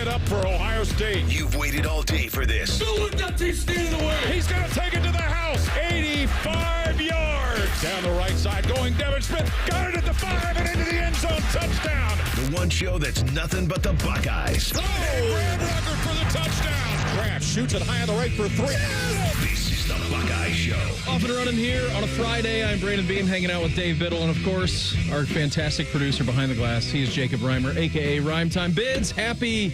it up for Ohio State. You've waited all day for this. Don't let that team stand in the way. He's going to take it to the house. 85 yards. Down the right side going Devin Smith. Got it at the 5 and into the end zone. Touchdown. The one show that's nothing but the Buckeyes. Oh! Graham Rucker for the touchdown. Kraft shoots it high on the right for 3. This is the Buckeye Show. Off and running here on a Friday. I'm Brandon Beam hanging out with Dave Biddle. And, of course, our fantastic producer behind the glass. He is Jacob Reimer, a.k.a. Rhyme Time Bids. Happy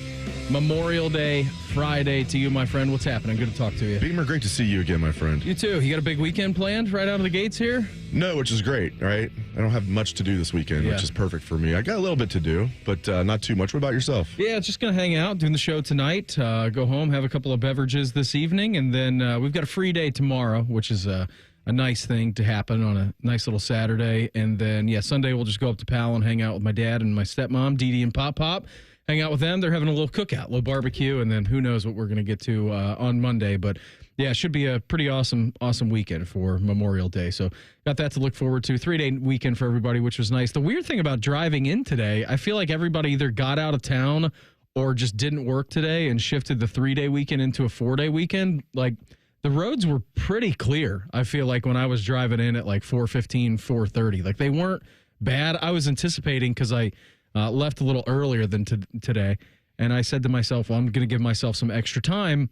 Memorial Day Friday to you, my friend. What's happening? Good to talk to you. Beamer, great to see you again, my friend. You too. You got a big weekend planned right out of the gates here? No, which is great, right? I don't have much to do this weekend, which is perfect for me. I got a little bit to do, but not too much. What about yourself? Yeah, just going to hang out, doing the show tonight, go home, have a couple of beverages this evening, and then we've got a free day tomorrow, which is a nice thing to happen on a nice little Saturday. And then, Sunday we'll just go up to Powell and hang out with my dad and my stepmom, Dee Dee and Pop Pop. Hang out with them. They're having a little cookout, a little barbecue, and then who knows what we're going to get to on Monday. But, yeah, it should be a pretty awesome weekend for Memorial Day. So got that to look forward to. 3-day weekend for everybody, which was nice. The weird thing about driving in today, I feel like everybody either got out of town or just didn't work today and shifted the 3-day weekend into a 4-day weekend. Like, the roads were pretty clear, I feel like, when I was driving in at like 4:15, 4:30. Like, they weren't bad. I was anticipating because I left a little earlier than today, and I said to myself, well, I'm going to give myself some extra time,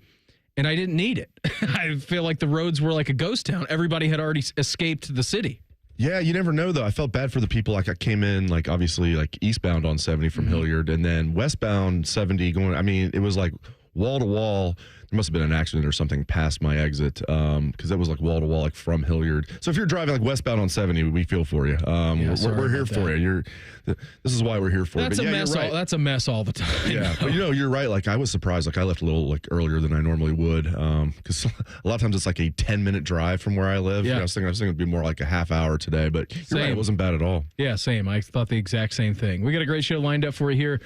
and I didn't need it. I feel like the roads were like a ghost town. Everybody had already escaped the city. Yeah, you never know, though. I felt bad for the people. Like, I came in, like, obviously, like, eastbound on 70 from Hilliard, and then westbound 70 going, I mean, it was like wall to wall. There must have been an accident or something past my exit, because it was like wall to wall, like from Hilliard. So if you're driving like westbound on 70, we feel for you. We're here for you. This is why we're here for you. That's a mess. Right. That's a mess all the time. Yeah, but you're right. Like, I was surprised. Like, I left a little like earlier than I normally would, because a lot of times it's like a 10-minute drive from where I live. Yeah. I was thinking it'd be more like a half hour today, but you're right, it wasn't bad at all. Yeah, same. I thought the exact same thing. We got a great show lined up for you here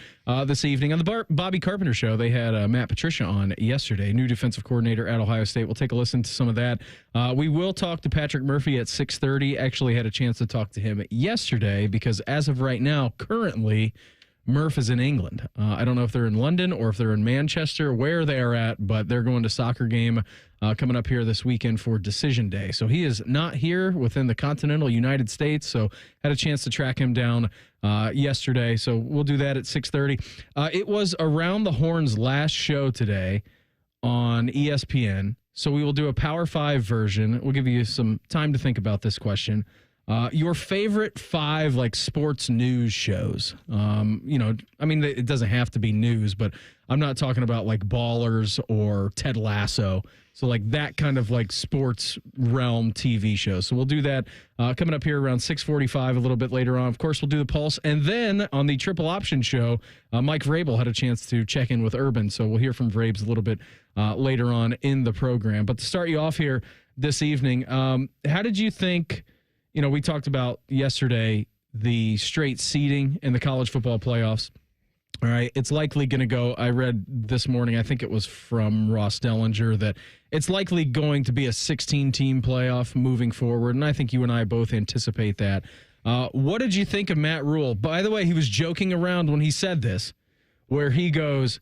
this evening on the Bobby Carpenter Show. They had Matt Patricia on yesterday, new defensive coordinator at Ohio State. We'll take a listen to some of that. We will talk to Patrick Murphy at 6:30. Actually had a chance to talk to him yesterday because as of right now, currently, Murph is in England. I don't know if they're in London or if they're in Manchester, where they are at, but they're going to a soccer game coming up here this weekend for Decision Day. So he is not here within the continental United States, so had a chance to track him down yesterday. So we'll do that at 6:30. It was Around the Horn's last show today on ESPN, so we will do a Power 5 version. We'll give you some time to think about this question. Your favorite 5 like sports news shows. I mean, it doesn't have to be news, but I'm not talking about like Ballers or Ted Lasso. So like that kind of like sports realm TV show. So we'll do that coming up here around 6:45 a little bit later on. Of course, we'll do the Pulse. And then on the Triple Option Show, Mike Vrabel had a chance to check in with Urban. So we'll hear from Vrabes a little bit later on in the program. But to start you off here this evening, how did you think, we talked about yesterday the straight seeding in the college football playoffs. All right, it's likely going to go, I read this morning, I think it was from Ross Dellinger, that it's likely going to be a 16-team playoff moving forward, and I think you and I both anticipate that. What did you think of Matt Rule? By the way, he was joking around when he said this, where he goes,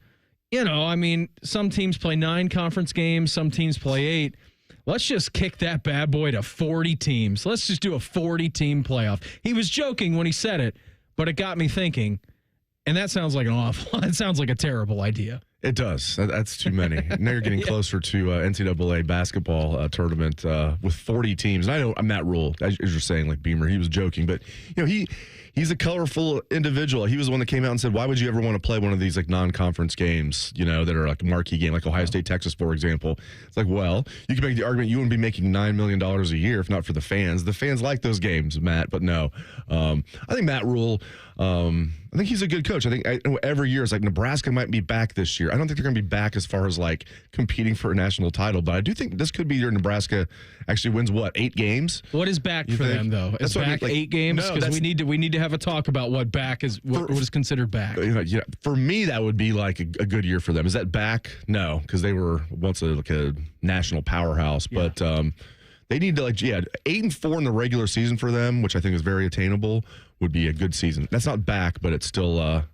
some teams play 9 conference games, some teams play 8. Let's just kick that bad boy to 40 teams. Let's just do a 40-team playoff. He was joking when he said it, but it got me thinking, and that sounds like that sounds like a terrible idea. It does. That's too many. Now you're getting closer to NCAA basketball tournament with 40 teams. And I know Matt Rule, as you're saying, like Beamer, he was joking, but he's a colorful individual. He was the one that came out and said, why would you ever want to play one of these like non-conference games, that are like a marquee game, like Ohio State, Texas, for example? It's like, well, you can make the argument you wouldn't be making $9 million a year if not for the fans. The fans like those games, Matt, but no. I think Matt Rule, I think he's a good coach. I think every year it's like Nebraska might be back this year. I don't think they're going to be back as far as like competing for a national title, but I do think this could be your Nebraska actually wins 8 games. What is back for them though? Is back 8 games? Because we need to have a talk about what back is. What is considered back? Yeah, for me that would be like a good year for them. Is that back? No, because they were once a national powerhouse, but. They need to 8-4 in the regular season for them, which I think is very attainable, would be a good season. That's not back, but it's still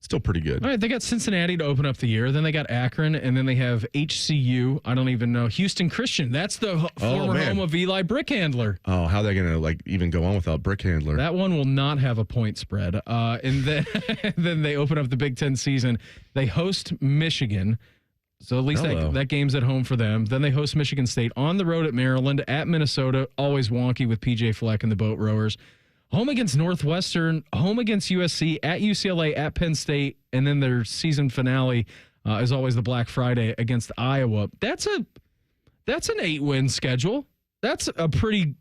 still pretty good. All right, they got Cincinnati to open up the year. Then they got Akron, and then they have HCU. I don't even know. Houston Christian. That's the former home of Eli Brickhandler. Oh, how are they going to even go on without Brickhandler? That one will not have a point spread. And then then they open up the Big Ten season. They host Michigan. So at least that game's at home for them. Then they host Michigan State on the road at Maryland, at Minnesota. Always wonky with PJ Fleck and the Boat Rowers. Home against Northwestern, home against USC, at UCLA, at Penn State, and then their season finale is always the Black Friday against Iowa. That's an 8-win schedule. That's a pretty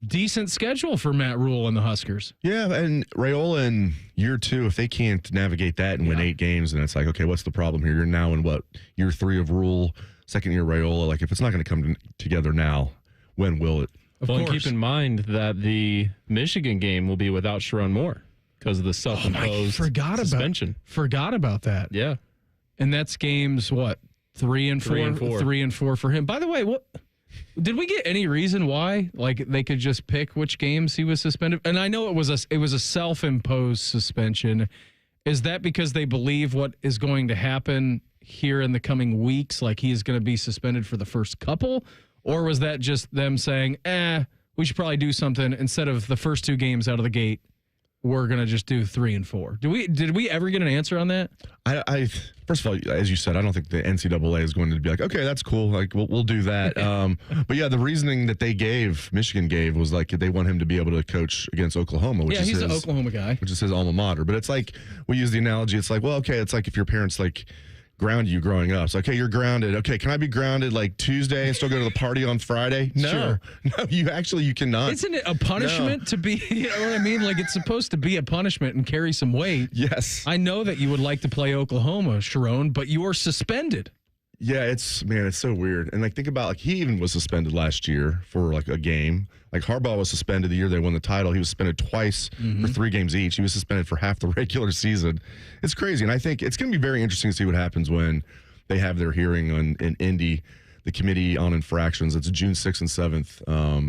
decent schedule for Matt Rule and the Huskers. Yeah, and Raiola in year 2, if they can't navigate that and win 8 games, then it's like, okay, what's the problem here? You're now in year 3 of Rule, second year Raiola. Like, if it's not going to come together now, when will it? Well, and keep in mind that the Michigan game will be without Sharon Moore because of the self-imposed suspension. Forgot about that. Yeah. And that's games, 3 and 4? 3 and 4 for him. By the way, did we get any reason why they could just pick which games he was suspended? And I know it was a self-imposed suspension. Is that because they believe what is going to happen here in the coming weeks? Like he is going to be suspended for the first couple? Or was that just them saying, we should probably do something instead of the first 2 games out of the gate, we're going to just do 3 and 4? Did we ever get an answer on that? I first of all, as you said, I don't think the NCAA is going to be like, okay, that's cool. Like we'll do that. But yeah, the reasoning that Michigan gave was like they want him to be able to coach against Oklahoma, which is he's an Oklahoma guy, which is his alma mater. But it's like we use the analogy. It's like, well, okay, it's like if your parents ground you growing up. It's like, okay, you're grounded. Okay, can I be grounded Tuesday and still go to the party on Friday? No. Sure. No, you cannot. Isn't it a punishment to be, you know what I mean? Like it's supposed to be a punishment and carry some weight. Yes. I know that you would like to play Oklahoma, Sharon, but you are suspended. Yeah, it's so weird. And think about he even was suspended last year for a game. Harbaugh was suspended the year they won the title. He was suspended twice for 3 games each. He was suspended for half the regular season. It's crazy. And I think it's going to be very interesting to see what happens when they have their hearing in Indy, the Committee on Infractions. It's June 6th and 7th.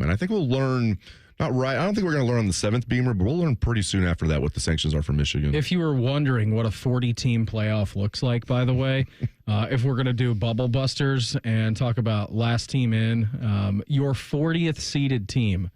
And I think we'll learn, I don't think we're going to learn on the 7th, Beamer, but we'll learn pretty soon after that what the sanctions are for Michigan. If you were wondering what a 40-team playoff looks like, by the way, if we're going to do bubble busters and talk about last team in, your 40th seeded team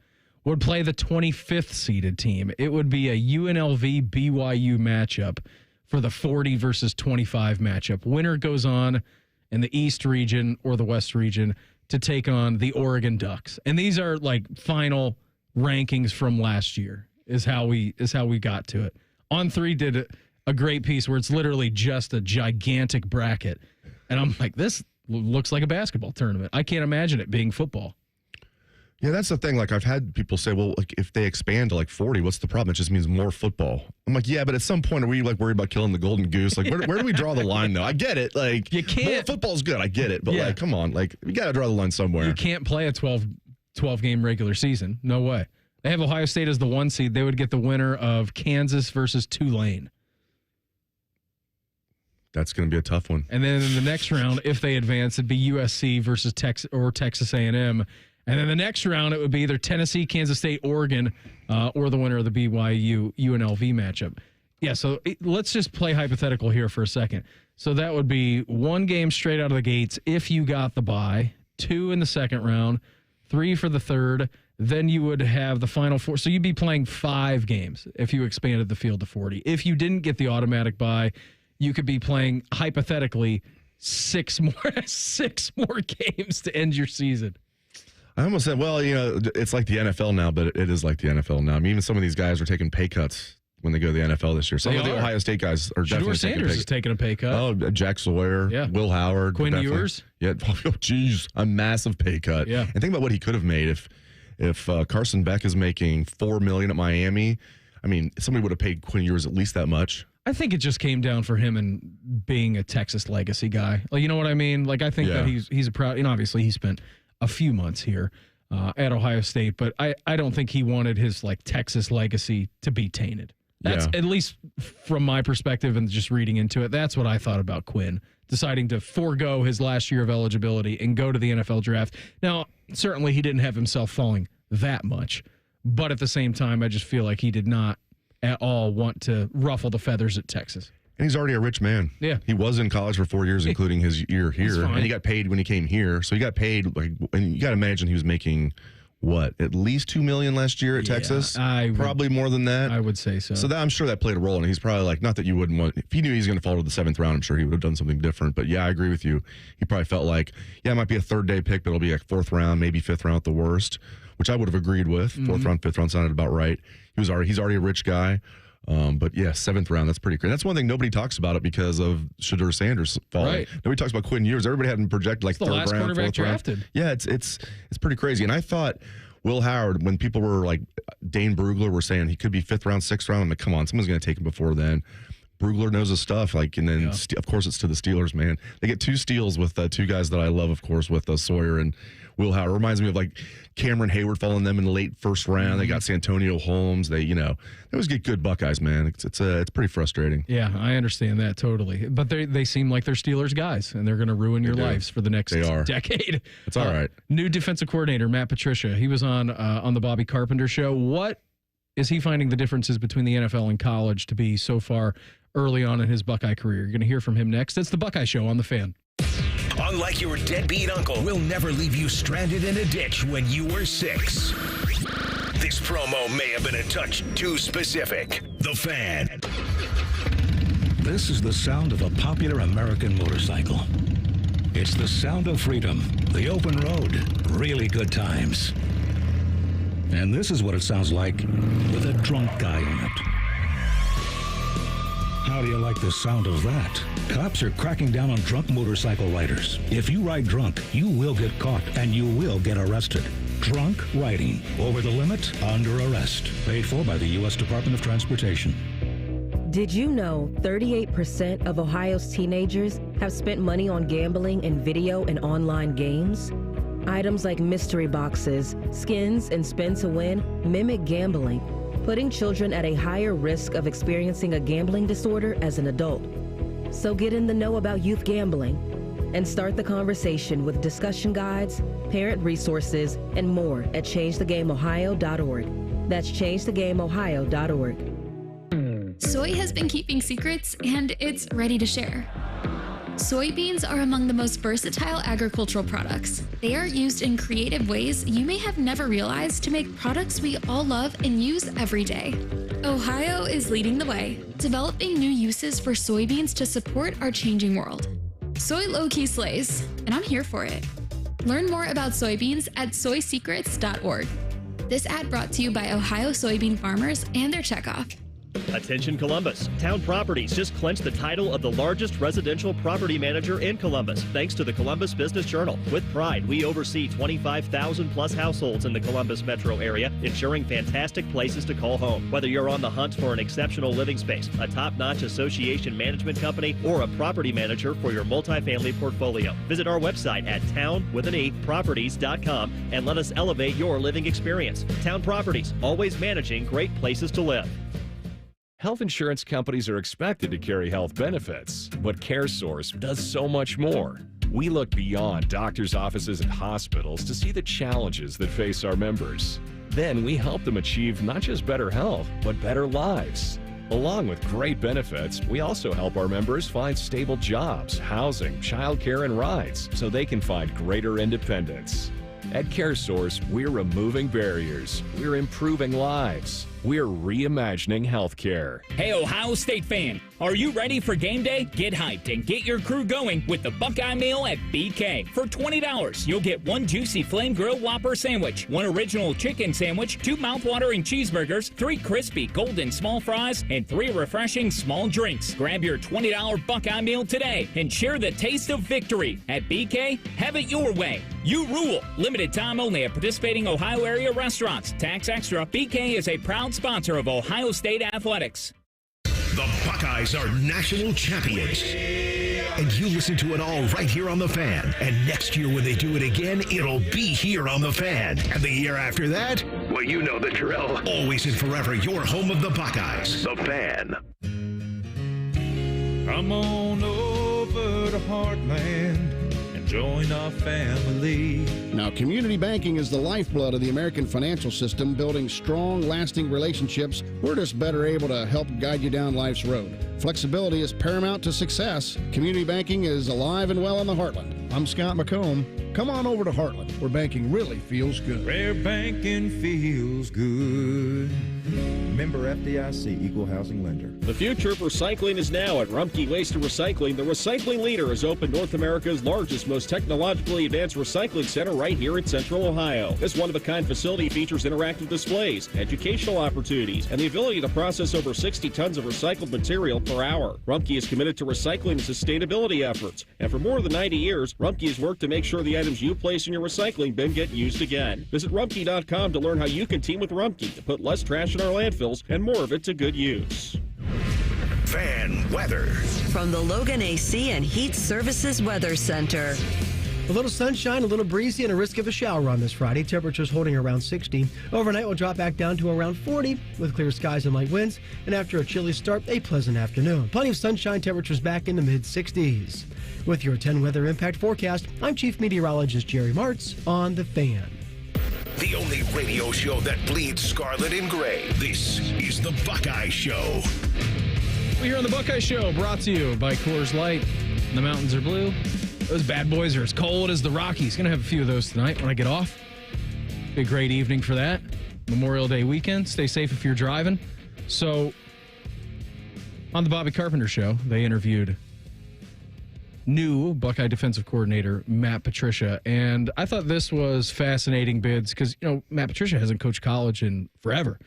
would play the 25th seeded team. It would be a UNLV BYU matchup for the 40 versus 25 matchup. Winner goes on in the East region or the West region to take on the Oregon Ducks. And these are final rankings from last year is how we got to it. On3 did a great piece where it's literally just a gigantic bracket. And I'm like, this looks like a basketball tournament. I can't imagine it being football. Yeah, that's the thing. I've had people say, well, if they expand to 40, what's the problem? It just means more football. I'm like, yeah, but at some point, are we worried about killing the golden goose? Where do we draw the line, though? I get it. You can't. More football's good. I get it. But come on. We got to draw the line somewhere. You can't play a 12-game regular season. No way. They have Ohio State as the 1 seed. They would get the winner of Kansas versus Tulane. That's going to be a tough one. And then in the next round, if they advance, it'd be USC versus Texas A&M. And then the next round, it would be either Tennessee, Kansas State, Oregon, or the winner of the BYU UNLV matchup. Yeah, so let's just play hypothetical here for a second. So that would be 1 game straight out of the gates if you got the bye, 2 in the second round, 3 for the third. Then you would have the final 4. So you'd be playing 5 games if you expanded the field to 40. If you didn't get the automatic bye, you could be playing hypothetically 6 more games to end your season. I almost said, well, it's like the NFL now, but it is like the NFL now. I mean, even some of these guys are taking pay cuts when they go to the NFL this year. Some of the Ohio State guys are definitely Sanders is taking a pay cut. Oh, Jack Sawyer, Will Howard. Quinn Ewers. Yeah, geez, a massive pay cut. Yeah. And think about what he could have made if Carson Beck is making $4 million at Miami. I mean, somebody would have paid Quinn Ewers at least that much. I think it just came down for him and being a Texas legacy guy. You know what I mean? I think that he's a proud, obviously he spent a few months here at Ohio State, but I don't think he wanted his Texas legacy to be tainted. That's at least from my perspective and just reading into it. That's what I thought about Quinn deciding to forego his last year of eligibility and go to the NFL draft. Now, certainly he didn't have himself falling that much, but at the same time, I just feel like he did not at all want to ruffle the feathers at Texas. And he's already a rich man. Yeah. He was in college for 4 years, including his year here. And he got paid when he came here. So he got paid, and you got to imagine he was making, at least $2 million last year at Texas? Probably more than that. I would say so. So I'm sure that played a role. And he's probably like, not that you wouldn't want, if he knew he was going to fall to the 7th round, I'm sure he would have done something different. But yeah, I agree with you. He probably felt like, it might be a 3rd-day pick, but it'll be like 4th round, maybe 5th round at the worst, which I would have agreed with. 4th round, 5th round sounded about right. He's already a rich guy. But yeah, 7th round, that's pretty crazy. That's one thing nobody talks about it because of Shedeur Sanders falling. Right. Nobody talks about Quinn Ewers. Everybody had him projected like 3rd round, 4th round. quarterback drafted. Yeah, it's pretty crazy. And I thought Will Howard, when people were like, Dane Brugler were saying he could be 5th round, 6th round, I'm like, come on, someone's going to take him before then. Brugler knows his stuff. And then, of course, it's to the Steelers, man. They get 2 steals with 2 guys that I love, of course, with Sawyer and Will Howard. Reminds me of like Cameron Hayward following them in the late 1st round. They got Santonio Holmes. They always get good Buckeyes, man. It's pretty frustrating. Yeah, I understand that totally. But they seem like they're Steelers guys, and they're going to ruin your lives for the next decade. It's all right. New defensive coordinator, Matt Patricia. He was on the Bobby Carpenter show. What is he finding the differences between the NFL and college to be so far early on in his Buckeye career? You're going to hear from him next. It's the Buckeye Show on The Fan. Unlike your deadbeat uncle, we'll never leave you stranded in a ditch when you were 6. This promo may have been a touch too specific. The Fan. This is the sound of a popular American motorcycle. It's the sound of freedom, the open road, really good times. And this is what it sounds like with a drunk guy in it. How do you like the sound of that? Cops are cracking down on drunk motorcycle riders. If you ride drunk, you will get caught and you will get arrested. Drunk riding. Over the limit, under arrest. Paid for by the U.S. Department of Transportation. Did you know 38% of Ohio's teenagers have spent money on gambling and video and online games? Items like mystery boxes, skins, and spin to win mimic gambling, putting children at a higher risk of experiencing a gambling disorder as an adult. So get in the know about youth gambling and start the conversation with discussion guides, parent resources, and more at changethegameohio.org. That's changethegameohio.org. Soy has been keeping secrets, and it's ready to share. Soybeans are among the most versatile agricultural products. They are used in creative ways you may have never realized to make products we all love and use every day. Ohio is leading the way, developing new uses for soybeans to support our changing world. Soy low-key slays, and I'm here for it. Learn more about soybeans at soysecrets.org. This ad brought to you by Ohio soybean farmers and their checkoff. Attention Columbus. Town Properties just clinched the title of the largest residential property manager in Columbus, thanks to the Columbus Business Journal. With pride, we oversee 25,000 plus households in the Columbus metro area, ensuring fantastic places to call home. Whether you're on the hunt for an exceptional living space, a top-notch association management company, or a property manager for your multifamily portfolio, visit our website at town.properties.com and let us elevate your living experience. Town Properties, always managing great places to live. Health insurance companies are expected to carry health benefits, but CareSource does so much more. We look beyond doctors' offices and hospitals to see the challenges that face our members. Then we help them achieve not just better health, but better lives. Along with great benefits, we also help our members find stable jobs, housing, childcare, and rides so they can find greater independence. At CareSource, we're removing barriers. We're improving lives. We're reimagining healthcare. Hey, Ohio State fan, are you ready for game day? Get hyped and get your crew going with the Buckeye Meal at BK. For $20, you'll get 1 juicy flame grilled Whopper sandwich, 1 original chicken sandwich, 2 mouthwatering cheeseburgers, 3 crispy golden small fries, and 3 refreshing small drinks. Grab your $20 Buckeye Meal today and share the taste of victory. At BK, have it your way. You rule. Limited time only at participating Ohio area restaurants. Tax extra. BK is a proud sponsor of Ohio State Athletics. The Buckeyes are national champions. And you listen to it all right here on The Fan. And next year when they do it again, it'll be here on The Fan. And the year after that, well, you know the drill. Always and forever, your home of the Buckeyes. The Fan. Come on over to Heartland. Join our family. Now, community banking is the lifeblood of the American financial system, building strong, lasting relationships. We're just better able to help guide you down life's road. Flexibility is paramount to success. Community banking is alive and well in the Heartland. I'm Scott McComb. Come on over to Heartland, where banking really feels good. Where banking feels good. Member FDIC, Equal Housing Lender. The future of recycling is now at Rumpke Waste and Recycling. The recycling leader has opened North America's largest, most technologically advanced recycling center right here in Central Ohio. This one-of-a-kind facility features interactive displays, educational opportunities, and the ability to process over 60 tons of recycled material per hour. Rumpke is committed to recycling and sustainability efforts, and for more than 90 years, Rumpke has worked to make sure the items you place in your recycling bin get used again. Visit Rumpke.com to learn how you can team with Rumpke to put less trash in our landfills and more of it to good use. Fan weather. From the Logan AC and Heat Services Weather Center. A little sunshine, a little breezy, and a risk of a shower on this Friday. Temperatures holding around 60. Overnight will drop back down to around 40 with clear skies and light winds. And after a chilly start, a pleasant afternoon. Plenty of sunshine, temperatures back in the mid-60s. With your 10 weather impact forecast, I'm Chief Meteorologist Jerry Martz on The Fan. The only radio show that bleeds scarlet and gray. This is the Buckeye Show. We're here on the Buckeye Show, brought to you by Coors Light. The mountains are blue. Those bad boys are as cold as the Rockies. Going to have a few of those tonight when I get off. Be a great evening for that. Memorial Day weekend. Stay safe if you're driving. So, on the Bobby Carpenter Show, they interviewed new Buckeye defensive coordinator Matt Patricia, and I thought this was fascinating, Bids, because Matt Patricia hasn't coached college in forever,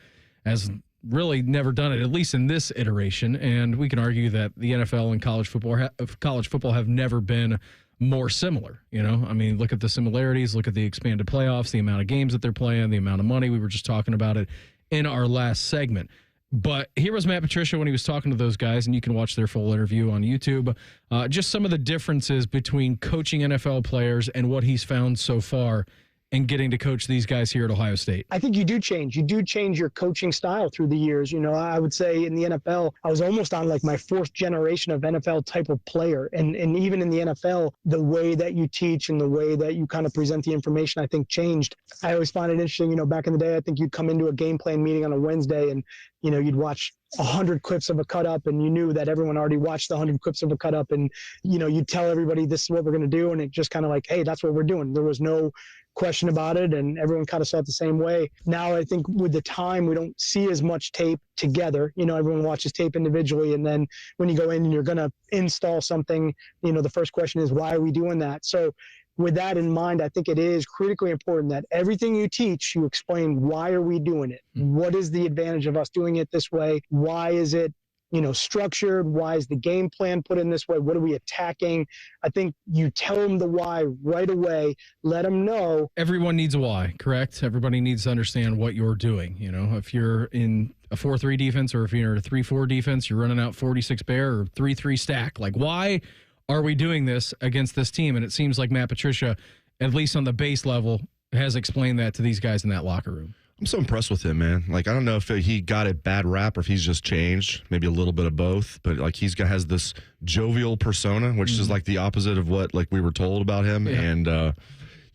has really never done it, at least in this iteration. And we can argue that the NFL and college football have never been more similar. I mean, look at the similarities, look at the expanded playoffs, the amount of games that they're playing, the amount of money. We were just talking about it in our last segment. But here was Matt Patricia when he was talking to those guys, and you can watch their full interview on YouTube. Just some of the differences between coaching NFL players and what he's found so far and getting to coach these guys here at Ohio State. I think you do change. You do change your coaching style through the years. I would say in the NFL, I was almost on like my fourth generation of NFL type of player. And even in the NFL, the way that you teach and the way that you kind of present the information, I think changed. I always find it interesting, back in the day, I think you'd come into a game plan meeting on a Wednesday and, you'd watch 100 clips of a cut up and you knew that everyone already watched the 100 clips of a cut up and, you'd tell everybody this is what we're going to do. And it just kind of like, hey, that's what we're doing. There was no question about it, and everyone kind of saw it the same way. Now I think with the time we don't see as much tape together. Everyone watches tape individually, and then when you go in and you're going to install something, the first question is, why are we doing that? So with that in mind, I think it is critically important that everything you teach, you explain, why are we doing it? What is the advantage of us doing it this way? Why is it structured? Why is the game plan put in this way? What are we attacking? I think you tell them the why right away, let them know. Everyone needs a why, correct? Everybody needs to understand what you're doing. If you're in a 4-3 defense or if you're in a 3-4 defense, you're running out 46 bear or 3-3 stack. Like, why are we doing this against this team? And it seems like Matt Patricia, at least on the base level, has explained that to these guys in that locker room. I'm so impressed with him, man. Like, I don't know if he got a bad rap or if he's just changed, maybe a little bit of both. But like, has this jovial persona, which is like the opposite of what like we were told about him, and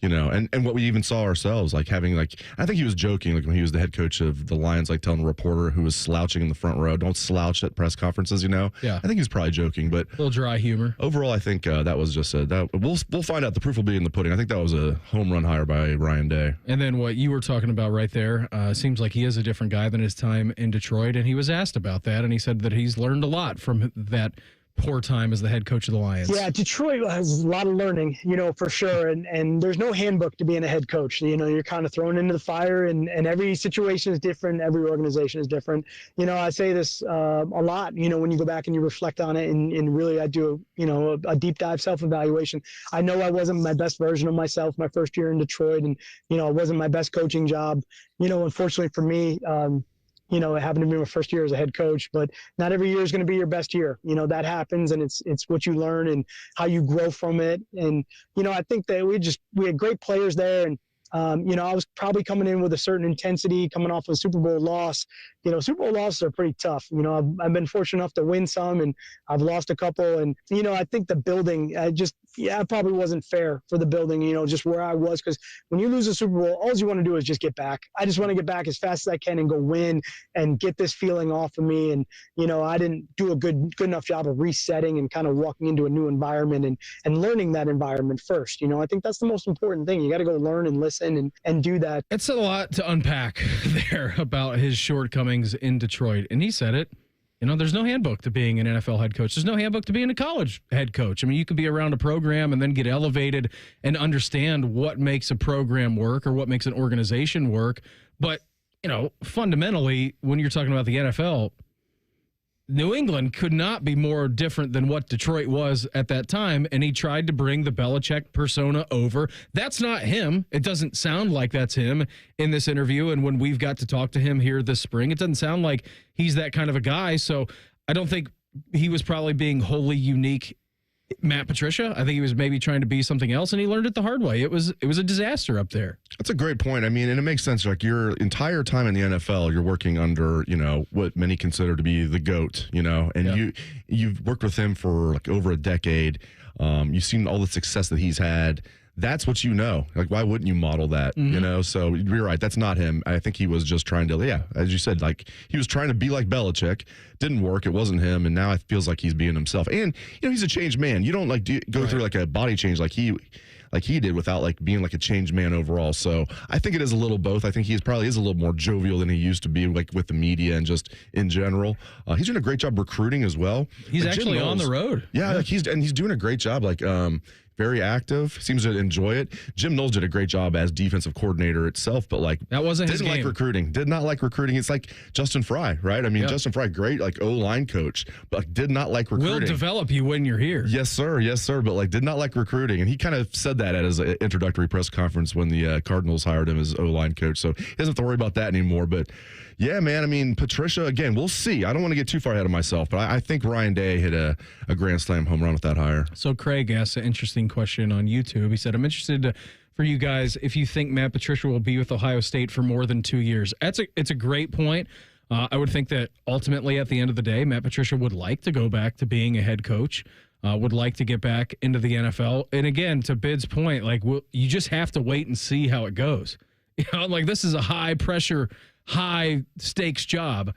and what we even saw ourselves, like having I think he was joking, like when he was the head coach of the Lions, like telling a reporter who was slouching in the front row, don't slouch at press conferences, Yeah. I think he was probably joking, but a little dry humor. Overall, I think that was just we'll find out. The proof will be in the pudding. I think that was a home run hire by Ryan Day. And then what you were talking about right there, seems like he is a different guy than his time in Detroit, and he was asked about that, and he said that he's learned a lot from that poor time as the head coach of the Lions. Yeah, Detroit has a lot of learning, for sure. And there's no handbook to being a head coach. You're kind of thrown into the fire, and every situation is different. Every organization is different. I say this a lot, when you go back and you reflect on it and really I do, a deep dive self-evaluation. I know I wasn't my best version of myself my first year in Detroit, and, it wasn't my best coaching job. Unfortunately for me, it happened to be my first year as a head coach, but not every year is going to be your best year. That happens, and it's what you learn and how you grow from it. And, I think that we had great players there, and I was probably coming in with a certain intensity, coming off a Super Bowl loss. Super Bowl losses are pretty tough. I've been fortunate enough to win some, and I've lost a couple. And, I think the building, yeah, it probably wasn't fair for the building, just where I was. Because when you lose a Super Bowl, all you want to do is just get back. I just want to get back as fast as I can and go win and get this feeling off of me. And, I didn't do a good enough job of resetting and kind of walking into a new environment and learning that environment first. I think that's the most important thing. You got to go learn and listen and do that. It's a lot to unpack there about his shortcomings in Detroit. And he said it. There's no handbook to being an NFL head coach. There's no handbook to being a college head coach. I mean, you could be around a program and then get elevated and understand what makes a program work or what makes an organization work. But, fundamentally, when you're talking about the NFL, New England could not be more different than what Detroit was at that time, and he tried to bring the Belichick persona over. That's not him. It doesn't sound like that's him in this interview, and when we've got to talk to him here this spring, it doesn't sound like he's that kind of a guy, so I don't think he was probably being wholly unique. Matt Patricia, I think he was maybe trying to be something else, and he learned it the hard way. It was a disaster up there. That's a great point. I mean, and it makes sense. Like, your entire time in the NFL, you're working under, what many consider to be the GOAT, and you've worked with him for like over a decade. You've seen all the success that he's had. That's what Like, why wouldn't you model that? So you're right. That's not him. I think he was just trying to, as you said, like, he was trying to be like Belichick. Didn't work. It wasn't him. And now it feels like he's being himself. And, he's a changed man. You don't go through like a body change like he did without like being like a changed man overall. So I think it is a little both. I think he probably is a little more jovial than he used to be, like with the media and just in general. He's doing a great job recruiting as well. He's like actually on the road. Yeah, like he's doing a great job. Like, very active, seems to enjoy it. Jim Knowles did a great job as defensive coordinator itself, but like that wasn't his game. Didn't like recruiting. Did not like recruiting. It's like Justin Fry, right? I mean, Justin Fry, great like O-line coach, but like, did not like recruiting. Will develop you when you're here. Yes, sir. Yes, sir. But like did not like recruiting, and he kind of said that at his introductory press conference when the Cardinals hired him as O-line coach. So he doesn't have to worry about that anymore. But yeah, man. I mean, Patricia, again, we'll see. I don't want to get too far ahead of myself, but I think Ryan Day hit a grand slam home run with that hire. So Craig asked an interesting question on YouTube. He said, I'm interested for you guys if you think Matt Patricia will be with Ohio State for more than 2 years. It's a great point. I would think that ultimately at the end of the day, Matt Patricia would like to go back to being a head coach, would like to get back into the NFL. And again, to Bid's point, like you just have to wait and see how it goes. Like this is a high pressure, high stakes job.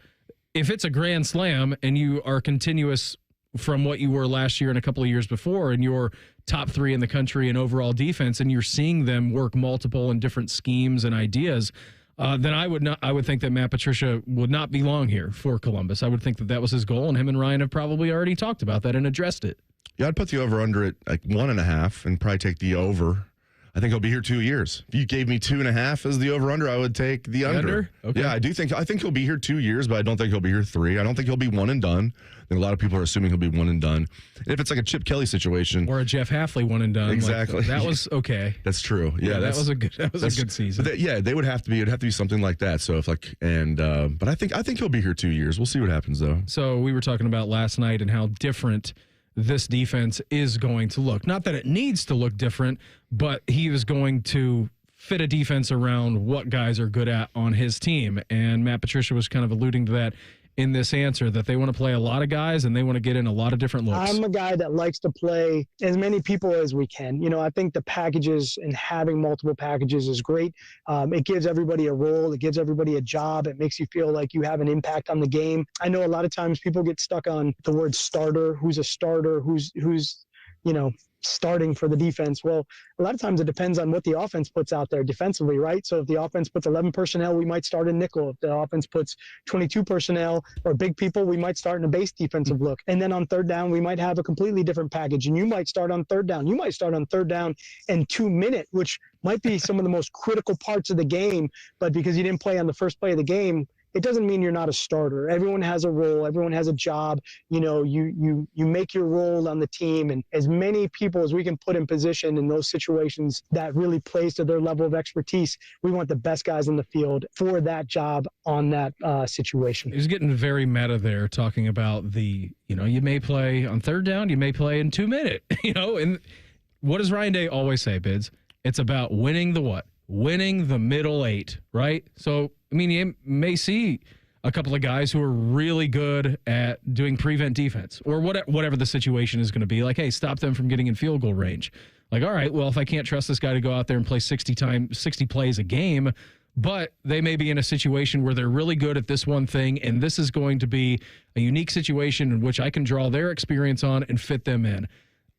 If it's a grand slam and you are continuous from what you were last year and a couple of years before, and you're top 3 in the country in overall defense, and you're seeing them work multiple and different schemes and ideas, then I would think that Matt Patricia would not be long here for Columbus. I would think that was his goal, and him and Ryan have probably already talked about that and addressed it. Yeah, I'd put the over under at like 1.5 and probably take the over. I think he'll be here 2 years. If you gave me 2.5 as the over-under, I would take the under. Okay. Yeah, I think he'll be here 2 years, but I don't think he'll be here 3. I don't think he'll be one and done. I think a lot of people are assuming he'll be one and done. And if it's like a Chip Kelly situation, or a Jeff Halfley one and done, exactly. That was okay. That's true. Yeah, that was a good season. They would have to be. It'd have to be something like that. So if but I think he'll be here 2 years. We'll see what happens though. So we were talking about last night and how different this defense is going to look. Not that it needs to look different, but he is going to fit a defense around what guys are good at on his team. And Matt Patricia was kind of alluding to that in this answer, that they want to play a lot of guys and they want to get in a lot of different looks. I'm a guy that likes to play as many people as we can. I think the packages and having multiple packages is great. It gives everybody a role. It gives everybody a job. It makes you feel like you have an impact on the game. I know a lot of times people get stuck on the word starter, who's a starter, who's starting for the defense. Well, a lot of times it depends on what the offense puts out there defensively, right? So if the offense puts 11 personnel, we might start in nickel. If the offense puts 22 personnel or big people, we might start in a base defensive look. And then on third down, we might have a completely different package. And you might start on third down. You might start on third down and 2 minute, which might be some of the most critical parts of the game. But because you didn't play on the first play of the game, it doesn't mean you're not a starter. Everyone has a role. Everyone has a job. You make your role on the team, and as many people as we can put in position in those situations that really plays to their level of expertise. We want the best guys in the field for that job on that situation. He's getting very meta there, talking about you may play on third down, you may play in 2 minute, and what does Ryan Day always say, Bids? It's about winning the what? Winning the middle 8, right? So, I mean, you may see a couple of guys who are really good at doing prevent defense or whatever the situation is going to be. Like, hey, stop them from getting in field goal range. Like, all right, well, if I can't trust this guy to go out there and play 60 plays a game, but they may be in a situation where they're really good at this one thing, and this is going to be a unique situation in which I can draw their experience on and fit them in.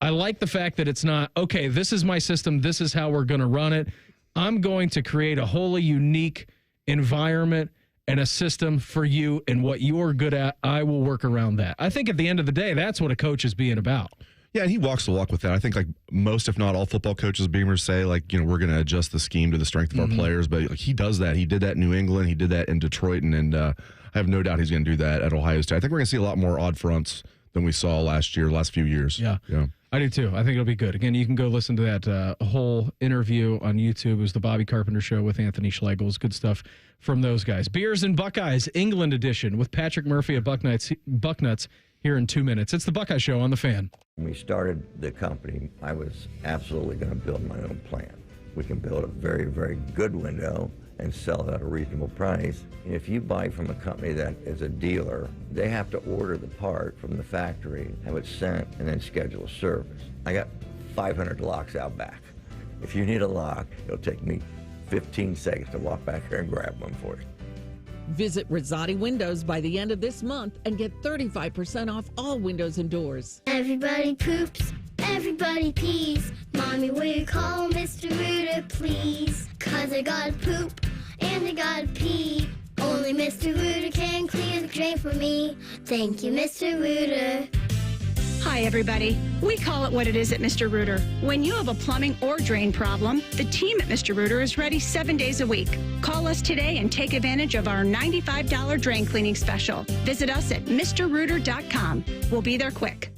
I like the fact that it's not, okay, this is my system, this is how we're going to run it. I'm going to create a wholly unique environment and a system for you, and what you're good at, I will work around that. I think at the end of the day, that's what a coach is being about. Yeah, and he walks the walk with that. I think like most, if not all, football coaches, Beamer, say like, you know, we're going to adjust the scheme to the strength of our players. But like, he does that. He did that in New England. He did that in Detroit, and I have no doubt he's going to do that at Ohio State. I think we're going to see a lot more odd fronts than we saw last few years. Yeah. I do too. I think it'll be good. Again, you can go listen to that whole interview on YouTube. It was the Bobby Carpenter Show with Anthony Schlegel. It's good stuff from those guys. Beers and Buckeyes, England edition with Patrick Murphy at Bucknuts here in 2 minutes. It's the Buckeye Show on The Fan. When we started the company, I was absolutely going to build my own plant. We can build a very, very good window and sell it at a reasonable price. If you buy from a company that is a dealer, they have to order the part from the factory, have it sent, and then schedule a service. I got 500 locks out back. If you need a lock, it'll take me 15 seconds to walk back here and grab one for you. Visit Rosati Windows by the end of this month and get 35% off all windows and doors. Everybody poops, everybody pees. Mommy, will you call Mr. Rooter, please? 'Cause I gotta poop and I gotta pee. Only Mr. Rooter can clear the drain for me. Thank you, Mr. Rooter. Hi, everybody. We call it what it is at Mr. Rooter. When you have a plumbing or drain problem, the team at Mr. Rooter is ready 7 days a week. Call us today and take advantage of our $95 drain cleaning special. Visit us at MrRooter.com. We'll be there quick.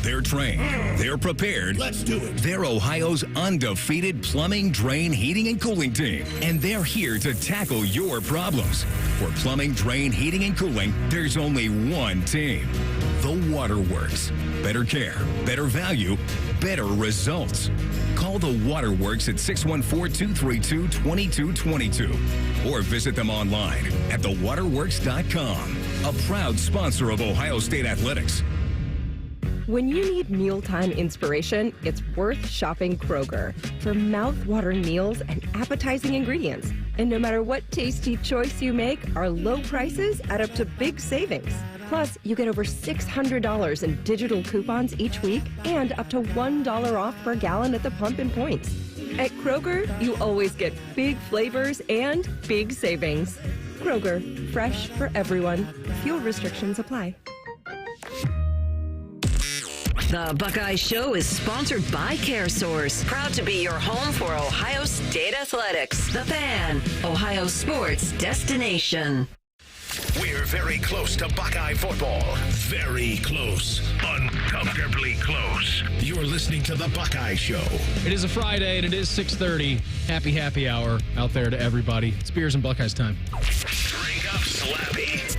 They're trained. They're prepared. Let's do it. They're Ohio's undefeated plumbing, drain, heating, and cooling team. And they're here to tackle your problems. For plumbing, drain, heating, and cooling, there's only one team. The Waterworks. Better care, better value, better results. Call the Waterworks at 614-232-2222 or visit them online at thewaterworks.com. A proud sponsor of Ohio State Athletics. When you need mealtime inspiration, it's worth shopping Kroger for mouth-watering meals and appetizing ingredients. And no matter what tasty choice you make, our low prices add up to big savings. Plus, you get over $600 in digital coupons each week and up to $1 off per gallon at the pump and points. At Kroger, you always get big flavors and big savings. Kroger, fresh for everyone. Fuel restrictions apply. The Buckeye Show is sponsored by CareSource, proud to be your home for Ohio State Athletics. The Fan, Ohio sports destination. We're very close to Buckeye football. Very close. Uncomfortably close. You're listening to The Buckeye Show. It is a Friday, and it is 6:30. Happy hour out there to everybody. It's Beers and Buckeyes time. Drink up, Slappy.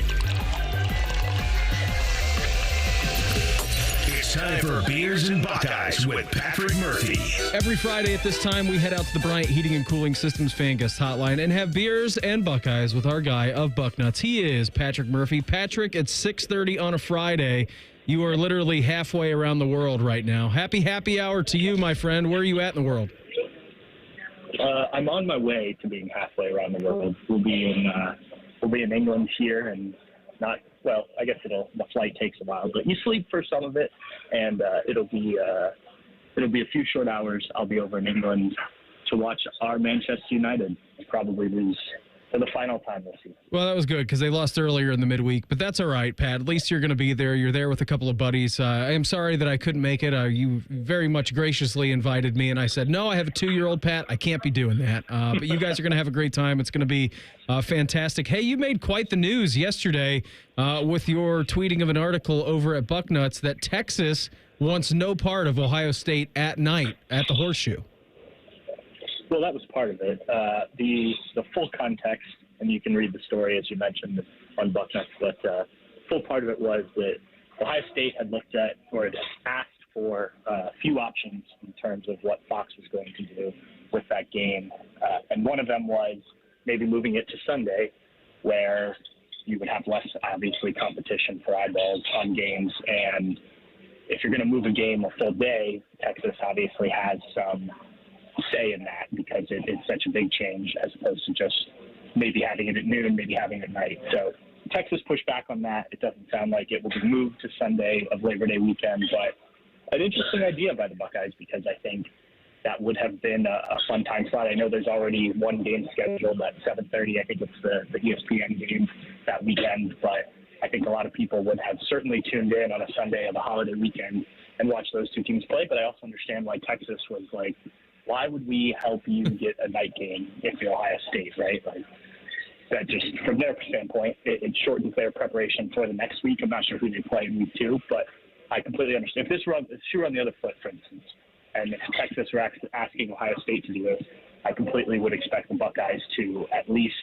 It's time for Beers and Buckeyes with Patrick Murphy. Every Friday at this time, we head out to the Bryant Heating and Cooling Systems fan guest hotline and have Beers and Buckeyes with our guy of Bucknuts. He is Patrick Murphy. Patrick, it's 6:30 on a Friday. You are literally halfway around the world right now. Happy hour to you, my friend. Where are you at in the world? I'm on my way to being halfway around the world. We'll be in England here, and I guess the flight takes a while, but you sleep for some of it, and it'll be a few short hours. I'll be over in England to watch our Manchester United probably lose for the final time this season. Well, that was good because they lost earlier in the midweek, but that's all right, Pat. At least you're going to be there. You're there with a couple of buddies. I am sorry that I couldn't make it. You very much graciously invited me, and I said, no, I have a 2-year-old, Pat. I can't be doing that. But you guys are going to have a great time. It's going to be fantastic. Hey, you made quite the news yesterday with your tweeting of an article over at Bucknuts that Texas wants no part of Ohio State at night at the Horseshoe. Well, that was part of it. The full context, and you can read the story as you mentioned on Bucknuts, but full part of it was that Ohio State had looked at or had asked for a few options in terms of what Fox was going to do with that game, and one of them was maybe moving it to Sunday, where you would have have less, obviously, competition for eyeballs on games. And if you're going to move a game a full day, Texas obviously has some say in that because it's such a big change as opposed to just maybe having it at noon, maybe having it at night. So Texas pushed back on that. It doesn't sound like it will be moved to Sunday of Labor Day weekend, but an interesting idea by the Buckeyes because I think that would have been a fun time slot. I know there's already one game scheduled at 7:30. I think it's the ESPN game that weekend, but I think a lot of people would have certainly tuned in on a Sunday of a holiday weekend and watched those two teams play. But I also understand why Texas was like, why would we help you get a night game if you're Ohio State, right? Like, that just, from their standpoint, it shortens their preparation for the next week. I'm not sure who they play in week 2, but I completely understand. If she were on the other foot, for instance, and if Texas were asking Ohio State to do this, I completely would expect the Buckeyes to at least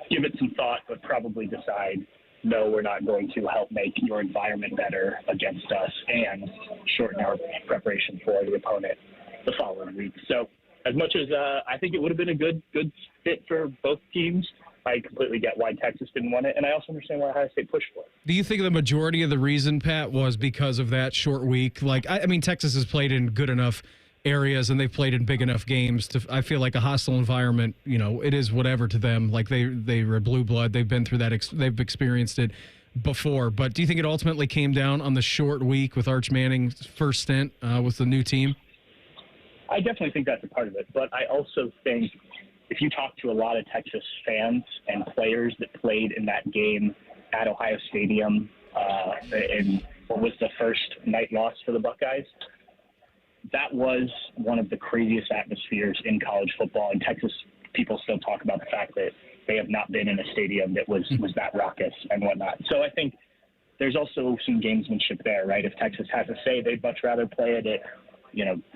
give it some thought, but probably decide, no, we're not going to help make your environment better against us and shorten our preparation for the opponent the following week. So as much as I think it would have been a good fit for both teams, I completely get why Texas didn't want it, and I also understand why Ohio State pushed for it. Do you think the majority of the reason, Pat, was because of that short week? Like, I mean, Texas has played in good enough areas and they've played in big enough games I feel like a hostile environment, it is whatever to them. Like they were blue blood. They've been through that. They've experienced it before. But do you think it ultimately came down on the short week with Arch Manning's first stint with the new team? I definitely think that's a part of it. But I also think if you talk to a lot of Texas fans and players that played in that game at Ohio Stadium in what was the first night loss for the Buckeyes, that was one of the craziest atmospheres in college football. And Texas people still talk about the fact that they have not been in a stadium that was that raucous and whatnot. So I think there's also some gamesmanship there, right? If Texas has a say, they'd much rather play it at,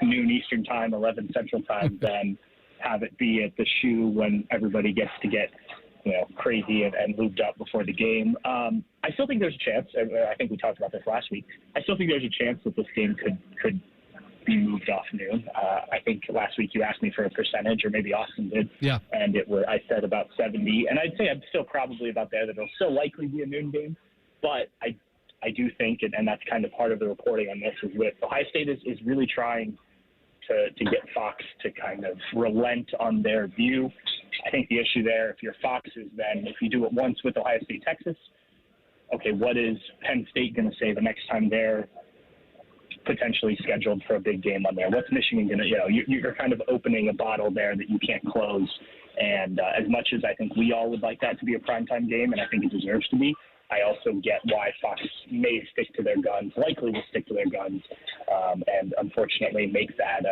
noon Eastern time, 11 Central time, than have it be at the shoe when everybody gets to get, crazy and lubed up before the game. I still think there's a chance. I think we talked about this last week. I still think there's a chance that this game could be moved off noon. I think last week you asked me for a percentage, or maybe Austin did. Yeah. And I said about 70. And I'd say I'm still probably about there, that it'll still likely be a noon game. But I do think, and that's kind of part of the reporting on this, is with Ohio State is really trying to get Fox to kind of relent on their view. I think the issue there, if you're Fox, is then if you do it once with Ohio State, Texas, okay, what is Penn State going to say the next time they're potentially scheduled for a big game on there? What's Michigan going to, you're kind of opening a bottle there that you can't close. And as much as I think we all would like that to be a primetime game, and I think it deserves to be, I also get why Fox may stick to their guns, likely will stick to their guns, and unfortunately make that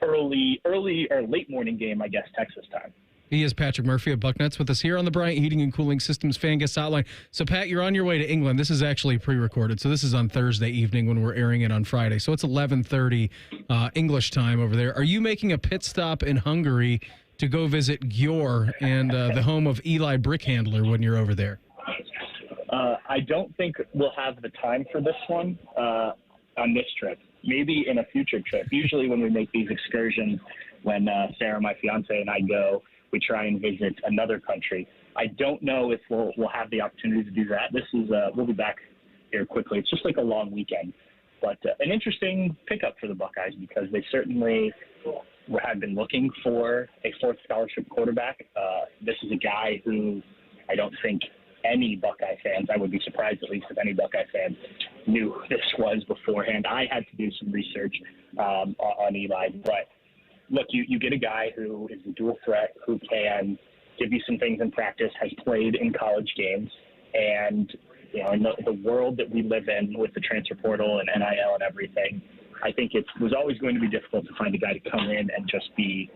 early or late morning game, I guess, Texas time. He is Patrick Murphy of Bucknuts with us here on the Bryant Heating and Cooling Systems Fan Guest Hotline. So, Pat, you're on your way to England. This is actually pre-recorded, so this is on Thursday evening when we're airing it on Friday. So it's 11:30 English time over there. Are you making a pit stop in Hungary to go visit Győr and the home of Eli Brickhandler when you're over there? I don't think we'll have the time for this one on this trip. Maybe in a future trip. Usually when we make these excursions, when Sarah, my fiance, and I go, we try and visit another country. I don't know if we'll have the opportunity to do that. This is we'll be back here quickly. It's just like a long weekend. But an interesting pickup for the Buckeyes because they certainly had been looking for a fourth scholarship quarterback. This is a guy who I don't think any Buckeye fans, I would be surprised at least if any Buckeye fans knew who this was beforehand. I had to do some research on Eli. But look, you get a guy who is a dual threat, who can give you some things in practice, has played in college games, and in the world that we live in with the transfer portal and NIL and everything, I think it was always going to be difficult to find a guy to come in and just be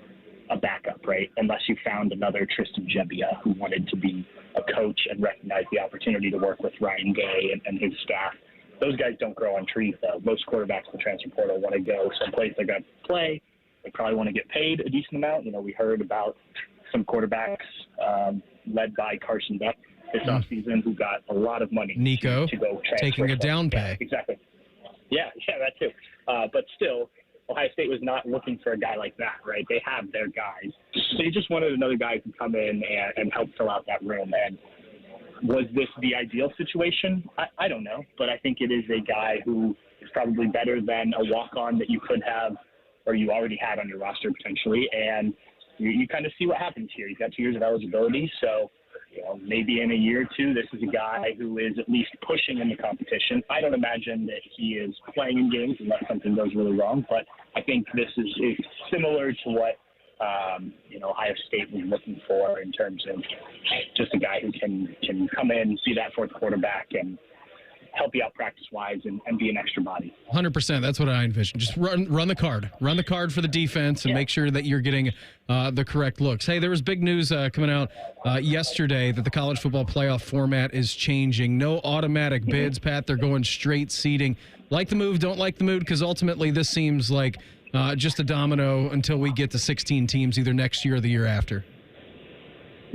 a backup, right? Unless you found another Tristan Gebbia who wanted to be a coach and recognize the opportunity to work with Ryan Day and his staff. Those guys don't grow on trees, though. Most quarterbacks in the transfer portal want to go someplace they're going to play. They probably want to get paid a decent amount. We heard about some quarterbacks led by Carson Beck this offseason who got a lot of money Nico to go transfer. taking a down pay. Yeah, exactly. Yeah, that too. But still, Ohio State was not looking for a guy like that, right? They have their guys. So you just wanted another guy who could come in and help fill out that room. And Was this the ideal situation? I don't know, but I think it is a guy who is probably better than a walk-on that you could have or you already had on your roster potentially, and you kind of see what happens here. He's got 2 years of eligibility, so maybe in a year or two, this is a guy who is at least pushing in the competition. I don't imagine that he is playing in games unless something goes really wrong, but I think this is similar to what Ohio State was looking for in terms of just a guy who can come in, see that fourth quarterback, and help you out practice-wise and be an extra body. 100%. That's what I envision. Just run the card. Run the card for the defense and make sure that you're getting the correct looks. Hey, there was big news coming out yesterday that the college football playoff format is changing. No automatic bids, Pat. They're going straight seeding. Like the move, don't like the move, because ultimately this seems like just a domino until we get to 16 teams either next year or the year after.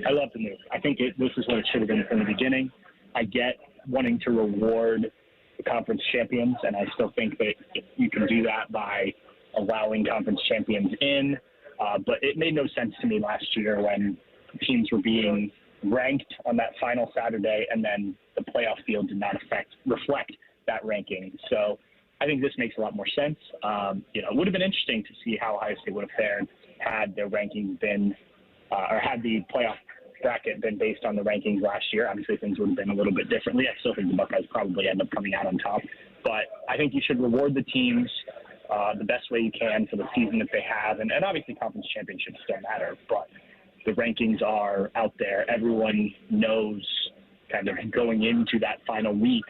I love the move. I think this is what it should have been from the beginning. I get wanting to reward the conference champions, and I still think that you can do that by allowing conference champions in. But it made no sense to me last year when teams were being ranked on that final Saturday, and then the playoff field did not reflect that ranking. So I think this makes a lot more sense. It would have been interesting to see how Ohio State would have fared had their rankings been, or had the playoff bracket been based on the rankings last year. Obviously, things would have been a little bit differently. I still think the Buckeyes probably end up coming out on top. But I think you should reward the teams the best way you can for the season that they have. And obviously, conference championships still matter. But the rankings are out there. Everyone knows kind of going into that final week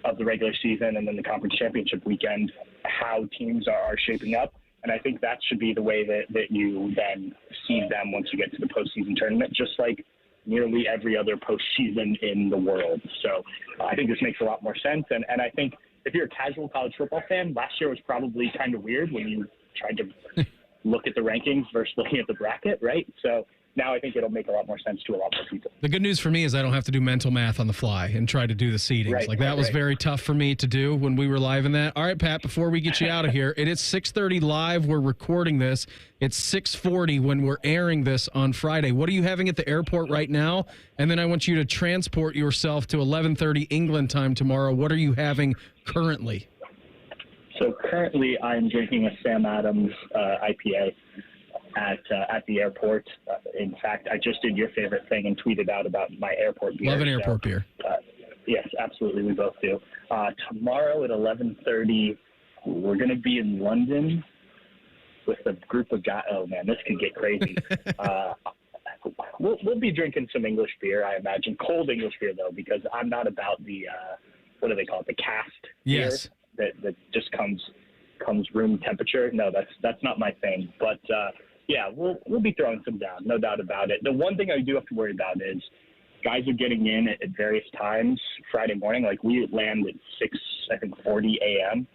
of the regular season and then the conference championship weekend how teams are shaping up. And I think that should be the way that you then seed them once you get to the postseason tournament, just like nearly every other postseason in the world. So I think this makes a lot more sense. And I think if you're a casual college football fan, last year was probably kind of weird when you tried to look at the rankings versus looking at the bracket, right? So now I think it'll make a lot more sense to a lot more people. The good news for me is I don't have to do mental math on the fly and try to do the seedings. That was very tough for me to do when we were live in that. All right, Pat, before we get you out of here, it is 6:30 live. We're recording this. It's 6:40 when we're airing this on Friday. What are you having at the airport right now? And then I want you to transport yourself to 11:30 England time tomorrow. What are you having currently? So currently I'm drinking a Sam Adams IPA. At the airport. In fact, I just did your favorite thing and tweeted out about my airport beer. Love an airport beer. Yes, absolutely. We both do. Tomorrow at 11:30, we're going to be in London with a group of guys. Oh, man, this could get crazy. We'll be drinking some English beer, I imagine. Cold English beer, though, because I'm not about the, what do they call it, the cast yes. beer that just comes room temperature. No, that's not my thing. But, yeah, we'll be throwing some down, no doubt about it. The one thing I do have to worry about is guys are getting in at various times Friday morning. Like we land at 6:40 a.m.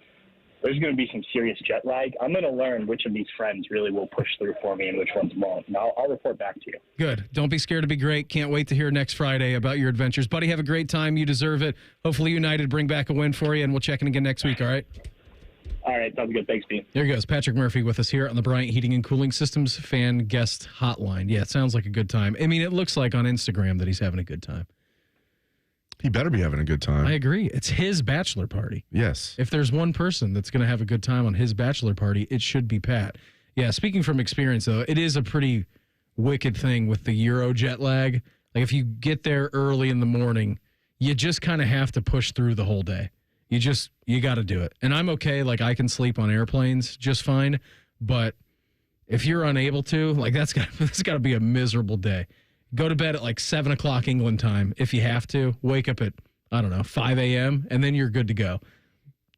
There's going to be some serious jet lag. I'm going to learn which of these friends really will push through for me and which ones won't. And I'll report back to you. Good. Don't be scared to be great. Can't wait to hear next Friday about your adventures. Buddy, have a great time. You deserve it. Hopefully United bring back a win for you, and we'll check in again next week, all right? All right, sounds good. Thanks, Dean. There goes Patrick Murphy with us here on the Bryant Heating and Cooling Systems fan guest hotline. Yeah, it sounds like a good time. I mean, it looks like on Instagram that he's having a good time. He better be having a good time. I agree. It's his bachelor party. Yes. If there's one person that's going to have a good time on his bachelor party, it should be Pat. Yeah, speaking from experience, though, it is a pretty wicked thing with the Euro jet lag. Like, if you get there early in the morning, you just kind of have to push through the whole day. You got to do it. And I'm okay. Like, I can sleep on airplanes just fine. But if you're unable to, like, that's got to be a miserable day. Go to bed at like 7 o'clock England time if you have to. Wake up at, 5 a.m., and then you're good to go.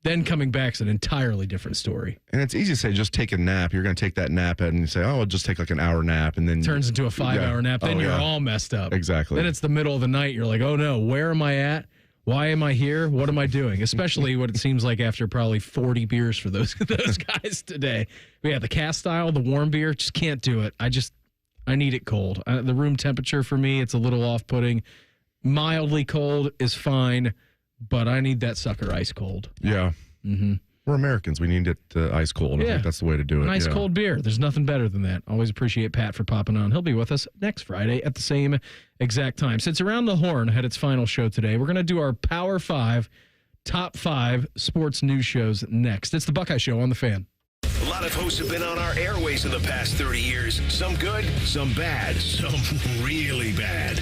Then coming back's an entirely different story. And it's easy to say, just take a nap. You're going to take that nap and you say, oh, I'll just take like an hour nap. And then turns into a 5-hour nap. Then you're all messed up. Exactly. Then it's the middle of the night. You're like, oh, no, where am I at? Why am I here? What am I doing? Especially what it seems like after probably 40 beers for those guys today. But yeah, the cast style, the warm beer, just can't do it. I need it cold. The room temperature for me, it's a little off-putting. Mildly cold is fine, but I need that sucker ice cold. Yeah. Mm-hmm. We're Americans. We need it ice cold. I think that's the way to do it. Nice cold beer. There's nothing better than that. Always appreciate Pat for popping on. He'll be with us next Friday at the same exact time. Since Around the Horn had its final show today, we're going to do our Power 5 Top 5 sports news shows next. It's the Buckeye Show on The Fan. A lot of hosts have been on our airways in the past 30 years. Some good, some bad, some really bad.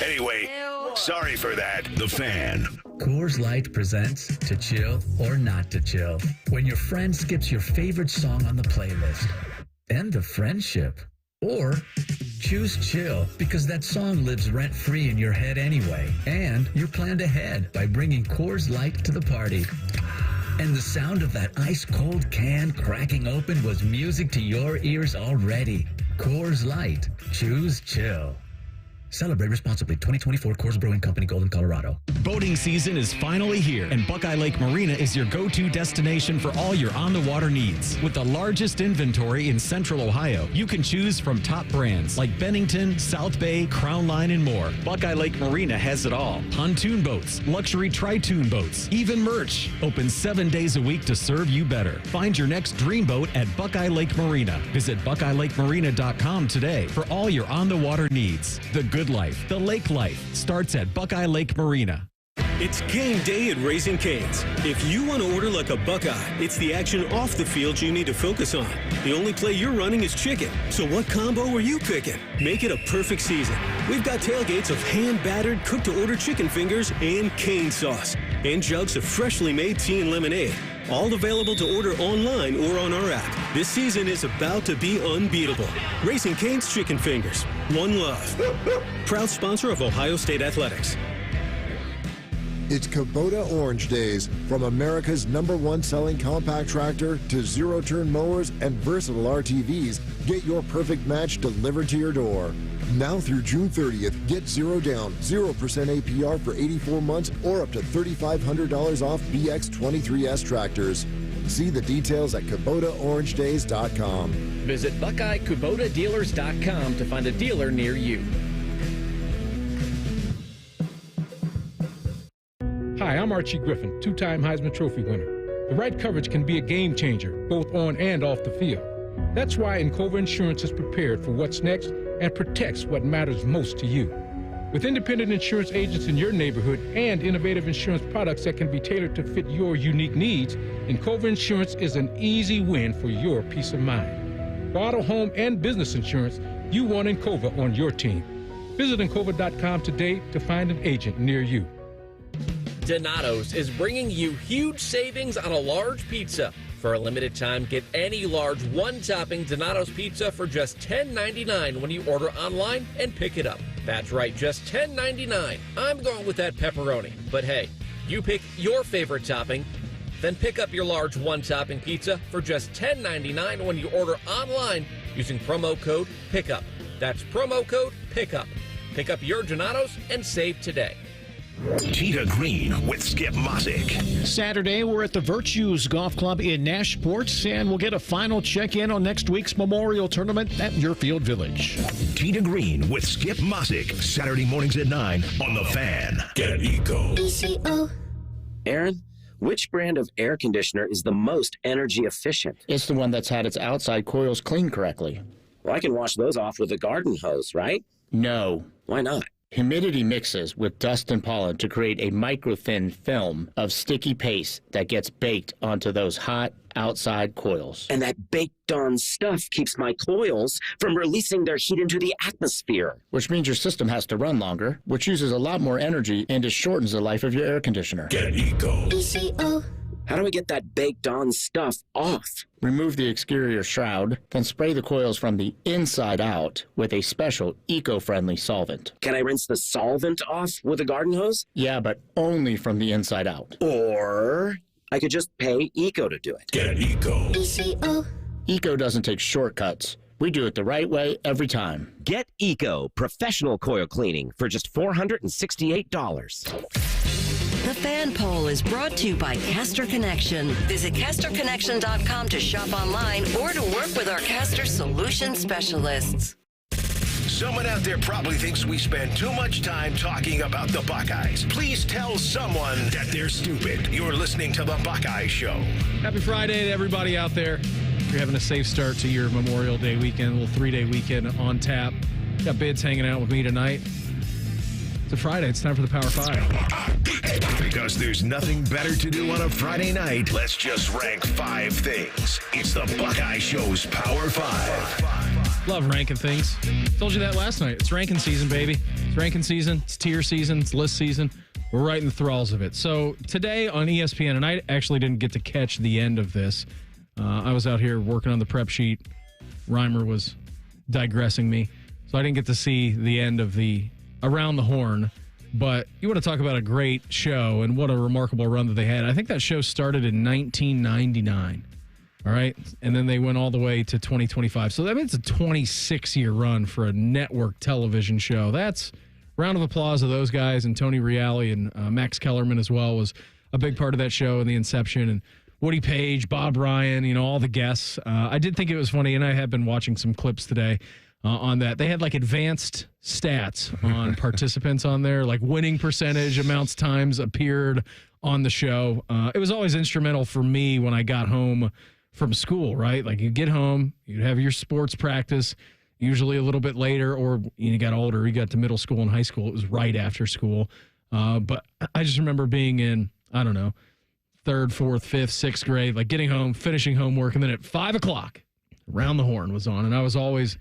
Anyway, sorry for that. The Fan. Coors Light presents To Chill or Not to Chill. When your friend skips your favorite song on the playlist. End the friendship. Or choose chill because that song lives rent-free in your head anyway. And you're planned ahead by bringing Coors Light to the party. And the sound of that ice-cold can cracking open was music to your ears already. Coors Light. Choose chill. Celebrate responsibly. 2024 Coors Brewing Company, Golden, Colorado. Boating season is finally here, and Buckeye Lake Marina is your go-to destination for all your on-the-water needs. With the largest inventory in Central Ohio, you can choose from top brands like Bennington, South Bay, Crown Line, and more. Buckeye Lake Marina has it all. Pontoon boats, luxury tri-toon boats, even merch. Open 7 days a week to serve you better. Find your next dream boat at Buckeye Lake Marina. Visit BuckeyeLakeMarina.com today for all your on-the-water needs. The good life, the lake life, starts at Buckeye Lake Marina. It's game day at Raising Cane's. If you want to order like a Buckeye, it's the action off the field you need to focus on. The only play you're running is chicken. So what combo are you picking? Make it a perfect season. We've got tailgates of hand-battered, cooked-to-order chicken fingers and cane sauce. And jugs of freshly made tea and lemonade. All available to order online or on our app. This season is about to be unbeatable. Raising Cane's Chicken Fingers. One love. Proud sponsor of Ohio State Athletics. It's Kubota Orange Days. From America's #1 selling compact tractor to zero-turn mowers and versatile RTVs, get your perfect match delivered to your door. Now through June 30th, get 0 down, 0% APR for 84 months or up to $3,500 off BX23S tractors. See the details at KubotaOrangeDays.com. Visit BuckeyeKubotaDealers.com to find a dealer near you. Hi, I'm Archie Griffin, two-time Heisman Trophy winner. The right coverage can be a game changer, both on and off the field. That's why Encova Insurance is prepared for what's next and protects what matters most to you. With independent insurance agents in your neighborhood and innovative insurance products that can be tailored to fit your unique needs, Encova Insurance is an easy win for your peace of mind. For auto, home, and business insurance, you want Encova on your team. Visit Encova.com today to find an agent near you. Donato's is bringing you huge savings on a large pizza. For a limited time, get any large one-topping Donato's pizza for just $10.99 when you order online and pick it up. That's right, just $10.99. I'm going with that pepperoni. But hey, you pick your favorite topping, then pick up your large one-topping pizza for just $10.99 when you order online using promo code PICKUP. That's promo code PICKUP. Pick up your Donato's and save today. Tee to Green with Skip Mosick. Saturday, we're at the Virtues Golf Club in Nashport, and we'll get a final check-in on next week's Memorial Tournament at Muirfield Village. Tee to Green with Skip Mosick. Saturday mornings at 9 on The Fan. Get Eco. ECO. Aaron, which brand of air conditioner is the most energy efficient? It's the one that's had its outside coils cleaned correctly. Well, I can wash those off with a garden hose, right? No. Why not? Humidity mixes with dust and pollen to create a microthin film of sticky paste that gets baked onto those hot outside coils. And that baked-on stuff keeps my coils from releasing their heat into the atmosphere. Which means your system has to run longer, which uses a lot more energy and it shortens the life of your air conditioner. Get Eco. ECO. How do we get that baked-on stuff off? Remove the exterior shroud, then spray the coils from the inside out with a special eco-friendly solvent. Can I rinse the solvent off with a garden hose? Yeah, but only from the inside out. Or I could just pay Eco to do it. Get Eco. ECO. Eco doesn't take shortcuts. We do it the right way every time. Get Eco Professional Coil Cleaning for just $468. The Fan Poll is brought to you by Caster Connection. Visit CasterConnection.com to shop online or to work with our Caster Solution specialists. Someone out there probably thinks we spend too much time talking about the Buckeyes. Please tell someone that they're stupid. You're listening to the Buckeye Show. Happy Friday to everybody out there. You're having a safe start to your Memorial Day weekend, a little 3-day weekend on tap. Got Bids hanging out with me tonight. It's a Friday. It's time for the Power 5. Because there's nothing better to do on a Friday night, let's just rank 5 things. It's the Buckeye Show's Power 5. Love ranking things. Told you that last night. It's ranking season, baby. It's ranking season. It's tier season. It's list season. We're right in the thralls of it. So today on ESPN, and I actually didn't get to catch the end of this. I was out here working on the prep sheet. Reimer was digressing me. So I didn't get to see the end of the Around the Horn, but you want to talk about a great show and what a remarkable run that they had. I think that show started in 1999, all right? And then they went all the way to 2025. So that means a 26-year run for a network television show. That's round of applause to those guys, and Tony Reale and Max Kellerman as well was a big part of that show in the inception, and Woody Page, Bob Ryan, all the guests. I did think it was funny, and I have been watching some clips today on that. They had like advanced stats on participants on there, like winning percentage, amounts times appeared on the show. It was always instrumental for me when I got home from school, right? Like you get home, you'd have your sports practice, usually a little bit later, or you got older, you got to middle school and high school. It was right after school. But I just remember being in, I don't know, 3rd, 4th, 5th, 6th grade, like getting home, finishing homework, and then at 5 o'clock, Around the Horn was on, and I was always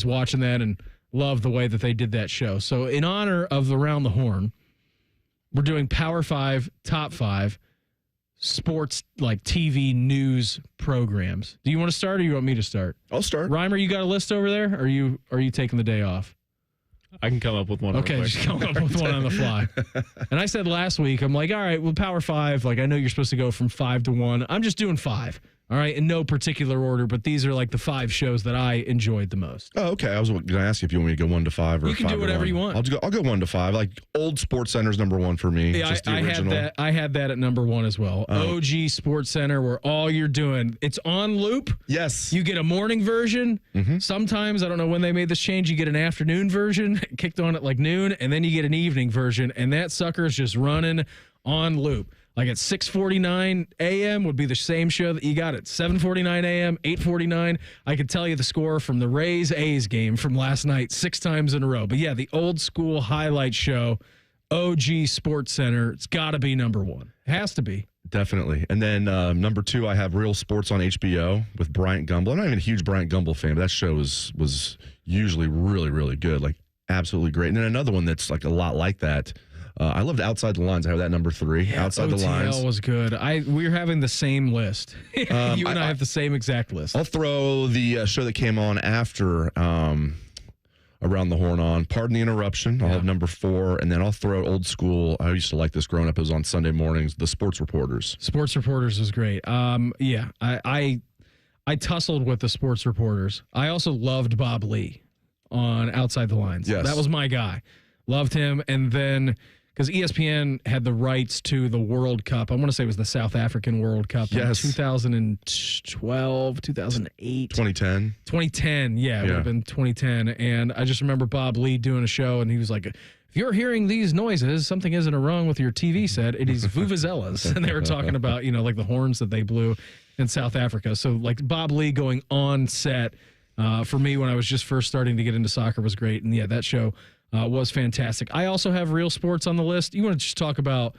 watching that and loved the way that they did that show. So in honor of the Around the Horn, we're doing Power 5, Top 5 sports, like TV news programs. Do you want to start or you want me to start? I'll start. Reimer, you got a list over there? Or are you taking the day off? I can come up with one. Okay, just come up with one on the fly. And I said last week, I'm like, all right, well, Power 5, like I know you're supposed to go from 5 to 1. I'm just doing 5. All right, in no particular order, but these are like the 5 shows that I enjoyed the most. Oh, okay. I was going to ask you if you want me to go 1 to 5 or 5 to 1. You can do whatever you want. I'll go 1 to 5. Like old Sports Center's number 1 for me. Yeah, just the original. I had that at number 1 as well. OG Sports Center, where all you're doing, it's on loop. Yes. You get a morning version. Mm-hmm. Sometimes, I don't know when they made this change, you get an afternoon version, kicked on at like noon, and then you get an evening version, and that sucker is just running on loop. Like at 6:49 a.m. would be the same show that you got at 7:49 a.m., 8:49. I could tell you the score from the Rays-A's game from last night 6 times in a row. But yeah, the old school highlight show, OG Sports Center, it's got to be number 1. It has to be. Definitely. And then number 2, I have Real Sports on HBO with Bryant Gumbel. I'm not even a huge Bryant Gumbel fan, but that show was usually really, really good. Like absolutely great. And then another one that's like a lot like that. I loved Outside the Lines. I have that number 3. Yeah, Outside OTL the Lines was good. We're having the same list. You and I have the same exact list. I'll throw the show that came on after Around the Horn on. Pardon the Interruption. I'll have number 4, and then I'll throw old school. I used to like this growing up. It was on Sunday mornings. The Sports Reporters. Sports Reporters was great. I tussled with the Sports Reporters. I also loved Bob Lee on Outside the Lines. Yes. That was my guy. Loved him, and then. Because ESPN had the rights to the World Cup. I want to say it was the South African World Cup in 2012, 2008. 2010. 2010, yeah. It would have been 2010. And I just remember Bob Lee doing a show, and he was like, if you're hearing these noises, something isn't wrong with your TV set. It is vuvuzelas. And they were talking about, like the horns that they blew in South Africa. So, like, Bob Lee going on set for me when I was just first starting to get into soccer was great. And, yeah, that show was fantastic. I also have Real Sports on the list. You want to just talk about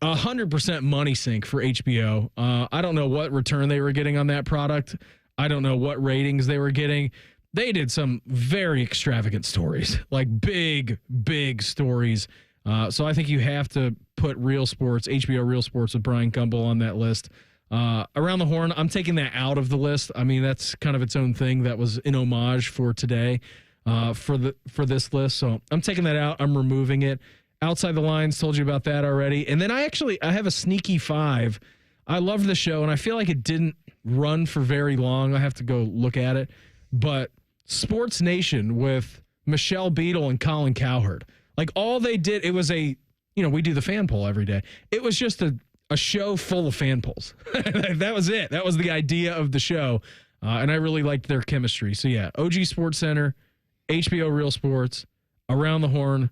100% money sink for HBO. I don't know what return they were getting on that product. I don't know what ratings they were getting. They did some very extravagant stories, like big, big stories. So I think you have to put Real Sports, HBO Real Sports with Brian Gumbel on that list. Around the Horn, I'm taking that out of the list. I mean, that's kind of its own thing. That was an homage for today. For this list. So I'm taking that out. I'm removing it. Outside the Lines, told you about that already. And then I have a sneaky 5. I loved the show, and I feel like it didn't run for very long. I have to go look at it. But Sports Nation with Michelle Beadle and Colin Cowherd. Like all they did, it was we do the fan poll every day. It was just a show full of fan polls. That was it. That was the idea of the show. And I really liked their chemistry. So yeah, OG Sports Center, HBO Real Sports, Around the Horn,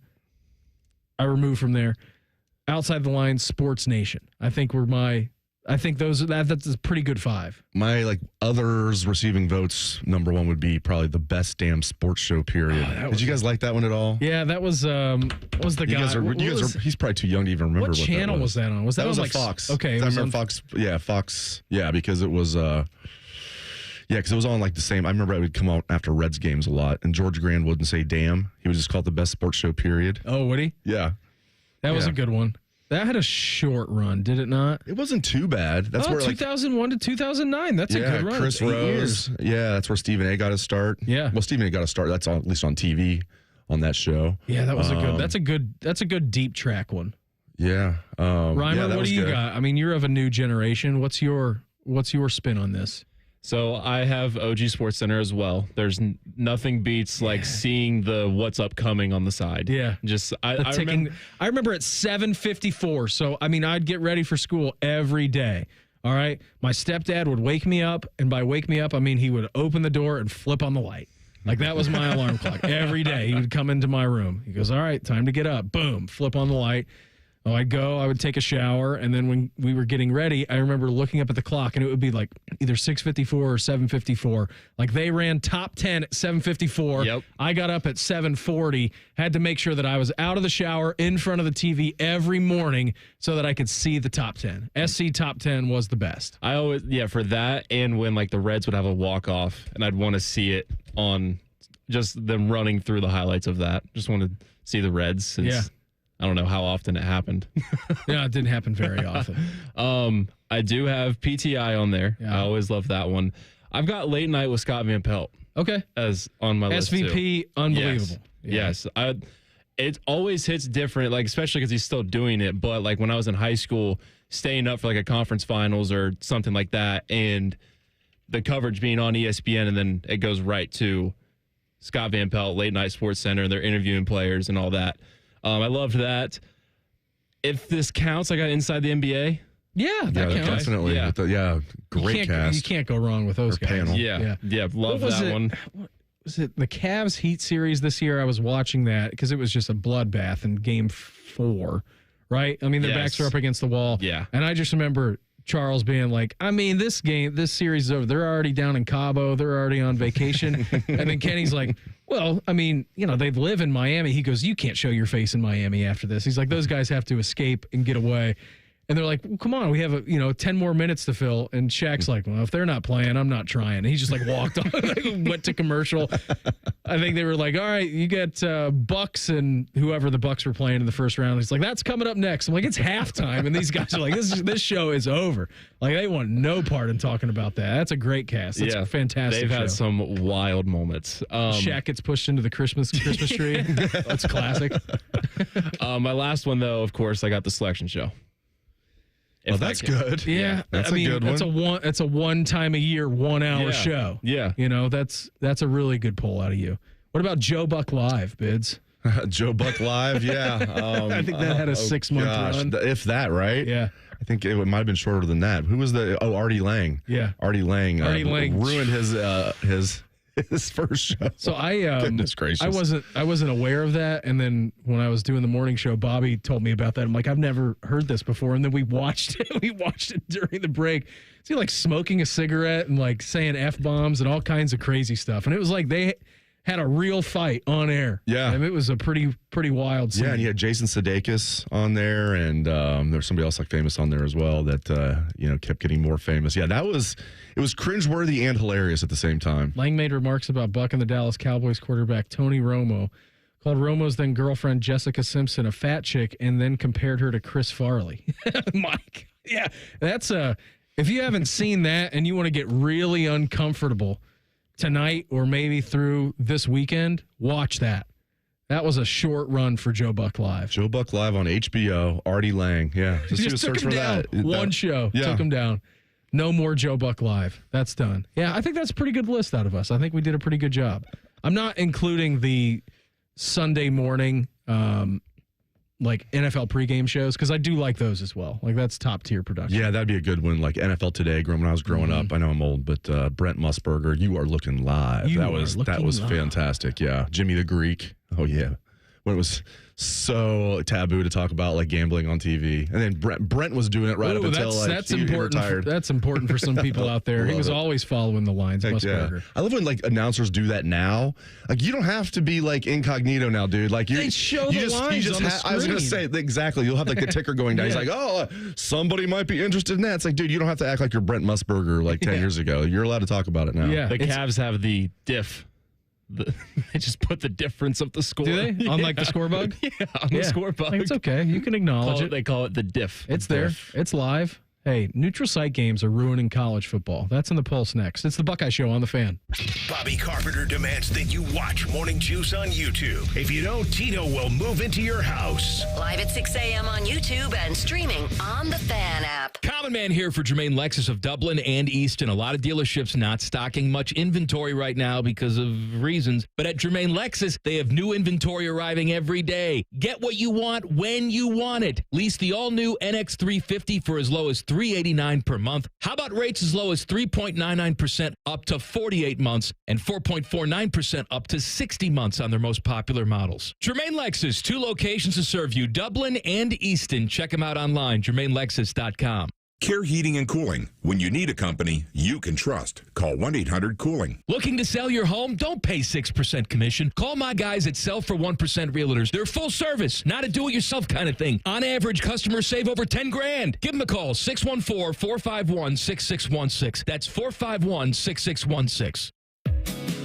I remove from there. Outside the Lines, Sports Nation. I think that's a pretty good 5. My others receiving votes, number 1 would be probably the best damn sports show period. Did you guys like that one at all? Yeah, that was what was the guy? He's probably too young to even remember what channel was that on? Was that on on Fox? Okay, I remember Fox. Yeah, Fox. Yeah, because it was. Because it was on the same. I remember it would come out after Reds games a lot, and George Grand wouldn't say "damn." He would just call it the best sports show period. Oh, would he? Yeah, that was a good one. That had a short run, did it not? It wasn't too bad. That's where 2001 to 2009. That's a good run. Chris Rose. Yeah, that's where Stephen A. got his start. Yeah. Well, Stephen A. got a start. That's at least on TV on that show. Yeah, that was a good. That's a good deep track one. Yeah. Reimer, what do you got? I mean, you're of a new generation. What's your spin on this? So I have OG Sports Center as well. There's nothing beats seeing the what's upcoming on the side. Yeah. Just I remember at 7:54. So I mean, I'd get ready for school every day. All right. My stepdad would wake me up, and by wake me up, I mean he would open the door and flip on the light. That was my alarm clock. Every day he would come into my room. He goes, "All right, time to get up." Boom, flip on the light. Oh, I'd go, I would take a shower, and then when we were getting ready, I remember looking up at the clock, and it would be either 6:54 or 7:54. They ran top 10 at 7:54. Yep. I got up at 7:40, had to make sure that I was out of the shower in front of the TV every morning so that I could see the top 10. SC top 10 was the best. I always, for that, and when the Reds would have a walk-off, and I'd want to see it on just them running through the highlights of that. Just want to see the Reds since I don't know how often it happened. Yeah, it didn't happen very often. I do have PTI on there. Yeah. I always love that one. I've got Late Night with Scott Van Pelt. Okay. As on my list too. SVP, unbelievable. Yes. It always hits different, especially because he's still doing it. But when I was in high school, staying up for a conference finals or something like that, and the coverage being on ESPN, and then it goes right to Scott Van Pelt, Late Night Sports Center, and they're interviewing players and all that. I loved that. If this counts, I got Inside the NBA. Yeah, that counts. Definitely. Yeah. Great cast. You can't go wrong with those guys. Panel. Yeah, love that one. What was it? The Cavs Heat series this year? I was watching that because it was just a bloodbath in Game 4, right? I mean, their backs are up against the wall. Yeah. And I just remember Charles being like, I mean, this series is over. They're already down in Cabo. They're already on vacation. And then Kenny's like, well, I mean, they live in Miami. He goes, you can't show your face in Miami after this. He's like, those guys have to escape and get away. And they're like, well, come on, we have 10 more minutes to fill. And Shaq's like, well, if they're not playing, I'm not trying. And he just walked on, went to commercial. I think they were like, all right, you get Bucks and whoever the Bucks were playing in the first round. He's like, that's coming up next. I'm like, it's halftime. And these guys are like, this show is over. They want no part in talking about that. That's a great cast. It's a fantastic They've had show. some wild moments. Shaq gets pushed into the Christmas tree. That's classic. My last one, though, of course, I got the selection show. Well, that's good. Yeah, that's a good one. It's a one time a year, 1 hour show. Yeah, that's a really good pull out of you. What about Joe Buck Live, Bids? Joe Buck Live, yeah. I think that had a 6-month run. If that, right? Yeah. I think it might have been shorter than that. Who was Artie Lang. Yeah. Artie Lang. Ruined his first show. So goodness gracious. I wasn't aware of that, and then when I was doing the morning show, Bobby told me about that. I'm like, I've never heard this before, and then we watched it. We watched it during the break. Is he smoking a cigarette and saying F-bombs and all kinds of crazy stuff? And it was they had a real fight on air. Yeah. And it was a pretty wild scene. Yeah, and you had Jason Sudeikis on there, and there's somebody else famous on there as well that kept getting more famous. Yeah, it was cringeworthy and hilarious at the same time. Lang made remarks about Buck and the Dallas Cowboys quarterback Tony Romo, called Romo's then girlfriend Jessica Simpson a fat chick, and then compared her to Chris Farley. Mike, yeah, that's if you haven't seen that and you want to get really uncomfortable tonight or maybe through this weekend, watch that. That was a short run for Joe Buck Live. Joe Buck Live on HBO. Artie Lang. Yeah. Just took him down. One show. Yeah. Took him down. No more Joe Buck Live. That's done. Yeah, I think that's a pretty good list out of us. I think we did a pretty good job. I'm not including the Sunday morning like NFL pregame shows, because I do like those as well. Like that's top tier production. Yeah, that'd be a good one. Like NFL Today. When I was growing up, I know I'm old, but Brent Musburger, You Are Looking Live. That was fantastic. Yeah, Jimmy the Greek. Oh yeah, when it was so taboo to talk about like gambling on TV, and then Brent was doing it right up until that's he important. retired. That's important for some people out there. He was always following the lines. Musburger. Yeah. I love when like announcers do that now. Like you don't have to be like incognito now, dude. Like they show the lines on the screen. I was going to say exactly. You'll have like the ticker going down. He's like, oh, somebody might be interested in that. It's like, dude, you don't have to act like you're Brent Musburger like 10 years ago. You're allowed to talk about it now. Yeah, the Cavs have the diff. They just put the difference of the score. Do they? On like the score bug? Yeah, on the score bug. Like, it's okay. You can acknowledge it. They call it the diff. It's there. It's live. Hey, neutral site games are ruining college football. That's in the Pulse next. It's the Buckeye Show on the Fan. Bobby Carpenter demands that you watch Morning Juice on YouTube. If you don't, Tito will move into your house. Live at 6 a.m. on YouTube and streaming on the Fan app. Common Man here for Jermaine Lexus of Dublin and Easton. A lot of dealerships not stocking much inventory right now because of reasons. But at Jermaine Lexus, they have new inventory arriving every day. Get what you want when you want it. Lease the all-new NX350 for as low as $389 per month. How about rates as low as 3.99% up to 48 months and 4.49% up to 60 months on their most popular models? Jermaine Lexus, 2 locations to serve you, Dublin and Easton. Check them out online, jermainelexus.com. Care Heating and Cooling. When you need a company you can trust, call 1-800-COOLING. Looking to sell your home? Don't pay 6% commission. Call my guys at Sell for 1% Realtors. They're full service, not a do-it-yourself kind of thing. On average, customers save over $10,000. Give them a call, 614-451-6616. That's 451-6616.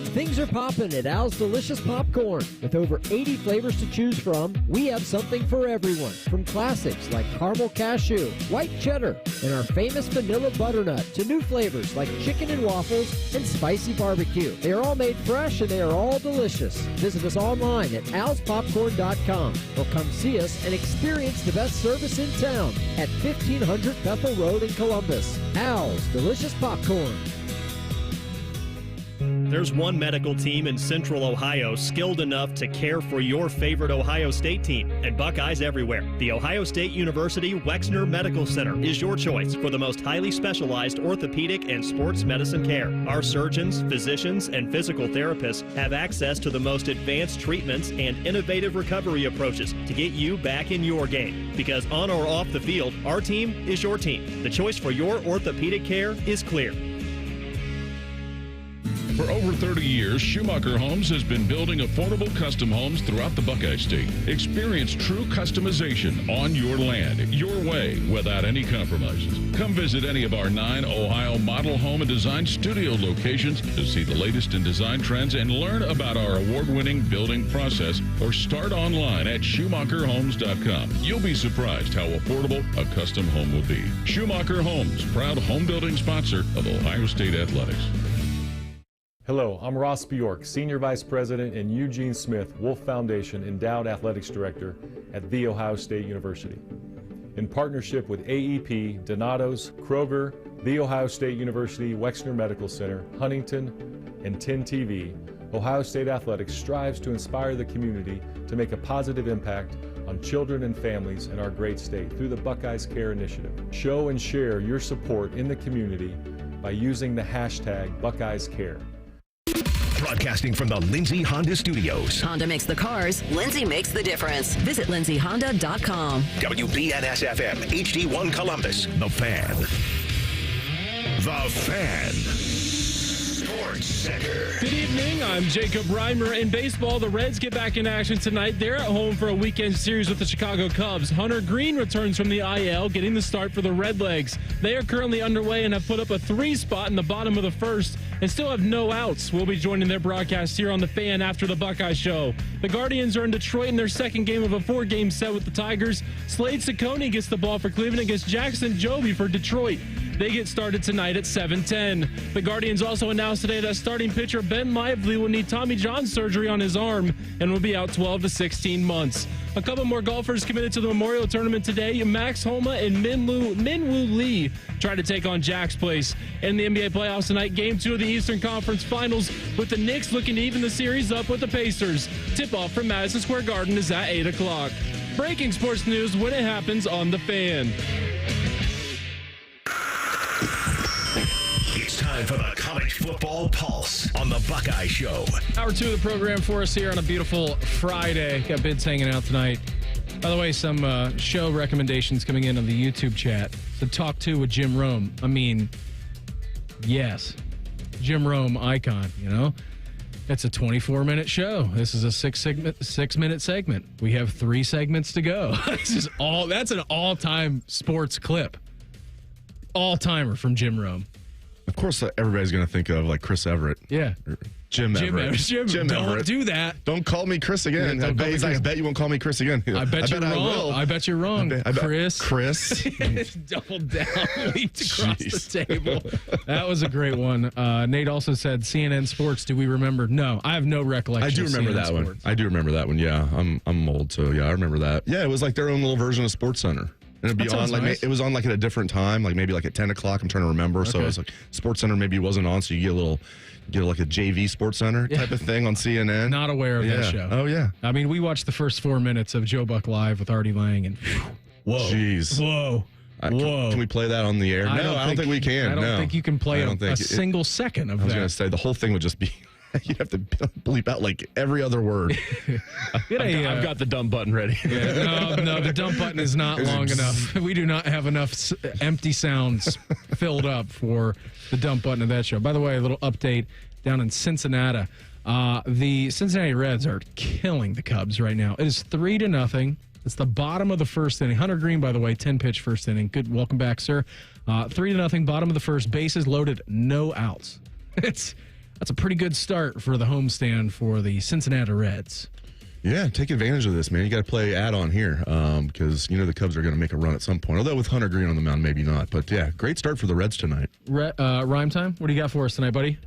Things are popping at Al's Delicious Popcorn. With over 80 flavors to choose from, we have something for everyone. From classics like caramel cashew, white cheddar, and our famous vanilla butternut to new flavors like chicken and waffles and spicy barbecue. They are all made fresh and they are all delicious. Visit us online at alspopcorn.com or come see us and experience the best service in town at 1500 Bethel Road in Columbus. Al's Delicious Popcorn. There's one medical team in Central Ohio skilled enough to care for your favorite Ohio State team, and Buckeyes everywhere. The Ohio State University Wexner Medical Center is your choice for the most highly specialized orthopedic and sports medicine care. Our surgeons, physicians, and physical therapists have access to the most advanced treatments and innovative recovery approaches to get you back in your game. Because on or off the field, our team is your team. The choice for your orthopedic care is clear. For over 30 years, Schumacher Homes has been building affordable custom homes throughout the Buckeye State. Experience true customization on your land, your way, without any compromises. Come visit any of our 9 Ohio model home and design studio locations to see the latest in design trends and learn about our award-winning building process, or start online at SchumacherHomes.com. You'll be surprised how affordable a custom home will be. Schumacher Homes, proud home building sponsor of Ohio State Athletics. Hello, I'm Ross Bjork, Senior Vice President and Eugene Smith Wolf Foundation Endowed Athletics Director at The Ohio State University. In partnership with AEP, Donato's, Kroger, The Ohio State University Wexner Medical Center, Huntington, and 10 TV, Ohio State Athletics strives to inspire the community to make a positive impact on children and families in our great state through the Buckeyes Care Initiative. Show and share your support in the community by using the hashtag BuckeyesCare. Broadcasting from the Lindsay Honda Studios. Honda makes the cars, Lindsay makes the difference. Visit lindsayhonda.com. WBNS-FM, HD1 Columbus. The Fan. The Fan. Sports Center. Good evening. I'm Jacob Reimer. In baseball, the Reds get back in action tonight. They're at home for a weekend series with the Chicago Cubs. Hunter Green returns from the IL, getting the start for the Redlegs. They are currently underway and have put up a 3 spot in the bottom of the first and still have no outs. We'll be joining their broadcast here on the Fan after the Buckeye Show. The Guardians are in Detroit in their second game of a 4-game set with the Tigers. Slade Ciccone gets the ball for Cleveland against Jackson Joby for Detroit. They get started tonight at 7:10. The Guardians also announced today that starting pitcher Ben Lively will need Tommy John surgery on his arm and will be out 12 to 16 months. A couple more golfers committed to the Memorial Tournament today. Max Homa and Minwoo Lee try to take on Jack's Place. In the NBA playoffs tonight, Game 2 of the Eastern Conference Finals, with the Knicks looking to even the series up with the Pacers. Tip-off from Madison Square Garden is at 8 o'clock. breaking sports news when it happens on The Fan. It's time for the College Football Pulse on the Buckeye Show. Hour 2 of the program for us here on a beautiful Friday. Got Bids hanging out tonight. By the way, some show recommendations coming in on the YouTube chat. So Talk 2 with Jim Rome. I mean, yes, Jim Rome icon, you know. It's a 24-minute show. This is a six-minute segment. We have 3 segments to go. That's an all-time sports clip. All-timer from Jim Rome. Of course, everybody's going to think of like Chris Everett. Yeah. Jim Everett. Jim don't Everett. do that. Don't call me Chris again. Yeah, I bet you won't call me Chris again. I bet you're wrong. I bet you're wrong, Chris. Double down. Leaped across the table. That was a great one. Nate also said CNN Sports. Do we remember? No, I have no recollection. I do remember that one. I do remember that one. Yeah, I'm old, so yeah, I remember that. Yeah, it was like their own little version of Sports Center. And it'd be on like nice. It was on like at a different time, like maybe like at 10 o'clock. I'm trying to remember. Okay. So it was like Sports Center maybe wasn't on, so you get like a JV Sports Center type of thing on CNN. Not aware of that show. Oh yeah. I mean, we watched the first 4 minutes of Joe Buck Live with Artie Lang, and whoa, jeez, whoa. Can we play that on the air? I don't think we can. I don't think you can play a single second of that. I was going to say the whole thing would just be. You'd have to bleep out like every other word. I've got the dump button ready. Yeah, no, the dump button is not long enough. We do not have enough empty sounds filled up for the dump button of that show. By the way, a little update down in Cincinnati. The Cincinnati Reds are killing the Cubs right now. It is 3-0. It's the bottom of the first inning. Hunter Green, by the way, 10-pitch first inning. Good, welcome back, sir. 3-0, bottom of the first. Bases loaded, no outs. That's a pretty good start for the homestand for the Cincinnati Reds. Yeah, take advantage of this, man. You got to play add-on here because, you know, the Cubs are going to make a run at some point. Although with Hunter Green on the mound, maybe not. But, yeah, great start for the Reds tonight. Rhyme time? What do you got for us tonight, buddy?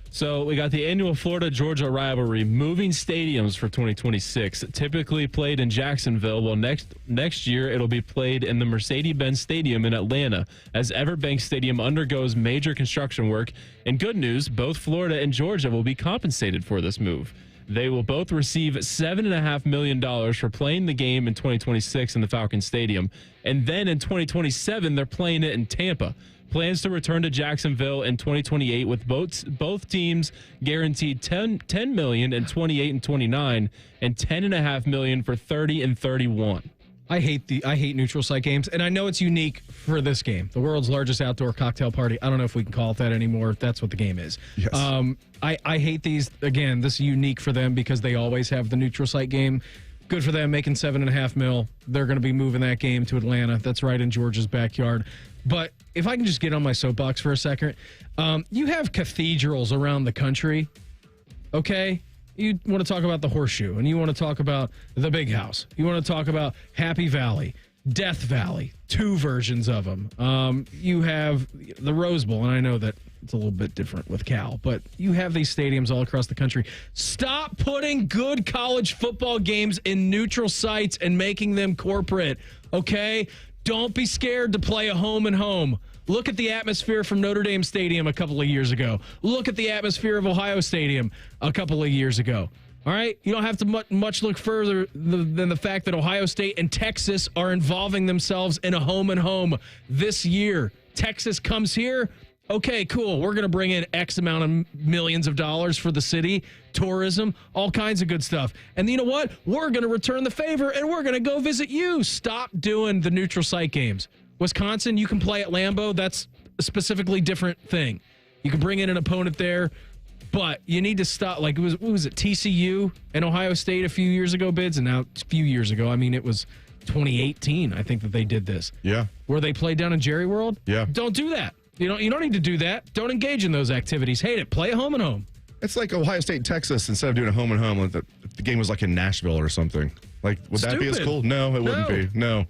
So we got the annual Florida-Georgia rivalry moving stadiums for 2026. Typically played in Jacksonville. Well, next year it'll be played in the Mercedes-Benz Stadium in Atlanta as Everbank Stadium undergoes major construction work. And good news, both Florida and Georgia will be compensated for this move. They will both receive $7.5 million for playing the game in 2026 in the Falcon Stadium. And then in 2027, they're playing it in Tampa. Plans to return to Jacksonville in 2028 with both teams guaranteed $10 million in 28 and 29 and $10.5 million for 30 and 31. I hate neutral site games, and I know it's unique for this game, the world's largest outdoor cocktail party. I don't know if we can call it that anymore. That's what the game is. Yes. I hate these. Again, this is unique for them because they always have the neutral site game. Good for them, making $7.5 million. They're going to be moving that game to Atlanta. That's right in Georgia's backyard. But if I can just get on my soapbox for a second, you have cathedrals around the country, okay? You want to talk about the Horseshoe, and you want to talk about the Big House. You want to talk about Happy Valley, Death Valley, 2 versions of them. You have the Rose Bowl, and I know that it's a little bit different with Cal, but you have these stadiums all across the country. Stop putting good college football games in neutral sites and making them corporate, okay? Don't be scared to play a home and home. Look at the atmosphere from Notre Dame Stadium a couple of years ago. Look at the atmosphere of Ohio Stadium a couple of years ago. All right? You don't have to much look further than the fact that Ohio State and Texas are involving themselves in a home and home this year. Texas comes here. Okay, cool. We're going to bring in X amount of millions of dollars for the city, tourism, all kinds of good stuff. And you know what? We're going to return the favor, and we're going to go visit you. Stop doing the neutral site games. Wisconsin, you can play at Lambeau. That's a specifically different thing. You can bring in an opponent there, but you need to stop. Like, what was it, TCU and Ohio State a few years ago, Bids? And now, a few years ago, I mean, it was 2018, I think, that they did this. Yeah. Where they played down in Jerry World? Yeah. Don't do that. You don't need to do that. Don't engage in those activities. Hate it. Play a home and home. It's like Ohio State, Texas. Instead of doing a home and home, the game was like in Nashville or something. Like, would that be as cool? No, it wouldn't be. No.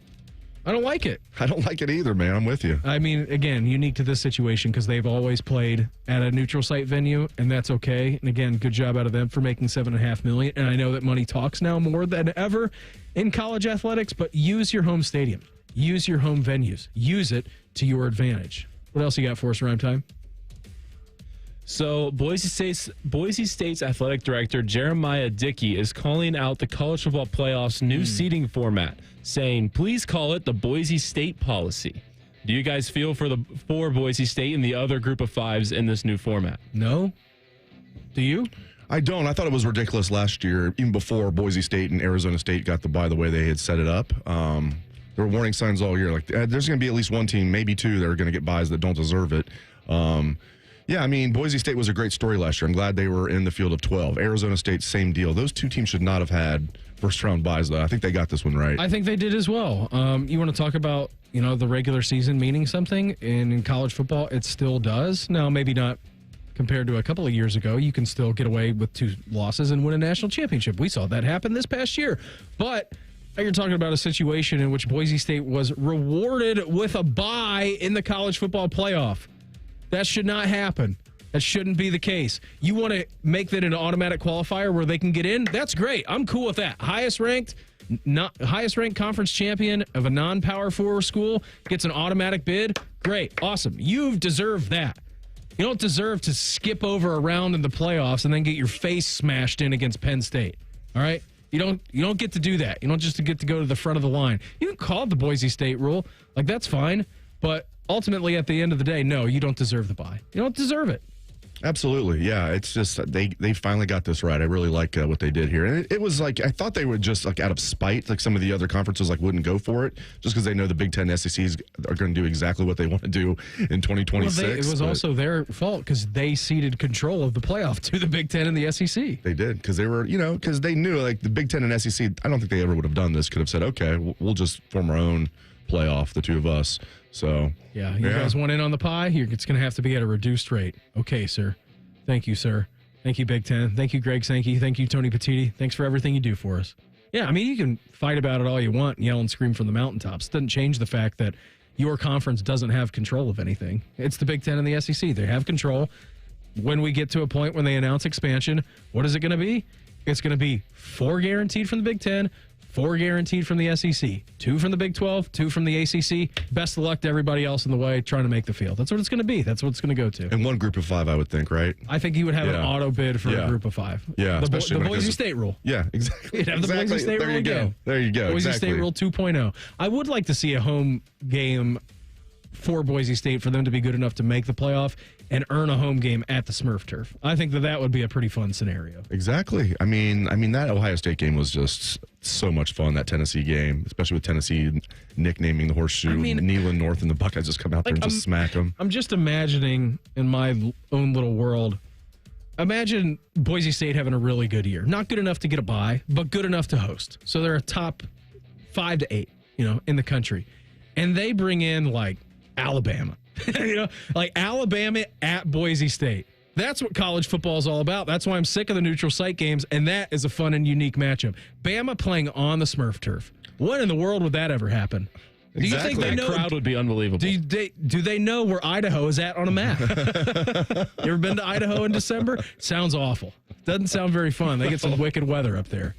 I don't like it. I don't like it either, man. I'm with you. I mean, again, unique to this situation because they've always played at a neutral site venue, and that's okay. And again, good job out of them for making $7.5 million. And I know that money talks now more than ever in college athletics, but use your home stadium. Use your home venues. Use it to your advantage. What else you got for us, Rhyme Time? So Boise State's athletic director Jeremiah Dickey is calling out the college football playoffs new seating format, saying, "Please call it the Boise State policy." Do you guys feel for Boise State and the other group of fives in this new format? No. Do you? I don't. I thought it was ridiculous last year, even before Boise State and Arizona State got the bye the way they had set it up. There were warning signs all year. Like, there's going to be at least one team, maybe two, that are going to get buys that don't deserve it. Yeah, I mean, Boise State was a great story last year. I'm glad they were in the field of 12. Arizona State, same deal. Those two teams should not have had first-round buys, though. I think they got this one right. I think they did as well. You want to talk about, the regular season meaning something? And in college football, it still does. Now, maybe not compared to a couple of years ago. You can still get away with 2 losses and win a national championship. We saw that happen this past year. But now you're talking about a situation in which Boise State was rewarded with a bye in the college football playoff. That should not happen. That shouldn't be the case. You want to make that an automatic qualifier where they can get in? That's great. I'm cool with that. Highest ranked conference champion of a non-Power 4 school gets an automatic bid. Great. Awesome. You've deserved that. You don't deserve to skip over a round in the playoffs and then get your face smashed in against Penn State. All right? You don't get to do that. You don't just get to go to the front of the line. You can call it the Boise State rule. Like, that's fine. But ultimately, at the end of the day, no, you don't deserve the bye. You don't deserve it. Absolutely. Yeah, it's just they finally got this right. I really like what they did here. And it was like, I thought they would just, like, out of spite, like some of the other conferences, like, wouldn't go for it just because they know the Big Ten SECs are going to do exactly what they want to do in 2026. Well, it was also their fault because they ceded control of the playoff to the Big Ten and the SEC. They did because they were, because they knew, like, the Big Ten and SEC, I don't think they ever would have done this, could have said, okay, we'll just form our own playoff, the two of us. So, yeah, you guys want in on the pie? It's going to have to be at a reduced rate. Okay, sir. Thank you, sir. Thank you, Big Ten. Thank you, Greg Sankey. Thank you, Tony Petiti. Thanks for everything you do for us. Yeah, I mean, you can fight about it all you want, yell and scream from the mountaintops. It doesn't change the fact that your conference doesn't have control of anything. It's the Big Ten and the SEC. They have control. When we get to a point when they announce expansion, what is it going to be? It's going to be 4 guaranteed from the Big Ten, 4 guaranteed from the SEC, 2 from the Big 12, 2 from the ACC. Best of luck to everybody else in the way trying to make the field. That's what it's going to be. That's what it's going to go to. And one group of 5, I would think, right? I think you would have an auto bid for a group of 5. Yeah. The Boise State rule. Yeah, exactly. You'd have the Boise State rule again. There you go. Boise exactly. State rule 2.0. I would like to see a home game for Boise State for them to be good enough to make the playoff and earn a home game at the Smurf turf. I think that would be a pretty fun scenario. Exactly. I mean that Ohio State game was just so much fun, that Tennessee game, especially with Tennessee nicknaming the Horseshoe, Neyland North, and the Buckeyes just come out there and just smack them. I'm just imagining in my own little world, imagine Boise State having a really good year. Not good enough to get a bye, but good enough to host. So they're a top 5 to 8, in the country. And they bring in, like, Alabama. Like Alabama at Boise State. That's what college football is all about. That's why I'm sick of the neutral site games, and that is a fun and unique matchup. Bama playing on the Smurf turf. When in the world would that ever happen? Exactly. Do you think they know? Crowd would be unbelievable. Do they know where Idaho is at on a map? You ever been to Idaho in December? Sounds awful. Doesn't sound very fun. They get some wicked weather up there.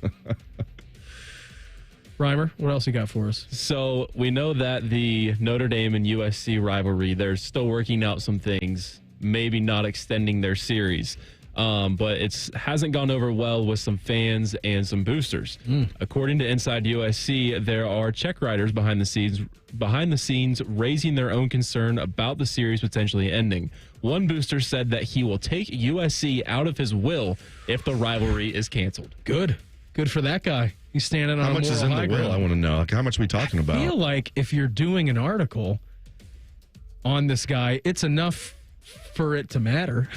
Reimer, what else you got for us? So we know that the Notre Dame and USC rivalry, they're still working out some things, maybe not extending their series. But it hasn't gone over well with some fans and some boosters. According to Inside USC, there are check writers behind the scenes raising their own concern about the series potentially ending. One booster said that he will take USC out of his will if the rivalry is canceled. Good for that guy. He's standing on how much is in the will? I want to know. Like, how much are we talking about? I feel like if you're doing an article on this guy, it's enough for it to matter.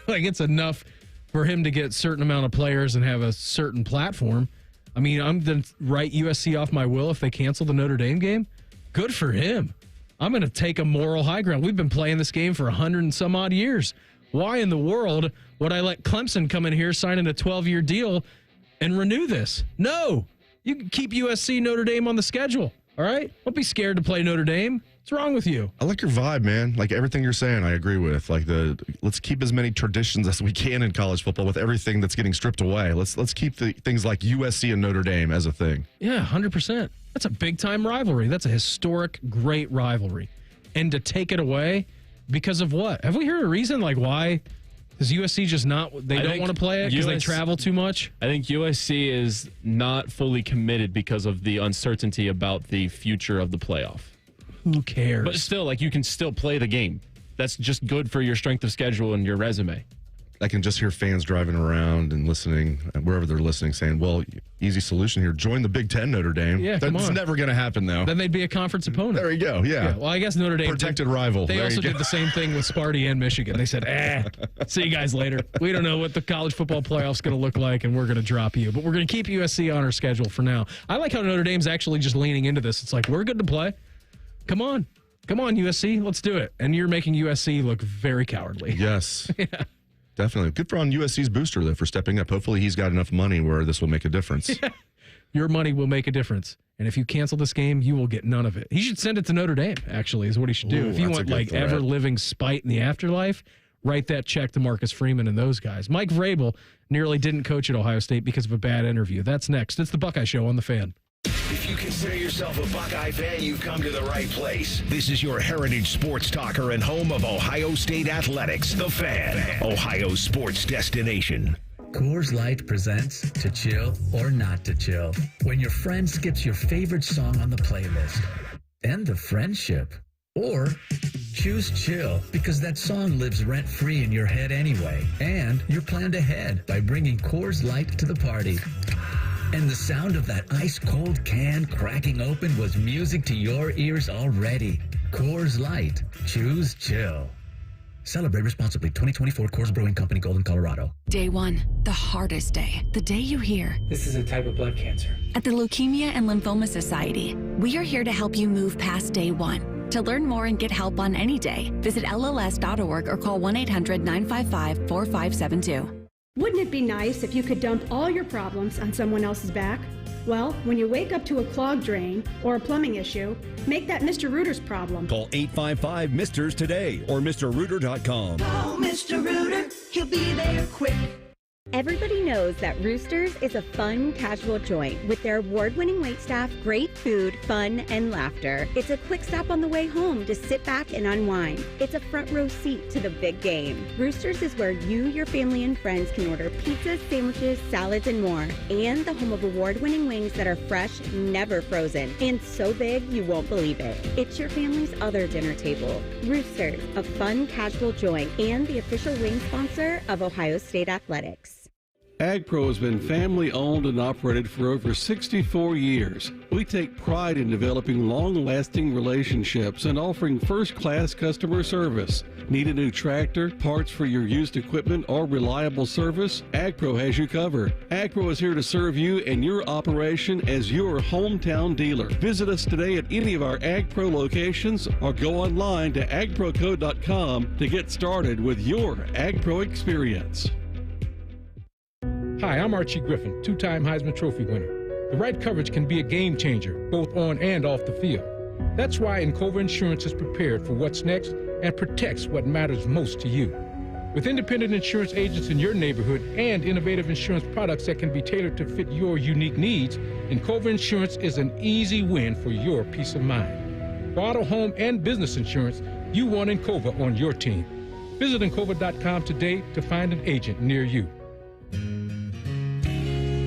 Like, it's enough for him to get a certain amount of players and have a certain platform. I mean, I'm going to write USC off my will if they cancel the Notre Dame game. Good for him. I'm going to take a moral high ground. We've been playing this game for 100 and some odd years. Why in the world would I let Clemson come in here, sign in a 12-year deal, and renew this? No. You can keep USC Notre Dame on the schedule. All right? Don't be scared to play Notre Dame. What's wrong with you? I like your vibe, man. Like, everything you're saying, I agree with. Like, let's keep as many traditions as we can in college football with everything that's getting stripped away. Let's keep the things like USC and Notre Dame as a thing. Yeah, 100%. That's a big-time rivalry. That's a historic, great rivalry. And to take it away because of what? Have we heard a reason, like, why Is USC just not? They don't want to play it because they travel too much. I think USC is not fully committed because of the uncertainty about the future of the playoff. Who cares? But still, like, you can still play the game. That's just good for your strength of schedule and your resume. I can just hear fans driving around and listening, wherever they're listening, saying, well, easy solution here. Join the Big Ten, Notre Dame. Yeah, That's never going to happen, though. Then they'd be a conference opponent. There you go, yeah. Well, I guess Notre Dame. Protected rival. They there also did the same thing with Sparty and Michigan. They said, see you guys later. We don't know what the college football playoff's going to look like, and we're going to drop you. But we're going to keep USC on our schedule for now. I like how Notre Dame's actually just leaning into this. It's like, we're good to play. Come on, USC. Let's do it. And you're making USC look very cowardly. Yes. Yeah. Definitely. Good on USC's booster, though, for stepping up. Hopefully he's got enough money where this will make a difference. Yeah. Your money will make a difference. And if you cancel this game, you will get none of it. He should send it to Notre Dame, actually, is what he should do. Ooh, if you want, like, ever-living spite in the afterlife, write that check to Marcus Freeman and those guys. Mike Vrabel nearly didn't coach at Ohio State because of a bad interview. That's next. It's the Buckeye Show on The Fan. If you consider yourself a Buckeye fan, you've come to the right place. This is your heritage sports talker and home of Ohio State athletics, The Fan, Ohio's sports destination. Coors Light presents To Chill or Not to Chill. When your friend skips your favorite song on the playlist. End the friendship. Or choose chill because that song lives rent-free in your head anyway. And you're planned ahead by bringing Coors Light to the party. And the sound of that ice-cold can cracking open was music to your ears already. Coors Light. Choose chill. Celebrate responsibly. 2024 Coors Brewing Company, Golden, Colorado. Day one, the hardest day. The day you hear, this is a type of blood cancer. At the Leukemia and Lymphoma Society, we are here to help you move past day one. To learn more and get help on any day, visit LLS.org or call 1-800-955-4572. Wouldn't it be nice if you could dump all your problems on someone else's back? Well, when you wake up to a clogged drain or a plumbing issue, make that Mr. Rooter's problem. Call 855-MISTERS today or MrRooter.com. Call Mr. Rooter. He'll be there quick. Everybody knows that Roosters is a fun, casual joint with their award-winning waitstaff, great food, fun, and laughter. It's a quick stop on the way home to sit back and unwind. It's a front row seat to the big game. Roosters is where you, your family, and friends can order pizzas, sandwiches, salads, and more. And the home of award-winning wings that are fresh, never frozen, and so big you won't believe it. It's your family's other dinner table. Roosters, a fun, casual joint, and the official wing sponsor of Ohio State Athletics. AgPro has been family-owned and operated for over 64 years. We take pride in developing long-lasting relationships and offering first-class customer service. Need a new tractor, parts for your used equipment, or reliable service? AgPro has you covered. AgPro is here to serve you and your operation as your hometown dealer. Visit us today at any of our AgPro locations or go online to agproco.com to get started with your AgPro experience. Hi, I'm Archie Griffin, two-time Heisman Trophy winner. The right coverage can be a game changer, both on and off the field. That's why Encova Insurance is prepared for what's next and protects what matters most to you. With independent insurance agents in your neighborhood and innovative insurance products that can be tailored to fit your unique needs, Encova Insurance is an easy win for your peace of mind. For auto, home, and business insurance, you want Encova on your team. Visit Encova.com today to find an agent near you.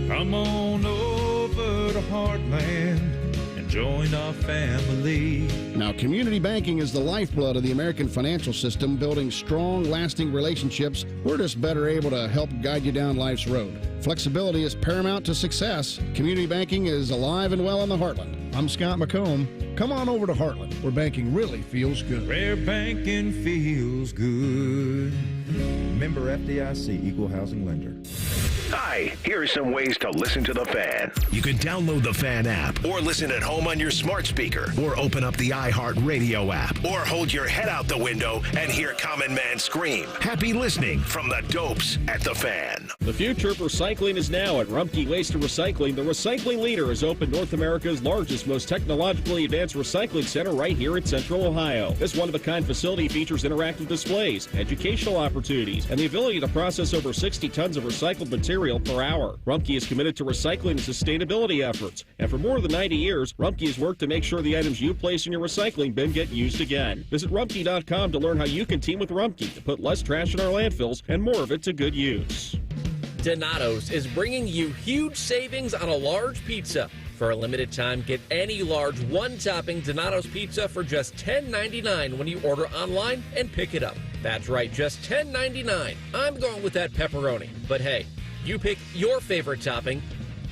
Come on over to Heartland and join our family. Now, community banking is the lifeblood of the American financial system, building strong, lasting relationships. We're just better able to help guide you down life's road. Flexibility is paramount to success. Community banking is alive and well in the Heartland. I'm Scott McComb. Come on over to Heartland, where banking really feels good. Where banking feels good. Member FDIC, Equal Housing Lender. Hi, here are some ways to listen to The Fan. You can download the Fan app or listen at home on your smart speaker or open up the iHeartRadio app or hold your head out the window and hear Common Man scream. Happy listening from the dopes at The Fan. The future of recycling is now at Rumpke Waste and Recycling. The recycling leader has opened North America's largest, most technologically advanced recycling center right here in Central Ohio. This one-of-a-kind facility features interactive displays, educational opportunities, and the ability to process over 60 tons of recycled material per hour. Rumpke is committed to recycling and sustainability efforts, and for more than 90 years, Rumpke has worked to make sure the items you place in your recycling bin get used again. Visit Rumpke.com to learn how you can team with Rumpke to put less trash in our landfills and more of it to good use. Donato's is bringing you huge savings on a large pizza. For a limited time, get any large one-topping Donato's pizza for just $10.99 when you order online and pick it up. That's right, just $10.99. I'm going with that pepperoni. But hey, you pick your favorite topping,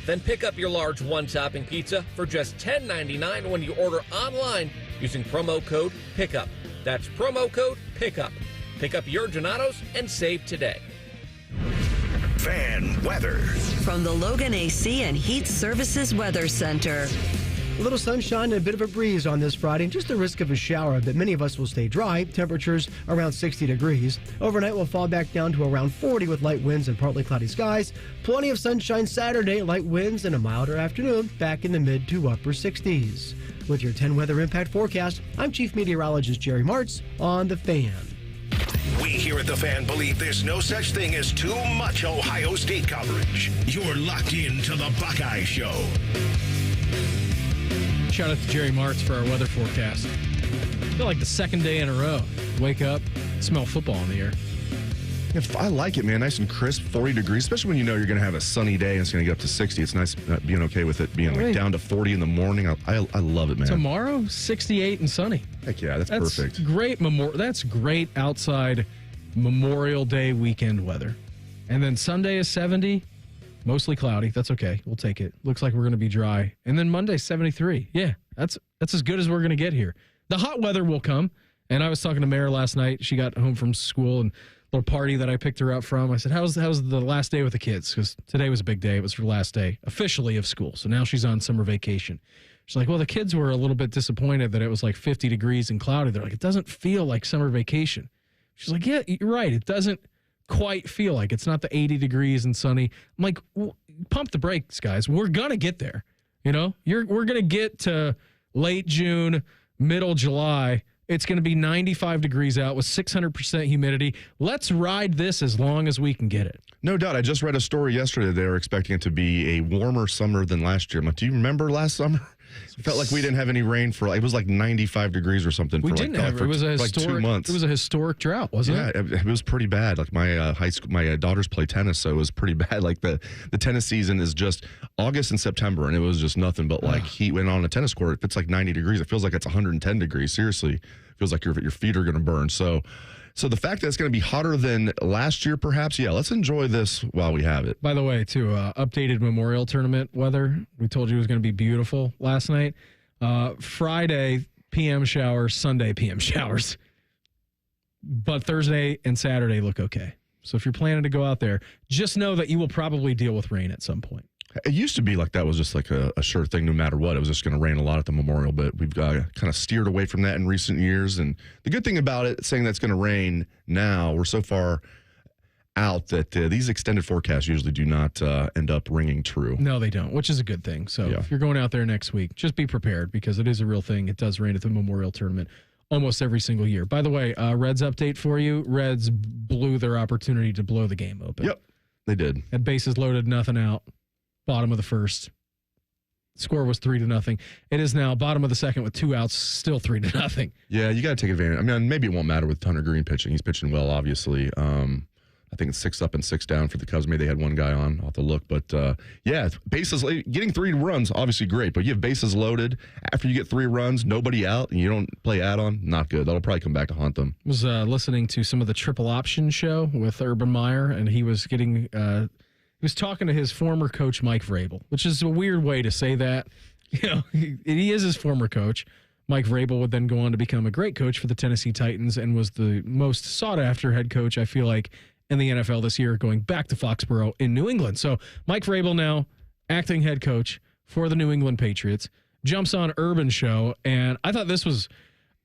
then pick up your large one-topping pizza for just $10.99 when you order online using promo code PICKUP. That's promo code PICKUP. Pick up your Donato's and save today. Fan weather. From the Logan AC and Heat Services Weather Center. A little sunshine and a bit of a breeze on this Friday, and just the risk of a shower, but many of us will stay dry. Temperatures around 60 degrees. Overnight we'll fall back down to around 40 with light winds and partly cloudy skies. Plenty of sunshine Saturday, light winds and a milder afternoon, back in the mid to upper 60s. With your 10 weather impact forecast, I'm Chief Meteorologist Jerry Martz on The Fan. We here at The Fan believe there's no such thing as too much Ohio State coverage. You're locked into the Buckeye Show. Shout out to Jerry Martz for our weather forecast. I feel like the second day in a row. Wake up, smell football in the air. I like it, man. Nice and crisp, 40 degrees, especially when you know you're going to have a sunny day and it's going to get up to 60. It's nice being okay with it being like down to 40 in the morning. I love it, man. Tomorrow, 68 and sunny. Heck yeah, that's perfect. Great that's great outside Memorial Day weekend weather. And then Sunday is 70, mostly cloudy. That's okay. We'll take it. Looks like we're going to be dry. And then Monday, 73. Yeah, that's as good as we're going to get here. The hot weather will come. And I was talking to Meyer last night. She got home from school and little party that I picked her up from. I said, how's the last day with the kids? Because today was a big day. It was her last day officially of school. So now she's on summer vacation. She's like, well, the kids were a little bit disappointed that it was like 50 degrees and cloudy. They're like, it doesn't feel like summer vacation. She's like, yeah, you're right. It doesn't quite feel like it's not the 80 degrees and sunny. I'm like, pump the brakes, guys. We're going to get there. You know, we're going to get to late June, middle July. It's going to be 95 degrees out with 600% humidity. Let's ride this as long as we can get it. No doubt. I just read a story yesterday. They were expecting it to be a warmer summer than last year. Do you remember last summer? It felt like we didn't have any rain for, it was like 95 degrees or something. We didn't have it. It was a like 2 months. It was a historic drought, wasn't it? Yeah, it was pretty bad. Like my my daughters play tennis, so it was pretty bad. Like the tennis season is just August and September, and it was just nothing but like heat. Went on a tennis court. If it's like 90 degrees, it feels like it's 110 degrees. Seriously, it feels like your feet are going to burn. So the fact that it's going to be hotter than last year, perhaps, yeah, let's enjoy this while we have it. By the way, too, updated Memorial Tournament weather. We told you it was going to be beautiful last night. Friday, PM showers, Sunday, PM showers. But Thursday and Saturday look okay. So if you're planning to go out there, just know that you will probably deal with rain at some point. It used to be like that was just like a sure thing no matter what. It was just going to rain a lot at the Memorial, but we've kind of steered away from that in recent years. And the good thing about it, saying that's going to rain now, we're so far out that these extended forecasts usually do not end up ringing true. No, they don't, which is a good thing. So if you're going out there next week, just be prepared because it is a real thing. It does rain at the Memorial Tournament almost every single year. By the way, Reds update for you. Reds blew their opportunity to blow the game open. Yep, they did. Had bases loaded, nothing out. Bottom of the first. Score was 3-0. It is now bottom of the second with 2 outs, still 3-0. Yeah, you got to take advantage. I mean, maybe it won't matter with Hunter Green pitching. He's pitching well, obviously. I think it's 6 up and 6 down for the Cubs. Maybe they had one guy on. I'll have to look. But, bases getting 3 runs, obviously great. But you have bases loaded. After you get 3 runs, nobody out, and you don't play add-on, not good. That'll probably come back to haunt them. I was listening to some of the Triple Option show with Urban Meyer, and he was getting he was talking to his former coach, Mike Vrabel, which is a weird way to say that. You know, he is his former coach. Mike Vrabel would then go on to become a great coach for the Tennessee Titans and was the most sought-after head coach, I feel like, in the NFL this year, going back to Foxborough in New England. So Mike Vrabel now acting head coach for the New England Patriots, jumps on Urban Show, and I thought this was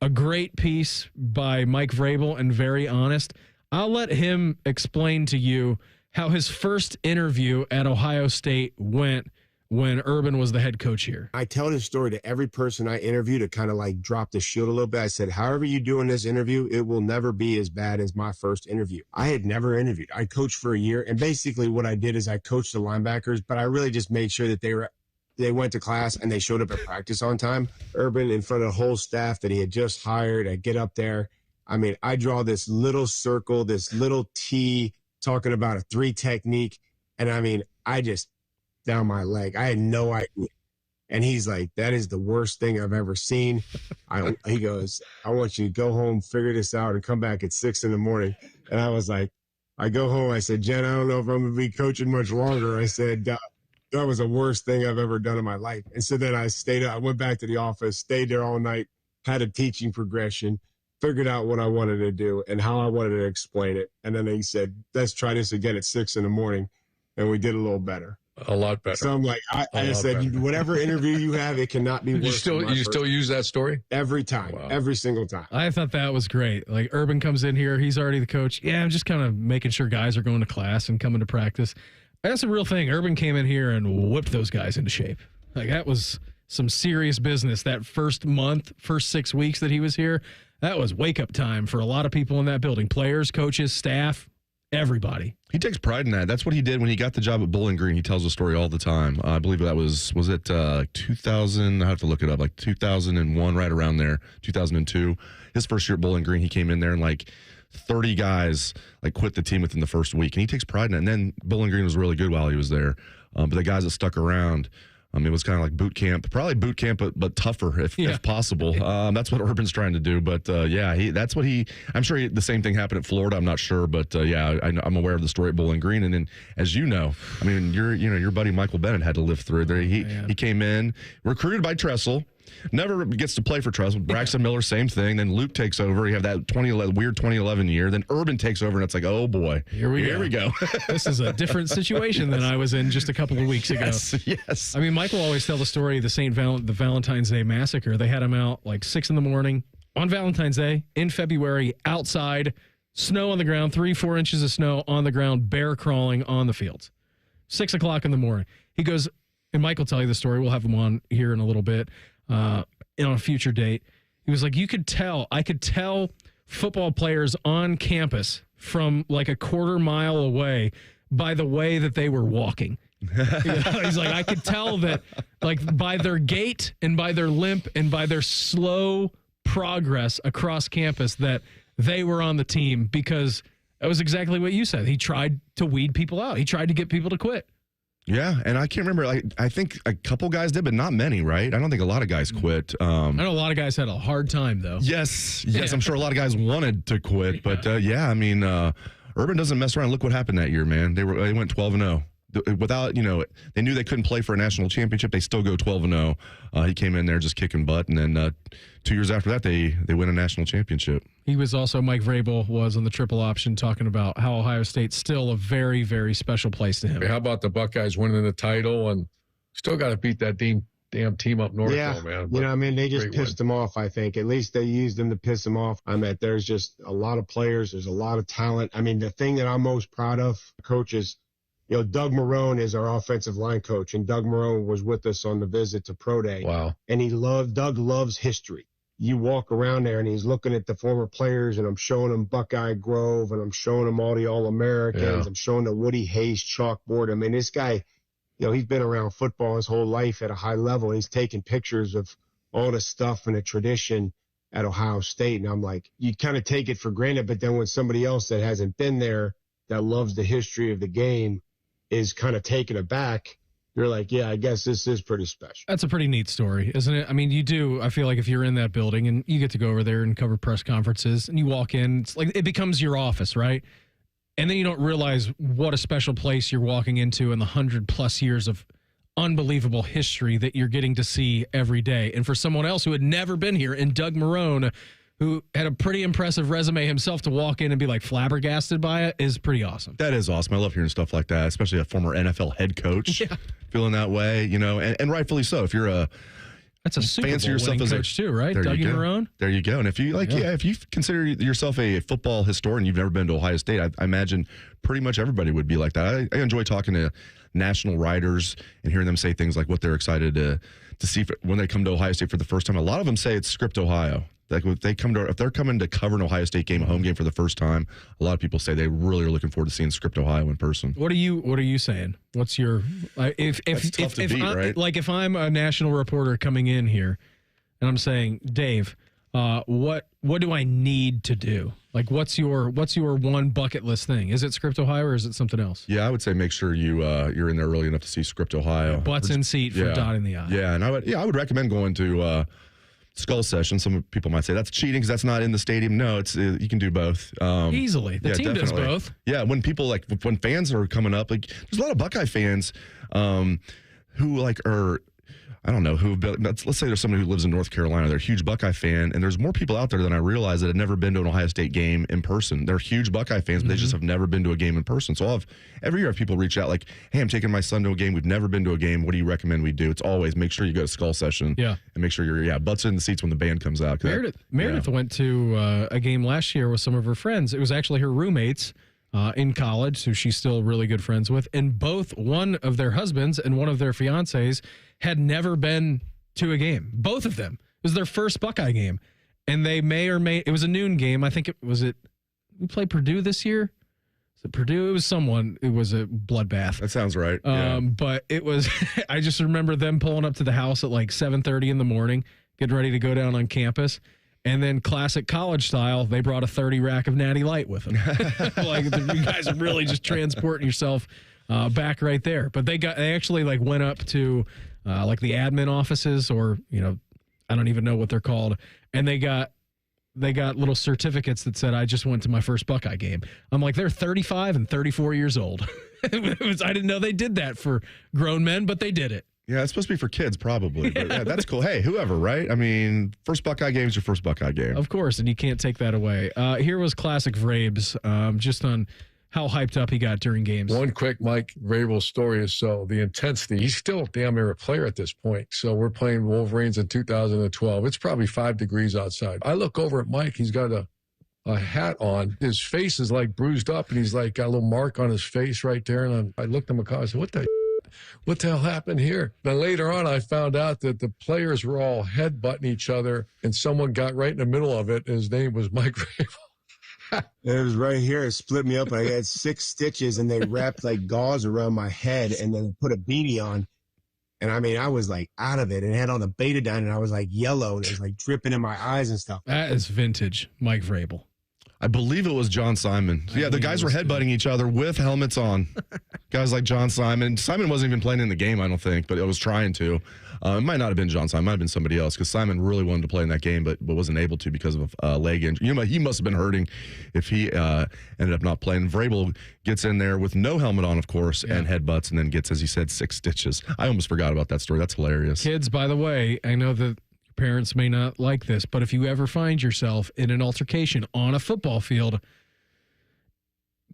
a great piece by Mike Vrabel and very honest. I'll let him explain to you how his first interview at Ohio State went when Urban was the head coach here. I tell this story to every person I interview to kind of like drop the shield a little bit. I said, however you do in this interview, it will never be as bad as my first interview. I had never interviewed. I coached for a year, and basically what I did is I coached the linebackers, but I really just made sure that they went to class and they showed up at practice on time. Urban, in front of the whole staff that he had just hired, I get up there. I mean, I draw this little circle, this little T, talking about a 3 technique. And I mean, I just down my leg. I had no idea. And he's like, that is the worst thing I've ever seen. He goes, I want you to go home, figure this out, and come back at 6 in the morning. And I was like, I go home. I said, Jen, I don't know if I'm going to be coaching much longer. I said, that was the worst thing I've ever done in my life. And so then I went back to the office, stayed there all night, had a teaching progression, figured out what I wanted to do and how I wanted to explain it. And then they said, let's try this again at 6 in the morning. And we did a little better. A lot better. So I'm like, I said, whatever interview you have, it cannot be worse. You still use that story? Every time, every single time. I thought that was great. Like Urban comes in here, he's already the coach. Yeah, I'm just kind of making sure guys are going to class and coming to practice. That's a real thing. Urban came in here and whipped those guys into shape. Like that was some serious business. That first 6 weeks that he was here, that was wake up time for a lot of people in that building. Players, coaches, staff, everybody. He takes pride in that. That's what he did when he got the job at Bowling Green. He tells the story all the time. I believe that was it 2000? I have to look it up. Like 2001, right around there, 2002. His first year at Bowling Green, he came in there and like 30 guys like quit the team within the first week, and he takes pride in it. And then Bowling Green was really good while he was there. But the guys that stuck around, it was kind of like boot camp, but tougher if possible. That's what Urban's trying to do. But that's what I'm sure the same thing happened at Florida. I'm not sure, but I'm aware of the story at Bowling Green. And then, as you know, your buddy Michael Bennett had to live through there. He came in recruited by Tressel. Never gets to play for Tressel. Braxton Miller, same thing. Then Luke takes over. You have that weird 2011 year. Then Urban takes over, and it's like, oh boy, here we go. This is a different situation than I was in just a couple of weeks ago. Yes. I mean, Michael always tell the story of the Valentine's Day massacre. They had him out like 6 in the morning on Valentine's Day in February, outside, snow on the ground, 3-4 inches of snow on the ground, bear crawling on the fields. 6 o'clock in the morning. He goes, and Mike will tell you the story. We'll have him on here in a little bit. On a future date. He was like, I could tell football players on campus from like a quarter mile away by the way that they were walking. He's like, I could tell that like by their gait and by their limp and by their slow progress across campus that they were on the team, because that was exactly what you said. He tried to weed people out. He tried to get people to quit. Yeah, and I can't remember. I think a couple guys did, but not many, right? I don't think a lot of guys quit. I know a lot of guys had a hard time, though. Yes. I'm sure a lot of guys wanted to quit, but Urban doesn't mess around. Look what happened that year, man. They went 12-0. Without, they knew they couldn't play for a national championship. They still go 12-0. He came in there just kicking butt, and then 2 years after that, they win a national championship. He was also, Mike Vrabel was on the triple option talking about how Ohio State's still a very, very special place to him. How about the Buckeyes winning the title and still got to beat that damn team up north, though, man. They just pissed them off, I think. At least they used them to piss them off. There's just a lot of players. There's a lot of talent. The thing that I'm most proud of, coaches, Doug Marrone is our offensive line coach, and Doug Marrone was with us on the visit to Pro Day. Wow. And Doug loves history. You walk around there and he's looking at the former players, and I'm showing him Buckeye Grove, and I'm showing him all the All-Americans. Yeah. I'm showing the Woody Hayes chalkboard. This guy, he's been around football his whole life at a high level. He's taking pictures of all the stuff and the tradition at Ohio State. And I'm like, you kind of take it for granted, but then when somebody else that hasn't been there, that loves the history of the game, is kind of taken aback, you're like, yeah, I guess this is pretty special. That's a pretty neat story, isn't it? I feel like if you're in that building and you get to go over there and cover press conferences and you walk in, it's like it becomes your office, right? And then you don't realize what a special place you're walking into in the 100+ years of unbelievable history that you're getting to see every day. And for someone else who had never been here, and Doug Marrone, who had a pretty impressive resume himself, to walk in and be like flabbergasted by it is pretty awesome. That is awesome. I love hearing stuff like that, especially a former NFL head coach feeling that way, and rightfully so. If you're That's a Super fancy Bowl yourself as coach too, right? There Dougie you go. Marrone. There you go. And if you if you consider yourself a football historian, you've never been to Ohio State, I imagine pretty much everybody would be like that. I enjoy talking to national writers and hearing them say things like what they're excited to see when they come to Ohio State for the first time. A lot of them say it's Script Ohio. Like if they're coming to cover an Ohio State game, a home game for the first time, a lot of people say they really are looking forward to seeing Script Ohio in person. What are you saying? What's your if I'm a national reporter coming in here and I'm saying, Dave, what do I need to do? Like what's your one bucket list thing? Is it Script Ohio or is it something else? Yeah, I would say make sure you're in there early enough to see Script Ohio. Butts in seat for dotting the I. Yeah, and I would recommend going to Skull Session. Some people might say that's cheating because that's not in the stadium. No, you can do both easily. The team definitely does both. Yeah, when people when fans are coming up, there's a lot of Buckeye fans who are. I don't know let's say there's somebody who lives in North Carolina. They're a huge Buckeye fan, and there's more people out there than I realize that have never been to an Ohio State game in person. They're huge Buckeye fans, but they just have never been to a game in person. So every year people reach out like, hey, I'm taking my son to a game. We've never been to a game. What do you recommend we do? It's always make sure you go to Skull Session. Yeah. And make sure you're butts in the seats when the band comes out. Meredith went to a game last year with some of her friends. It was actually her roommates in college, who she's still really good friends with, and both one of their husbands and one of their fiancés had never been to a game. Both of them. It was their first Buckeye game, and they it was a noon game. I think we played Purdue this year. Was it Purdue? It was someone. It was a bloodbath. That sounds right. But it was. I just remember them pulling up to the house at like 7:30 in the morning, getting ready to go down on campus. And then classic college style, they brought a 30 rack of Natty Light with them. You guys are really just transporting yourself back right there. But they actually went up to the admin offices, or I don't even know what they're called, and they got little certificates that said, I just went to my first Buckeye game. I'm like, they're 35 and 34 years old. I didn't know they did that for grown men, but they did it. Yeah, it's supposed to be for kids, probably. But yeah, that's cool. Hey, whoever, right? I mean, first Buckeye game is your first Buckeye game. Of course, and you can't take that away. Here was classic Vrabes, just on how hyped up he got during games. One quick Mike Vrabel story is the intensity. He's still damn near a player at this point. So we're playing Wolverines in 2012. It's probably 5 degrees outside. I look over at Mike. He's got a hat on. His face is bruised up, and he's got a little mark on his face right there. And I looked at McCall. I said, what the hell happened here? Then later on, I found out that the players were all headbutting each other, and someone got right in the middle of it. His name was Mike Vrabel. It was right here. It split me up. I had 6 stitches, and they wrapped gauze around my head, and then put a beanie on. And I mean, I was out of it, and had on the betadine, and I was yellow, and it was dripping in my eyes and stuff. That is vintage Mike Vrabel. I believe it was John Simon. Yeah, the guys were headbutting each other with helmets on. Guys like John Simon. Simon wasn't even playing in the game, I don't think, but it was trying to. It might not have been John Simon. It might have been somebody else, because Simon really wanted to play in that game, but wasn't able to because of leg injury. He must have been hurting if he ended up not playing. Vrabel gets in there with no helmet on, of course, and headbutts, and then gets, as he said, 6 stitches. I almost forgot about that story. That's hilarious. Kids, by the way, I know that parents may not like this, but if you ever find yourself in an altercation on a football field,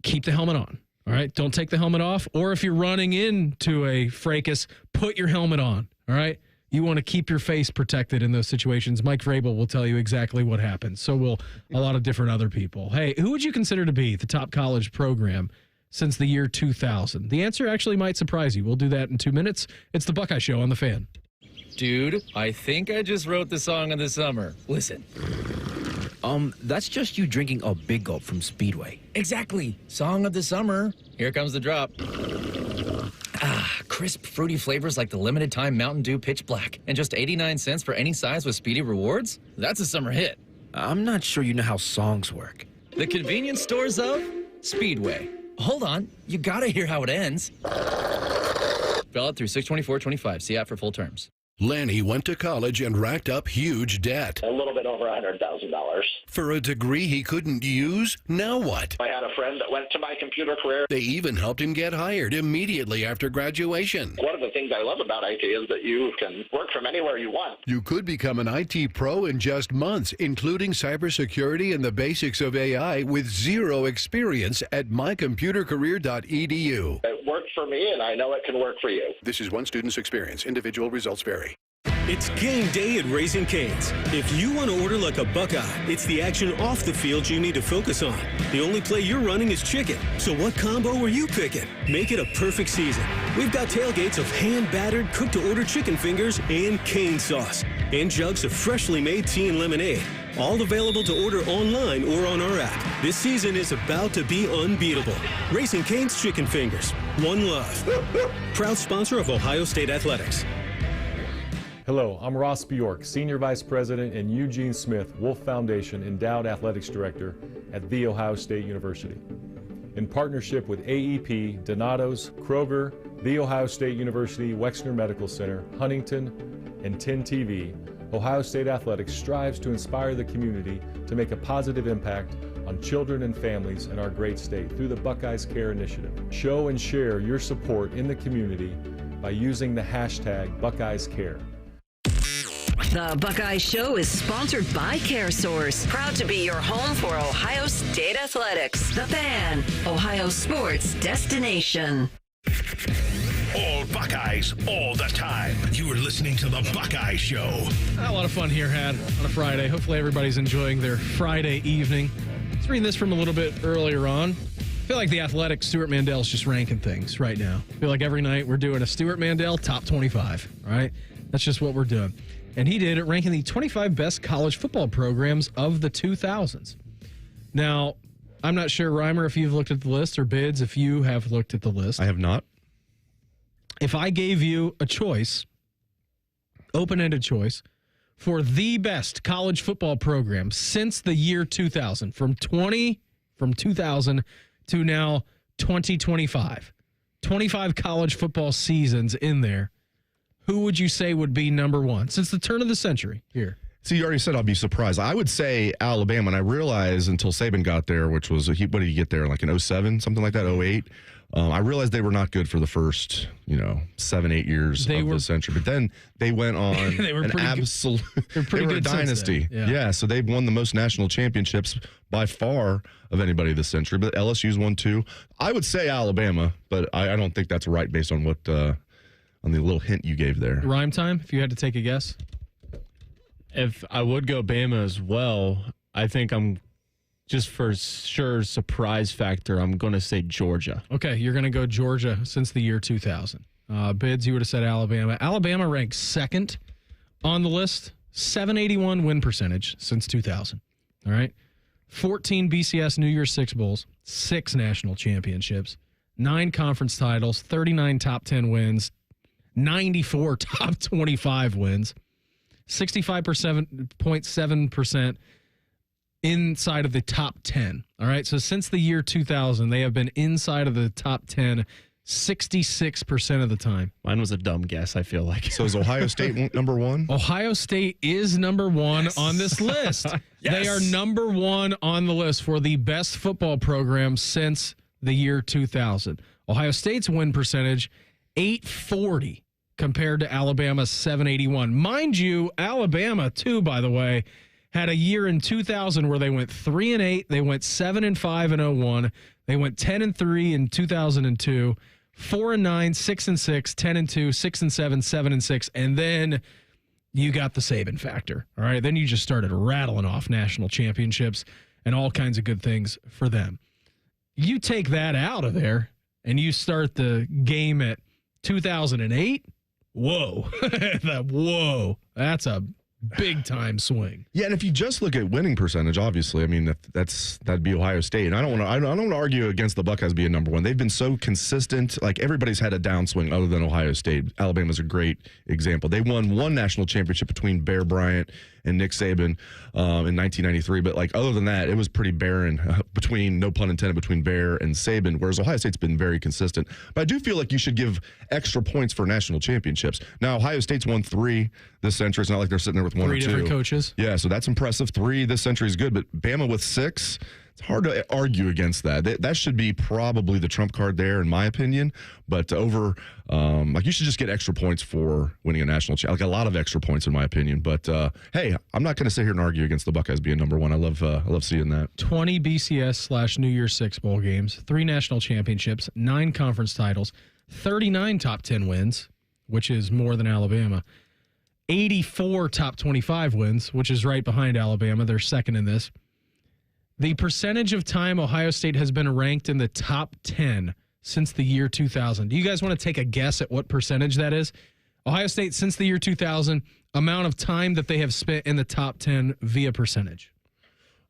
keep the helmet on. All right? Don't take the helmet off. Or if you're running into a fracas, put your helmet on. All right? You want to keep your face protected in those situations. Mike Vrabel will tell you exactly what happens. So will a lot of different other people. Hey, who would you consider to be the top college program since the year 2000? The answer actually might surprise you. We'll do that in 2 minutes. It's the Buckeye Show on The Fan. Dude, I think I just wrote the song of the summer. Listen. That's just you drinking a big gulp from Speedway. Exactly. Song of the summer. Here comes the drop. Crisp, fruity flavors like the limited time Mountain Dew Pitch Black. And just 89 cents for any size with Speedy Rewards? That's a summer hit. I'm not sure you know how songs work. The convenience stores of Speedway. Hold on. You gotta hear how it ends. Valid through 6/24/25. See app for full terms. Lanny went to college and racked up huge debt. A little bit over $100,000. For a degree he couldn't use? Now what? I had a friend that went to my computer career. They even helped him get hired immediately after graduation. One of the things I love about IT is that you can work from anywhere you want. You could become an IT pro in just months, including cybersecurity and the basics of AI with zero experience at mycomputercareer.edu. It worked for me, and I know it can work for you. This is one student's experience. Individual results vary. It's game day at Raising Cane's. If you want to order like a Buckeye, it's the action off the field you need to focus on. The only play you're running is chicken. So what combo are you picking? Make it a perfect season. We've got tailgates of hand-battered, cooked-to-order chicken fingers and cane sauce. And jugs of freshly made tea and lemonade. All available to order online or on our app. This season is about to be unbeatable. Raising Cane's Chicken Fingers. One love. Proud sponsor of Ohio State Athletics. Hello, I'm Ross Bjork, Senior Vice President and Eugene Smith, Wolf Foundation Endowed Athletics Director at The Ohio State University. In partnership with AEP, Donato's, Kroger, The Ohio State University Wexner Medical Center, Huntington, and 10 TV, Ohio State Athletics strives to inspire the community to make a positive impact on children and families in our great state through the Buckeyes Care Initiative. Show and share your support in the community by using the hashtag BuckeyesCare. The Buckeye Show is sponsored by CareSource, proud to be your home for Ohio State Athletics. The Fan, Ohio sports destination. All Buckeyes, all the time. You are listening to the Buckeye Show. A lot of fun here had on a Friday. Hopefully everybody's enjoying their Friday evening. Let's read this from a little bit earlier on. I feel like the Athletic Stuart Mandel's just ranking things right now. I feel like every night we're doing a Stuart Mandel top 25, right? That's just what we're doing. And he did it, ranking the 25 best college football programs of the 2000s. Now, I'm not sure, Reimer, if you've looked at the list, or Bids, if you have looked at the list. I have not. If I gave you a choice, open-ended choice, for the best college football program since the year 2000, from 2000 to now 2025, 25 college football seasons in there, who would you say would be number one since the turn of the century here? See, you already said I'll be surprised. I would say Alabama, and I realized until Saban got there, which was, what did he get there, like in 07, something like that, 08? I realized they were not good for the first, 7-8 years of the century. But then they went on they were an absolute they were a dynasty. Yeah, so they've won the most national championships by far of anybody this century. But LSU's won 2. I would say Alabama, but I don't think that's right based on what on the little hint you gave there. Rhyme time, if you had to take a guess? If I would go Bama as well, I think I'm just for sure surprise factor, I'm going to say Georgia. Okay, you're going to go Georgia since the year 2000. Bids, you would have said Alabama. Alabama ranks second on the list, 781 win percentage since 2000. All right, 14 BCS New Year's Six Bowls, 6 national championships, 9 conference titles, 39 top 10 wins, 94 top 25 wins, 65.7% inside of the top 10. All right. So since the year 2000, they have been inside of the top 10 66% of the time. Mine was a dumb guess, I feel like. So is Ohio State number one? Ohio State is number one on this list. Yes. They are number one on the list for the best football program since the year 2000. Ohio State's win percentage, 840 compared to Alabama's 781. Mind you, Alabama, too, by the way, had a year in 2000 where they went 3-8, they went 7-5 in 01, they went 10-3 in 2002, 4-9, 6-6, 10-2, 6-7, 7-6, and then you got the Saban factor. All right, then you just started rattling off national championships and all kinds of good things for them. You take that out of there and you start the game at 2008. Whoa. Whoa. That's a big time swing. Yeah, and if you just look at winning percentage, obviously, I mean that'd be Ohio State. And I don't want to argue against the Buckeyes being number one. They've been so consistent. Like everybody's had a downswing other than Ohio State. Alabama's a great example. They won 1 national championship between Bear Bryant and Nick Saban in 1993. But like other than that, it was pretty barren between, no pun intended, between Bear and Saban, whereas Ohio State's been very consistent. But I do feel like you should give extra points for national championships. Now, Ohio State's won 3 this century. It's not like they're sitting there with 1 or 2. 3 different coaches. Yeah, so that's impressive. 3 this century is good, but Bama with 6, it's hard to argue against that. That should be probably the trump card there, in my opinion. But you should just get extra points for winning a national championship. Like a lot of extra points, in my opinion. But hey, I'm not going to sit here and argue against the Buckeyes being number one. I love seeing that. 20 BCS/New Year's Six bowl games, 3 national championships, 9 conference titles, 39 top 10 wins, which is more than Alabama. 84 top 25 wins, which is right behind Alabama. They're second in this. The percentage of time Ohio State has been ranked in the top 10 since the year 2000. Do you guys want to take a guess at what percentage that is? Ohio State since the year 2000, amount of time that they have spent in the top 10 via percentage.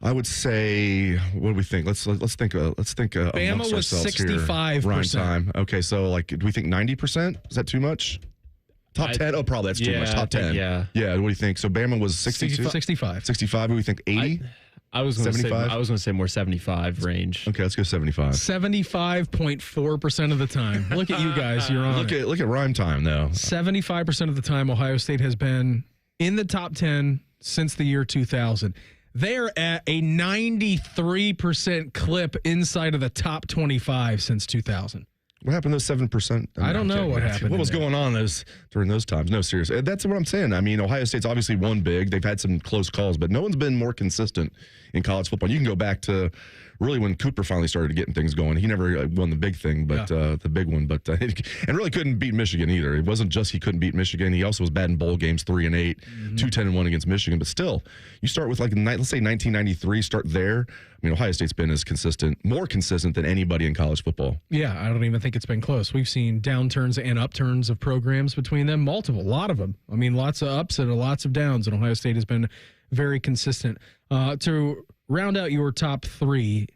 I would say, what do we think? Let's think. Bama was 65%. Rhyme time. Okay, so like, do we think 90%? Is that too much? Top 10? Oh, probably that's too much. Top 10. Yeah. Yeah. What do you think? So Bama was 62? 65. 65. What do we think? 80? I was going to say more 75 range. Okay, let's go 75. 75.4% of the time. Look at you guys. You're on. Look at rhyme time though. 75% of the time Ohio State has been in the top 10 since the year 2000. They're at a 93% clip inside of the top 25 since 2000. What happened to those 7%? I don't know what happened. What was going on during those times? No, seriously. That's what I'm saying. I mean, Ohio State's obviously won big. They've had some close calls, but no one's been more consistent in college football. You can go back to really when Cooper finally started getting things going. He never won the big thing, but the big one. But and really couldn't beat Michigan either. It wasn't just he couldn't beat Michigan. He also was bad in bowl games, 3-8, 2-10-1 against Michigan. But still, you start with let's say 1993. Start there. I mean, Ohio State's been as more consistent than anybody in college football. Yeah, I don't even think it's been close. We've seen downturns and upturns of programs between them, a lot of them. I mean, lots of ups and lots of downs, and Ohio State has been very consistent. To round out your top three,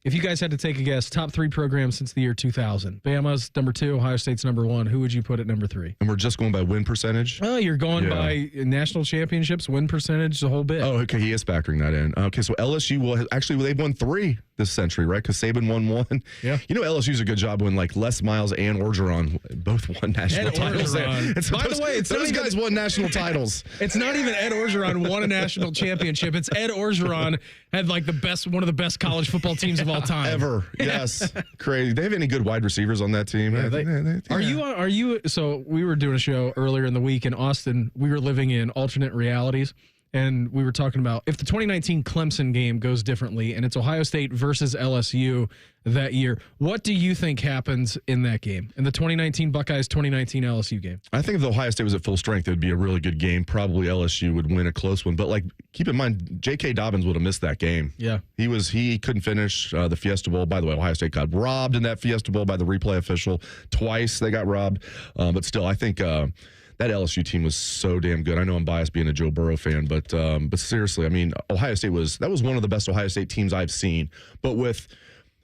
if you guys had to take a guess, top three programs since the year 2000. Bama's number 2, Ohio State's number 1. Who would you put at number 3? And we're just going by win percentage? Oh, you're going by national championships, win percentage, the whole bit. Oh, okay. He is factoring that in. Okay, so LSU they've won 3 this century, right? Because Saban won 1. Yeah. You know, LSU's a good job when Les Miles and Orgeron both won national titles. By the way, those guys won national titles. It's not even Ed Orgeron won a national championship. It's Ed Orgeron had one of the best college football teams of all time. Ever. Yes. Crazy. Do they have any good wide receivers on that team? Are you so we were doing a show earlier in the week in Austin. We were living in alternate realities. And we were talking about if the 2019 Clemson game goes differently and it's Ohio State versus LSU that year, what do you think happens in that game, in the 2019 Buckeyes, 2019 LSU game? I think if Ohio State was at full strength, it would be a really good game. Probably LSU would win a close one. But, keep in mind, J.K. Dobbins would have missed that game. Yeah. He couldn't finish the Fiesta Bowl. By the way, Ohio State got robbed in that Fiesta Bowl by the replay official. Twice they got robbed. But still, I think that LSU team was so damn good. I know I'm biased being a Joe Burrow fan, but seriously, I mean, Ohio State was one of the best Ohio State teams I've seen. But with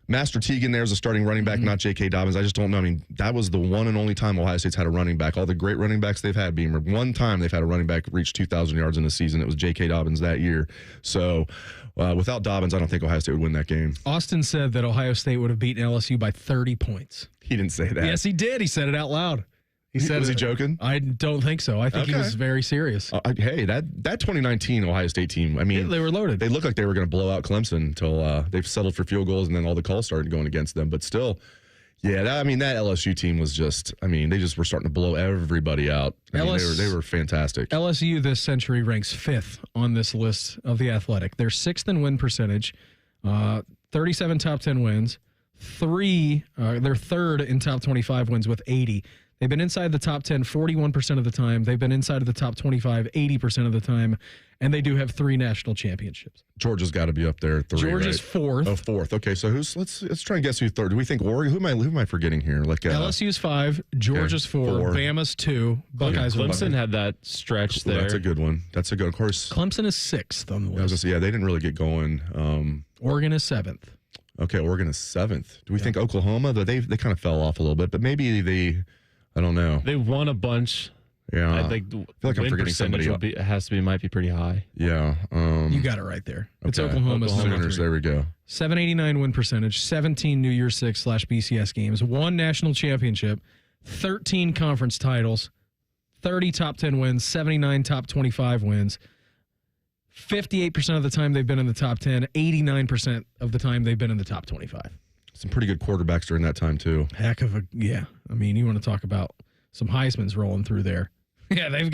Master Teague there as a starting running back, not J.K. Dobbins, I just don't know. I mean, that was the one and only time Ohio State's had a running back. All the great running backs they've had, Beamer, one time they've had a running back reach 2,000 yards in a season. It was J.K. Dobbins that year. So without Dobbins, I don't think Ohio State would win that game. Austin said that Ohio State would have beaten LSU by 30 points. He didn't say that. Yes, he did. He said it out loud. Was he joking? I don't think so. I think he was very serious. Hey, that 2019 Ohio State team, I mean, they were loaded. They looked like they were going to blow out Clemson until they've settled for field goals, and then all the calls started going against them. But still, that LSU team was they just were starting to blow everybody out. They were fantastic. LSU this century ranks 5th on this list of The Athletic. They're 6th in win percentage, 37 top 10 wins, they're 3rd in top 25 wins with 80. They've been inside the top 10 41% of the time. They've been inside of the top 25 80% of the time. And they do have 3 national championships. Georgia's got to be up there. 3, Georgia's right? 4th. Oh, 4th. Okay, so let's try and guess who's 3rd. Do we think Oregon? Who am I forgetting here? LSU's 5, Georgia's 4, Bama's 2, Buckeyes. Clemson had that stretch there. That's a good one. Of course. Clemson is 6th on the list. They didn't really get going. Oregon is 7th. Okay, Oregon is 7th. Do we think Oklahoma? They kind of fell off a little bit, but maybe they. I don't know. They won a bunch. Yeah. I think feel like I'm forgetting somebody. Might be pretty high. Yeah. You got it right there. Okay. It's Oklahoma's Sooners. There we go. 789 win percentage, 17 New Year's Six /BCS games, 1 national championship, 13 conference titles, 30 top 10 wins, 79 top 25 wins. 58% of the time they've been in the top 10, 89% of the time they've been in the top 25. Some pretty good quarterbacks during that time, too. Heck of a, yeah. I mean, you want to talk about some Heisman's rolling through there. Yeah, they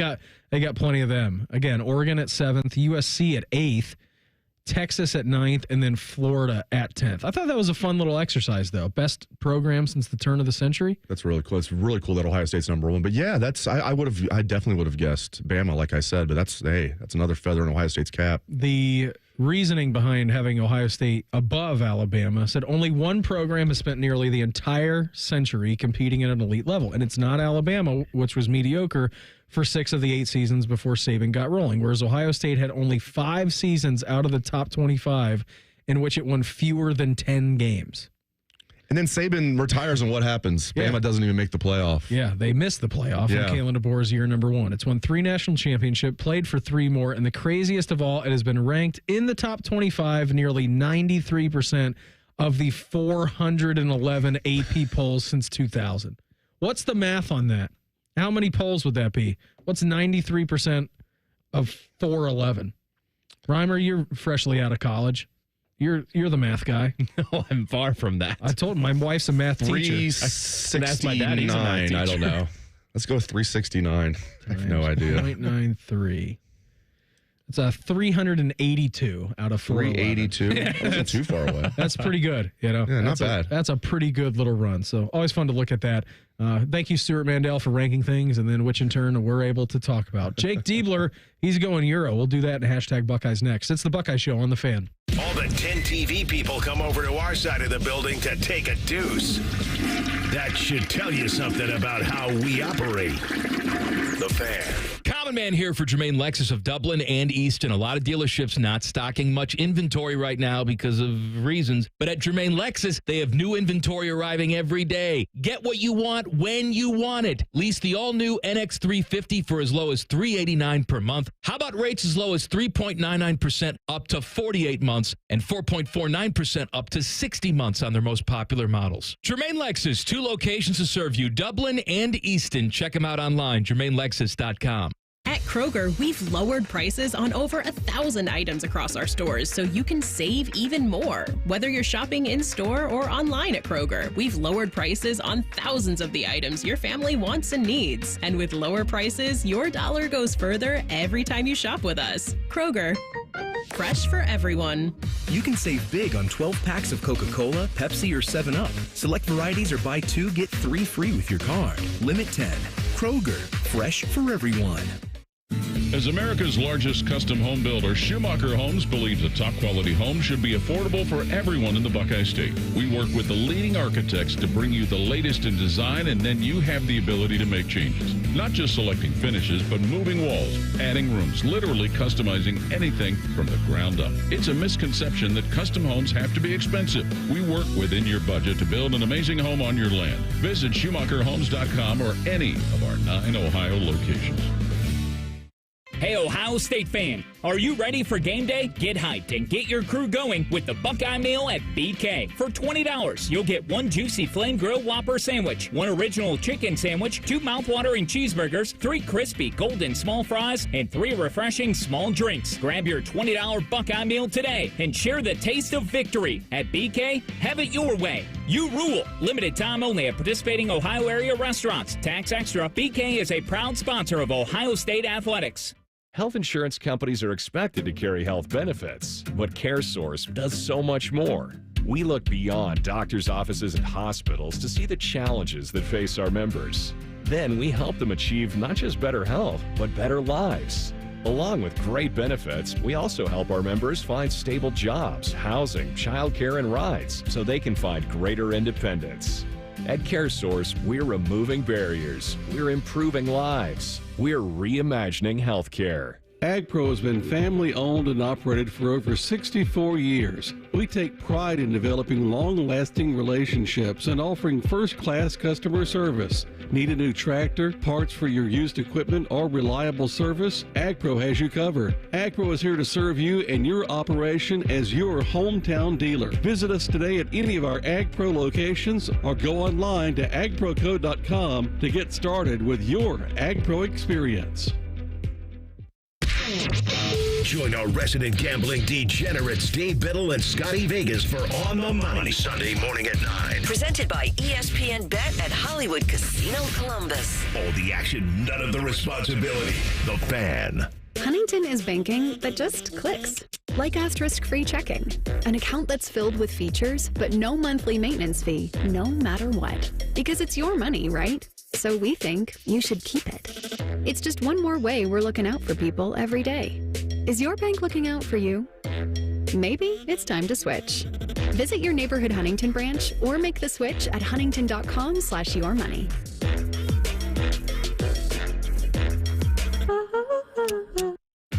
got plenty of them. Again, Oregon at 7th, USC at 8th, Texas at 9th, and then Florida at 10th. I thought that was a fun little exercise, though. Best program since the turn of the century. That's really cool. It's really cool that Ohio State's number one. But yeah, I definitely would have guessed Bama, like I said. But that's another feather in Ohio State's cap. The reasoning behind having Ohio State above Alabama said only one program has spent nearly the entire century competing at an elite level, and it's not Alabama, which was mediocre for 6 of the 8 seasons before Saban got rolling, whereas Ohio State had only 5 seasons out of the top 25 in which it won fewer than 10 games. And then Saban retires, and what happens? Bama doesn't even make the playoff. Yeah, they missed the playoff in Kalen DeBoer's year number 1. It's won 3 national championships, played for 3 more, and the craziest of all, it has been ranked in the top 25 nearly 93% of the 411 AP polls since 2000. What's the math on that? How many polls would that be? What's 93% of 411? Reimer, you're freshly out of college. You're the math guy. No, I'm far from that. I told him my wife's a math teacher. 369. I don't know. Let's go with 369. I have no idea. 0.93. It's a 382 out of 411. 382? That wasn't too far away. That's pretty good. Yeah, not bad. That's a pretty good little run. So always fun to look at that. Thank you, Stuart Mandel, for ranking things, and then which in turn we're able to talk about. Jake Diebler, he's going Euro. We'll do that in hashtag Buckeyes next. It's the Buckeye Show on The Fan. All the 10 TV people come over to our side of the building to take a deuce. That should tell you something about how we operate. The Fan. Common Man here for Jermaine Lexus of Dublin and Easton. A lot of dealerships not stocking much inventory right now because of reasons. But at Jermaine Lexus, they have new inventory arriving every day. Get what you want when you want it. Lease the all-new NX350 for as low as $389 per month. How about rates as low as 3.99% up to 48 months and 4.49% up to 60 months on their most popular models? Jermaine Lexus, 2 locations to serve you, Dublin and Easton. Check them out online, JermaineLexus.com. At Kroger, we've lowered prices on over 1,000 items across our stores so you can save even more. Whether you're shopping in-store or online at Kroger, we've lowered prices on thousands of the items your family wants and needs. And with lower prices, your dollar goes further every time you shop with us. Kroger, fresh for everyone. You can save big on 12 packs of Coca-Cola, Pepsi, or 7-Up. Select varieties or buy 2, get 3 free with your card. Limit 10. Kroger, fresh for everyone. As America's largest custom home builder, Schumacher Homes believes a top-quality home should be affordable for everyone in the Buckeye State. We work with the leading architects to bring you the latest in design, and then you have the ability to make changes. Not just selecting finishes, but moving walls, adding rooms, literally customizing anything from the ground up. It's a misconception that custom homes have to be expensive. We work within your budget to build an amazing home on your land. Visit SchumacherHomes.com or any of our 9 Ohio locations. Hey, Ohio State fan, are you ready for game day? Get hyped and get your crew going with the Buckeye Meal at BK. For $20, you'll get 1 juicy flame grill Whopper sandwich, 1 original chicken sandwich, 2 mouthwatering cheeseburgers, 3 crispy golden small fries, and 3 refreshing small drinks. Grab your $20 Buckeye Meal today and share the taste of victory. At BK, have it your way. You rule. Limited time only at participating Ohio area restaurants. Tax extra. BK is a proud sponsor of Ohio State Athletics. Health insurance companies are expected to carry health benefits, but CareSource does so much more. We look beyond doctors' offices and hospitals to see the challenges that face our members. Then we help them achieve not just better health, but better lives. Along with great benefits, we also help our members find stable jobs, housing, childcare, and rides so they can find greater independence. At CareSource, we're removing barriers, we're improving lives, we're reimagining healthcare. AgPro has been family-owned and operated for over 64 years. We take pride in developing long-lasting relationships and offering first-class customer service. Need a new tractor, parts for your used equipment, or reliable service? AgPro has you covered. AgPro is here to serve you and your operation as your hometown dealer. Visit us today at any of our AgPro locations or go online to agproco.com to get started with your AgPro experience. Join our resident gambling degenerates Dave Biddle and Scotty Vegas for On the Money Sunday morning at 9. Presented by ESPN Bet at Hollywood Casino Columbus. All the action, none of the responsibility. The Fan. Huntington is banking that just clicks. Like asterisk-free checking, an account that's filled with features, but no monthly maintenance fee, no matter what. Because it's your money, right? So we think you should keep it. It's just one more way we're looking out for people every day. Is your bank looking out for you? Maybe it's time to switch. Visit your neighborhood Huntington branch or make the switch at huntington.com/yourmoney.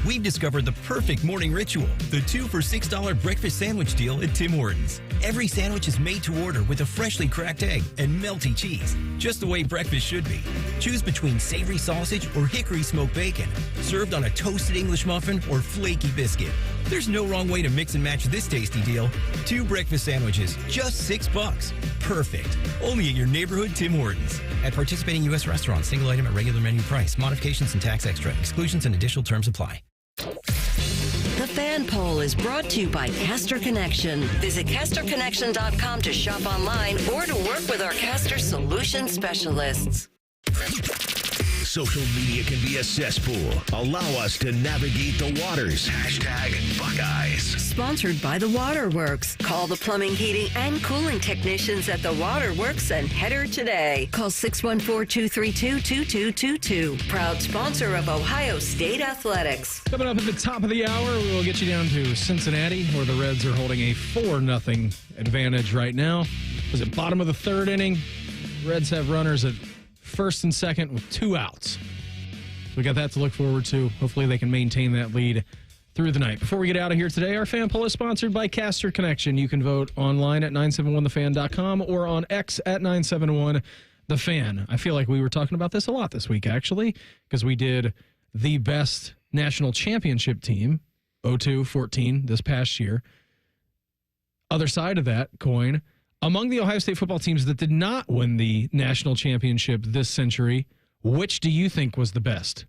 We've discovered the perfect morning ritual, the 2 for $6 breakfast sandwich deal at Tim Hortons. Every sandwich is made to order with a freshly cracked egg and melty cheese, just the way breakfast should be. Choose between savory sausage or hickory smoked bacon, served on a toasted English muffin or flaky biscuit. There's no wrong way to mix and match this tasty deal. 2 breakfast sandwiches, just $6. Perfect. Only at your neighborhood Tim Hortons. At participating U.S. restaurants, single item at regular menu price. Modifications and tax extra. Exclusions and additional terms apply. The Fan Poll is brought to you by Caster Connection. Visit CasterConnection.com to shop online or to work with our Caster Solution Specialists. Social media can be a cesspool. Allow us to navigate the waters. #Buckeyes. Sponsored by The Waterworks. Call the plumbing, heating, and cooling technicians at The Waterworks and header today. Call 614-232-2222. Proud sponsor of Ohio State Athletics. Coming up at the top of the hour, we will get you down to Cincinnati, where the Reds are holding a 4-0 advantage right now. Was it bottom of the third inning? Reds have runners at first and second with 2 outs. We got that to look forward to. Hopefully they can maintain that lead through the night. Before we get out of here today, our fan poll is sponsored by Caster Connection. You can vote online at 971thefan.com or on X at 971thefan. I feel like we were talking about this a lot this week, actually, because we did the best national championship team, 02-14, this past year. Other side of that coin, among the Ohio State football teams that did not win the national championship this century, which do you think was the best?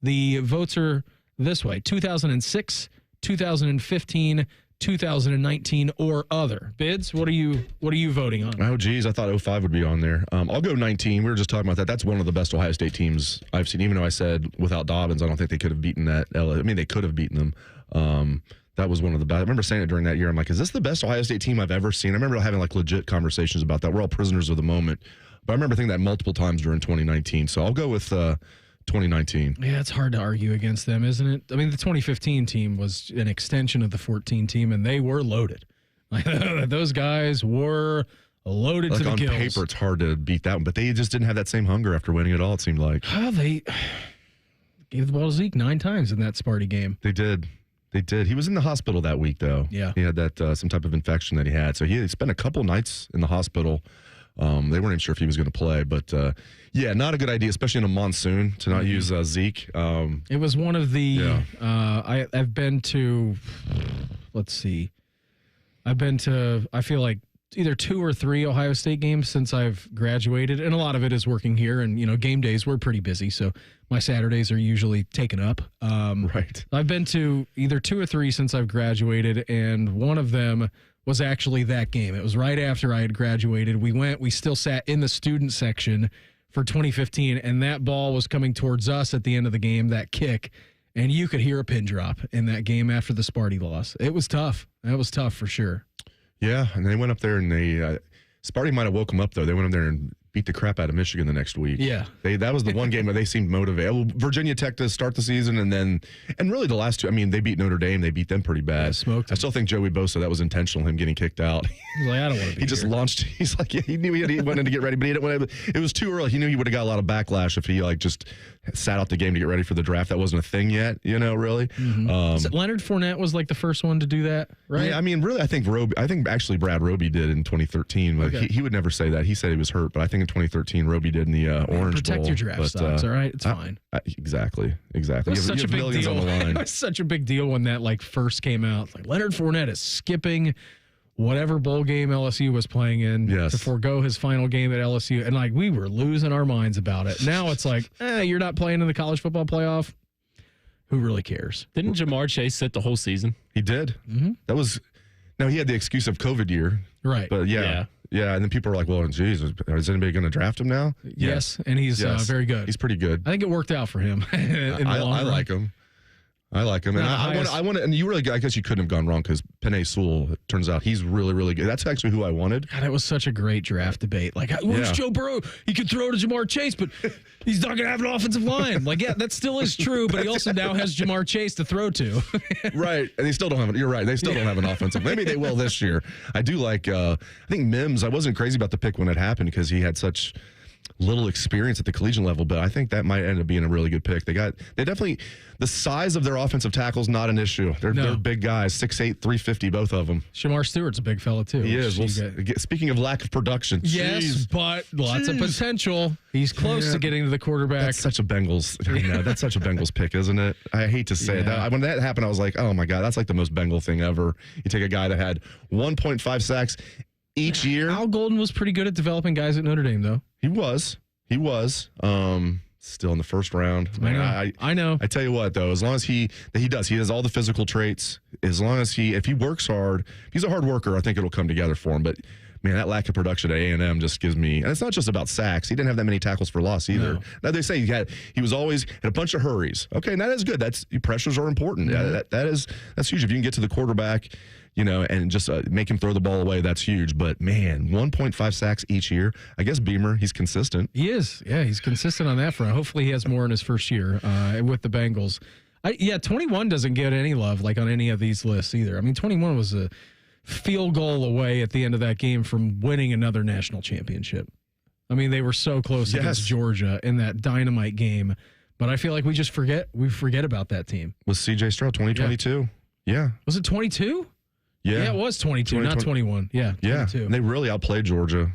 The votes are this way: 2006, 2015, 2019, or other. Bids, what are you voting on? Oh, geez, I thought 05 would be on there. I'll go 19. We were just talking about that. That's one of the best Ohio State teams I've seen, even though I said without Dobbins, I don't think they could have beaten that. I mean, they could have beaten them. That was one of the best. I remember saying it during that year. I'm like, is this the best Ohio State team I've ever seen? I remember having like legit conversations about that. We're all prisoners of the moment. But I remember thinking that multiple times during 2019. So I'll go with 2019. Yeah, it's hard to argue against them, isn't it? I mean, the 2015 team was an extension of the 14 team, and they were loaded. Those guys were loaded to the gills. On paper, it's hard to beat that one, but they just didn't have that same hunger after winning it all, it seemed like. They gave the ball to Zeke 9 times in that Sparty game. They did. They did. He was in the hospital that week, though. Yeah. He had that some type of infection that he had. So he spent a couple nights in the hospital. They weren't even sure if he was going to play. But, yeah, not a good idea, especially in a monsoon, to not use Zeke. It was one of the I've been to, let's see. I've been to, I feel like, either 2 or 3 Ohio State games since I've graduated, and a lot of it is working here. And, game days, we're pretty busy, so my Saturdays are usually taken up. Right. I've been to either 2 or 3 since I've graduated, and one of them was actually that game. It was right after I had graduated. We still sat in the student section for 2015, and that ball was coming towards us at the end of the game, that kick, and you could hear a pin drop in that game after the Sparty loss. It was tough. That was tough for sure. Yeah, and they went up there and they Sparty might have woke them up, though. They went up there and beat the crap out of Michigan the next week. Yeah. That was the one game where they seemed motivated. Well, Virginia Tech to start the season, and really the last 2, I mean, they beat Notre Dame. They beat them pretty bad. Yeah, smoked them. I still think Joey Bosa, that was intentional, him getting kicked out. He's like, I don't want to be He just launched. He's like, yeah, he knew he went in to get ready, but he didn't want to. It was too early. He knew he would have got a lot of backlash if he just sat out the game to get ready for the draft. That wasn't a thing yet, really. Mm-hmm. So Leonard Fournette was like the first one to do that, right? Yeah, I mean, really, I think actually Brad Roby did in 2013. Like, he would never say that. He said he was hurt, but I think in 2013 Roby did in the Orange Bowl. Protect your draft stocks, all right? It's fine. Exactly. It was such a big deal. It was such a big deal when that first came out. Like, Leonard Fournette is skipping whatever bowl game LSU was playing in to forego his final game at LSU. And we were losing our minds about it. Now it's like, you're not playing in the college football playoff. Who really cares? Didn't Jamar Chase sit the whole season? He did. Mm-hmm. Now he had the excuse of COVID year. Right. But yeah. And then people are like, well, geez, is anybody going to draft him now? Yes. And he's very good. He's pretty good. I think it worked out for him. I like him. I like him, and I want to. And you really, I guess you couldn't have gone wrong because Penei Sewell. It turns out he's really, really good. That's actually who I wanted. God, that was such a great draft debate. Like, where's Joe Burrow? He could throw to Jamar Chase, but he's not going to have an offensive line. Like, yeah, that still is true, but he also now has Jamar Chase to throw to. Right, and they still don't have it. You're right. They still don't have an offensive. Maybe they will this year. I do like. I think Mims. I wasn't crazy about the pick when it happened because he had such little experience at the collegiate level, but I think that might end up being a really good pick. They definitely, the size of their offensive tackle's not an issue. They're big guys, 6'8", 350, both of them. Shamar Stewart's a big fella too. He is. Speaking of lack of production, yes, but lots of potential. He's close to getting to the quarterback. That's such a Bengals. That's such a Bengals pick, isn't it? I hate to say it. When that happened, I was like, oh my God, that's like the most Bengal thing ever. You take a guy that had 1.5 sacks each year. Al Golden was pretty good at developing guys at Notre Dame, though. He was. Still in the first round. I know. I tell you what, though, as long as he has all the physical traits. As long as if he works hard, if he's a hard worker, I think it'll come together for him. But man, that lack of production at A&M just gives me, and it's not just about sacks. He didn't have that many tackles for loss either. No. Now they say he was always had a bunch of hurries. Okay, and that is good. Pressures are important. That's huge. If you can get to the quarterback, and just make him throw the ball away, that's huge. But, man, 1.5 sacks each year. I guess Beamer, he's consistent. He is. Yeah, he's consistent on that front. Hopefully he has more in his first year with the Bengals. 21 doesn't get any love, like, on any of these lists either. I mean, 21 was a field goal away at the end of that game from winning another national championship. I mean, they were so close against Georgia in that dynamite game. But I feel like we forget about that team. Was C.J. Stroud 2022? Yeah. Was it 22? Yeah, it was 22, not 21. Yeah, 22. Yeah, and they really outplayed Georgia.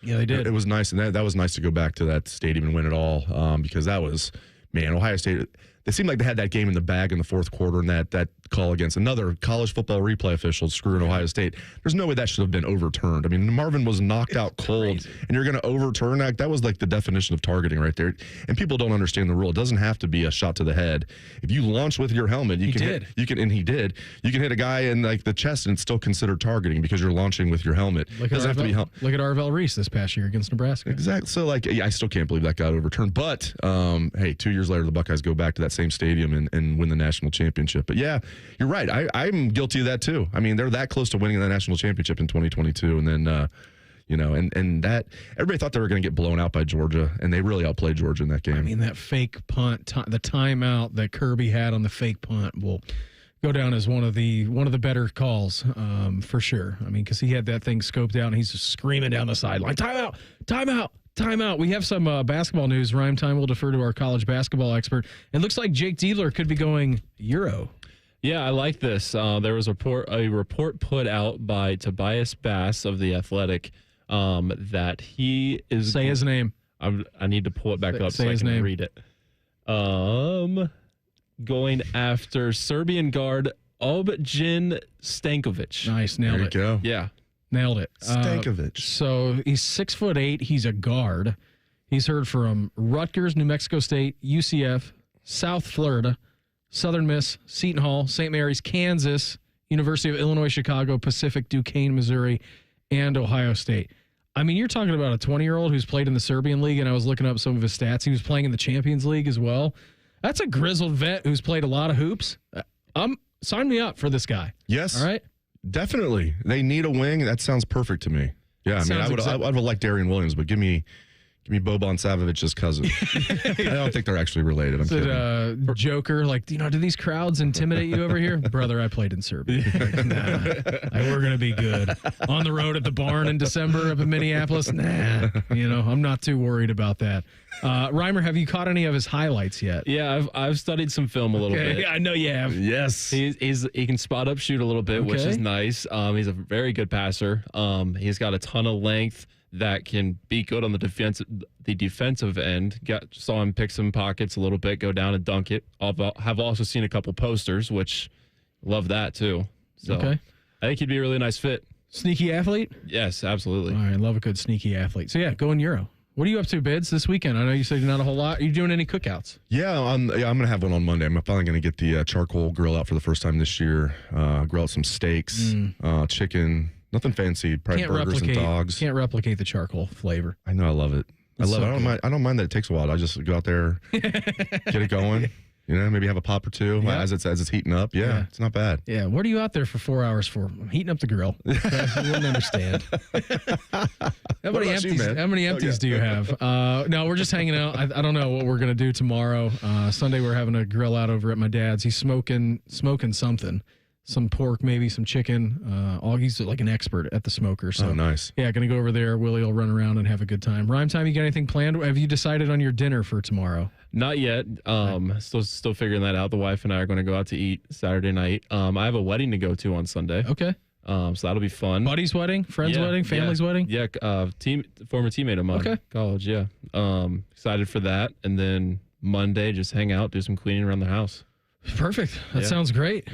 Yeah, they did. It was nice, and that was nice to go back to that stadium and win it all because that was, man, Ohio State. They seemed like they had that game in the bag in the fourth quarter, and that call against another college football replay official screwing Ohio State. There's no way that should have been overturned. I mean, Marvin was knocked out cold, and you're going to overturn that? That was like the definition of targeting right there. And people don't understand the rule. It doesn't have to be a shot to the head. If you launch with your helmet, you can hit a guy in like the chest, and it's still considered targeting because you're launching with your helmet. Look at Arvell Reese this past year against Nebraska. Exactly. So, I still can't believe that got overturned. But, hey, 2 years later, the Buckeyes go back to that same stadium and win the national championship. But yeah, you're right. I'm guilty of that too. I mean, they're that close to winning the national championship in 2022, and then and that everybody thought they were going to get blown out by Georgia, and they really outplayed Georgia in that game. I mean, that fake punt, the timeout that Kirby had on the fake punt will go down as one of the better calls for sure. I mean, because he had that thing scoped out, and he's just screaming down the sideline, timeout, timeout. Timeout. We have some basketball news. Rhyme time. We'll defer to our college basketball expert. It looks like Jake Diebler could be going Euro. Yeah, I like this. There was a report put out by Tobias Bass of The Athletic that he is... Say his name. I need to pull it back up so I can read it. Going after Serbian guard Objin Stankovic. Nice. Nailed it. There you go. Yeah. Nailed it. Stankovic. So he's 6'8". He's a guard. He's heard from Rutgers, New Mexico State, UCF, South Florida, Southern Miss, Seton Hall, St. Mary's, Kansas, University of Illinois, Chicago, Pacific, Duquesne, Missouri, and Ohio State. I mean, you're talking about a 20-year-old who's played in the Serbian League, and I was looking up some of his stats. He was playing in the Champions League as well. That's a grizzled vet who's played a lot of hoops. Sign me up for this guy. Yes. All right. Definitely. They need a wing. That sounds perfect to me. Yeah, I mean, I would like Darian Williams, but give me Boban Savovic's cousin. I don't think they're actually related. I'm kidding. Joker, like, do these crowds intimidate you over here? Brother, I played in Serbia. We're going to be good. On the road at the barn in December up in Minneapolis? Nah. I'm not too worried about that. Reimer, have you caught any of his highlights yet? Yeah, I've studied some film a little bit. Yeah, I know you have. Yes. He can spot up, shoot a little bit, which is nice. He's a very good passer. He's got a ton of length that can be good on the defensive end. Saw him pick some pockets a little bit, go down and dunk it. Have also seen a couple posters, which love that too. So I think he'd be a really nice fit. Sneaky athlete? Yes, absolutely. All right, love a good sneaky athlete. So yeah, going Euro. What are you up to, Bids, this weekend? I know you said not a whole lot. Are you doing any cookouts? Yeah, I'm going to have one on Monday. I'm finally going to get the charcoal grill out for the first time this year. Grill out some steaks, chicken. Nothing fancy, probably burgers and dogs. Can't replicate the charcoal flavor. I know, I love it. I don't mind that it takes a while. I just go out there, get it going. Maybe have a pop or two as it's heating up. Yeah, it's not bad. Yeah, what are you out there for 4 hours for? I'm heating up the grill. You wouldn't understand. How many empties do you have? No, we're just hanging out. I don't know what we're going to do tomorrow. Sunday, we're having a grill out over at my dad's. He's smoking something. Some pork, maybe some chicken. Augie's like an expert at the smoker. So nice. Yeah, going to go over there. Willie will run around and have a good time. Rhyme time, you got anything planned? Have you decided on your dinner for tomorrow? Not yet. Still figuring that out. The wife and I are going to go out to eat Saturday night. I have a wedding to go to on Sunday. Okay. So that'll be fun. Buddy's wedding, friend's wedding, family's wedding. Yeah. Former teammate of mine. Okay. College. Yeah. Excited for that, and then Monday just hang out, do some cleaning around the house. Perfect. That sounds great.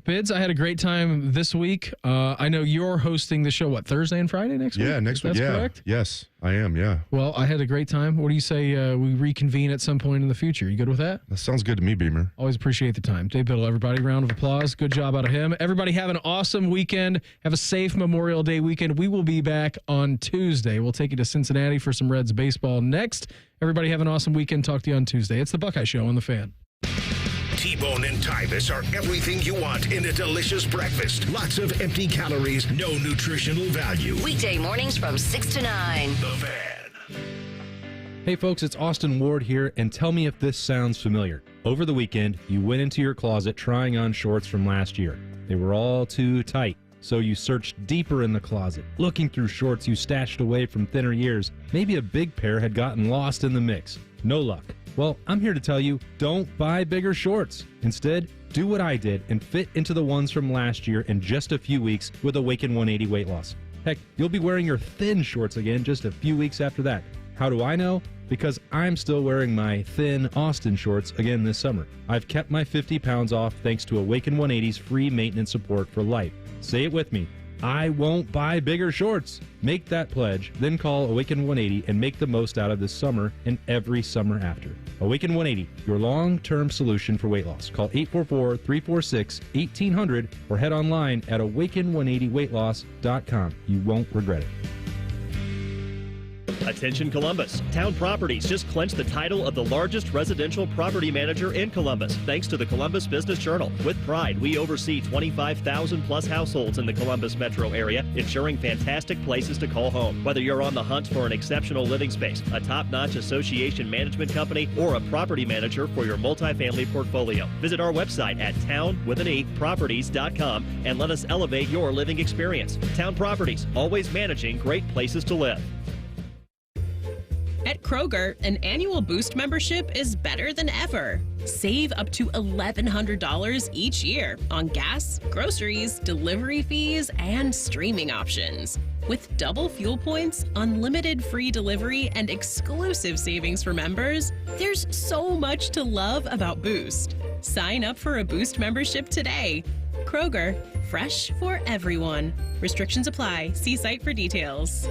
Bids, I had a great time this week. I know you're hosting the show, Thursday and Friday next week? Yeah, next week. That's correct? Yes, I am, yeah. Well, I had a great time. What do you say we reconvene at some point in the future? You good with that? That sounds good to me, Beamer. Always appreciate the time. Dave Biddle, everybody, round of applause. Good job out of him. Everybody have an awesome weekend. Have a safe Memorial Day weekend. We will be back on Tuesday. We'll take you to Cincinnati for some Reds baseball next. Everybody have an awesome weekend. Talk to you on Tuesday. It's the Buckeye Show on The Fan. T-Bone and Tyvis are everything you want in a delicious breakfast. Lots of empty calories, no nutritional value. Weekday mornings from 6 to 9. The Fan. Hey folks, it's Austin Ward here, and tell me if this sounds familiar. Over the weekend, you went into your closet trying on shorts from last year. They were all too tight, so you searched deeper in the closet, looking through shorts you stashed away from thinner years. Maybe a big pair had gotten lost in the mix. No luck. Well, I'm here to tell you, don't buy bigger shorts. Instead, do what I did and fit into the ones from last year in just a few weeks with Awaken 180 weight loss. Heck, you'll be wearing your thin shorts again just a few weeks after that. How do I know? Because I'm still wearing my thin Austin shorts again this summer. I've kept my 50 pounds off thanks to Awaken 180's free maintenance support for life. Say it with me. I won't buy bigger shorts. Make that pledge, then call Awaken 180 and make the most out of this summer and every summer after. Awaken 180, your long-term solution for weight loss. Call 844-346-1800 or head online at awaken180weightloss.com. You won't regret it. Attention Columbus. Town Properties just clinched the title of the largest residential property manager in Columbus, thanks to the Columbus Business Journal. With pride, we oversee 25,000 plus households in the Columbus metro area, ensuring fantastic places to call home. Whether you're on the hunt for an exceptional living space, a top-notch association management company, or a property manager for your multifamily portfolio, visit our website at town.properties.com and let us elevate your living experience. Town Properties, always managing great places to live. At Kroger, an annual Boost membership is better than ever. Save up to $1,100 each year on gas, groceries, delivery fees, and streaming options. With double fuel points, unlimited free delivery, and exclusive savings for members, there's so much to love about Boost. Sign up for a Boost membership today. Kroger, fresh for everyone. Restrictions apply. See site for details.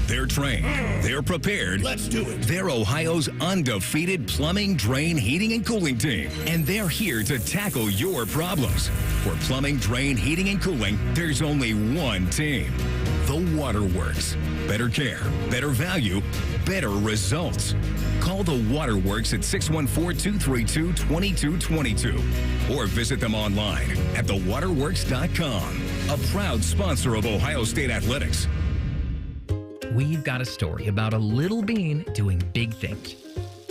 They're trained. They're prepared. Let's do it. They're Ohio's undefeated plumbing, drain, heating, and cooling team. And they're here to tackle your problems. For plumbing, drain, heating, and cooling, there's only one team. The Waterworks. Better care, better value, better results. Call the Waterworks at 614-232-2222 or visit them online at thewaterworks.com. A proud sponsor of Ohio State Athletics. We've got a story about a little bean doing big things.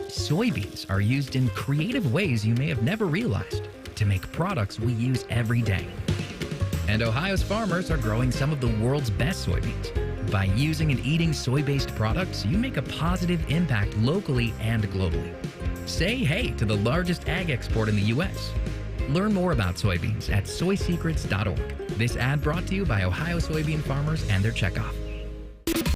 Soybeans are used in creative ways you may have never realized to make products we use every day. And Ohio's farmers are growing some of the world's best soybeans. By using and eating soy-based products, you make a positive impact locally and globally. Say hey to the largest ag export in the U.S. Learn more about soybeans at soysecrets.org. This ad brought to you by Ohio soybean farmers and their checkoff.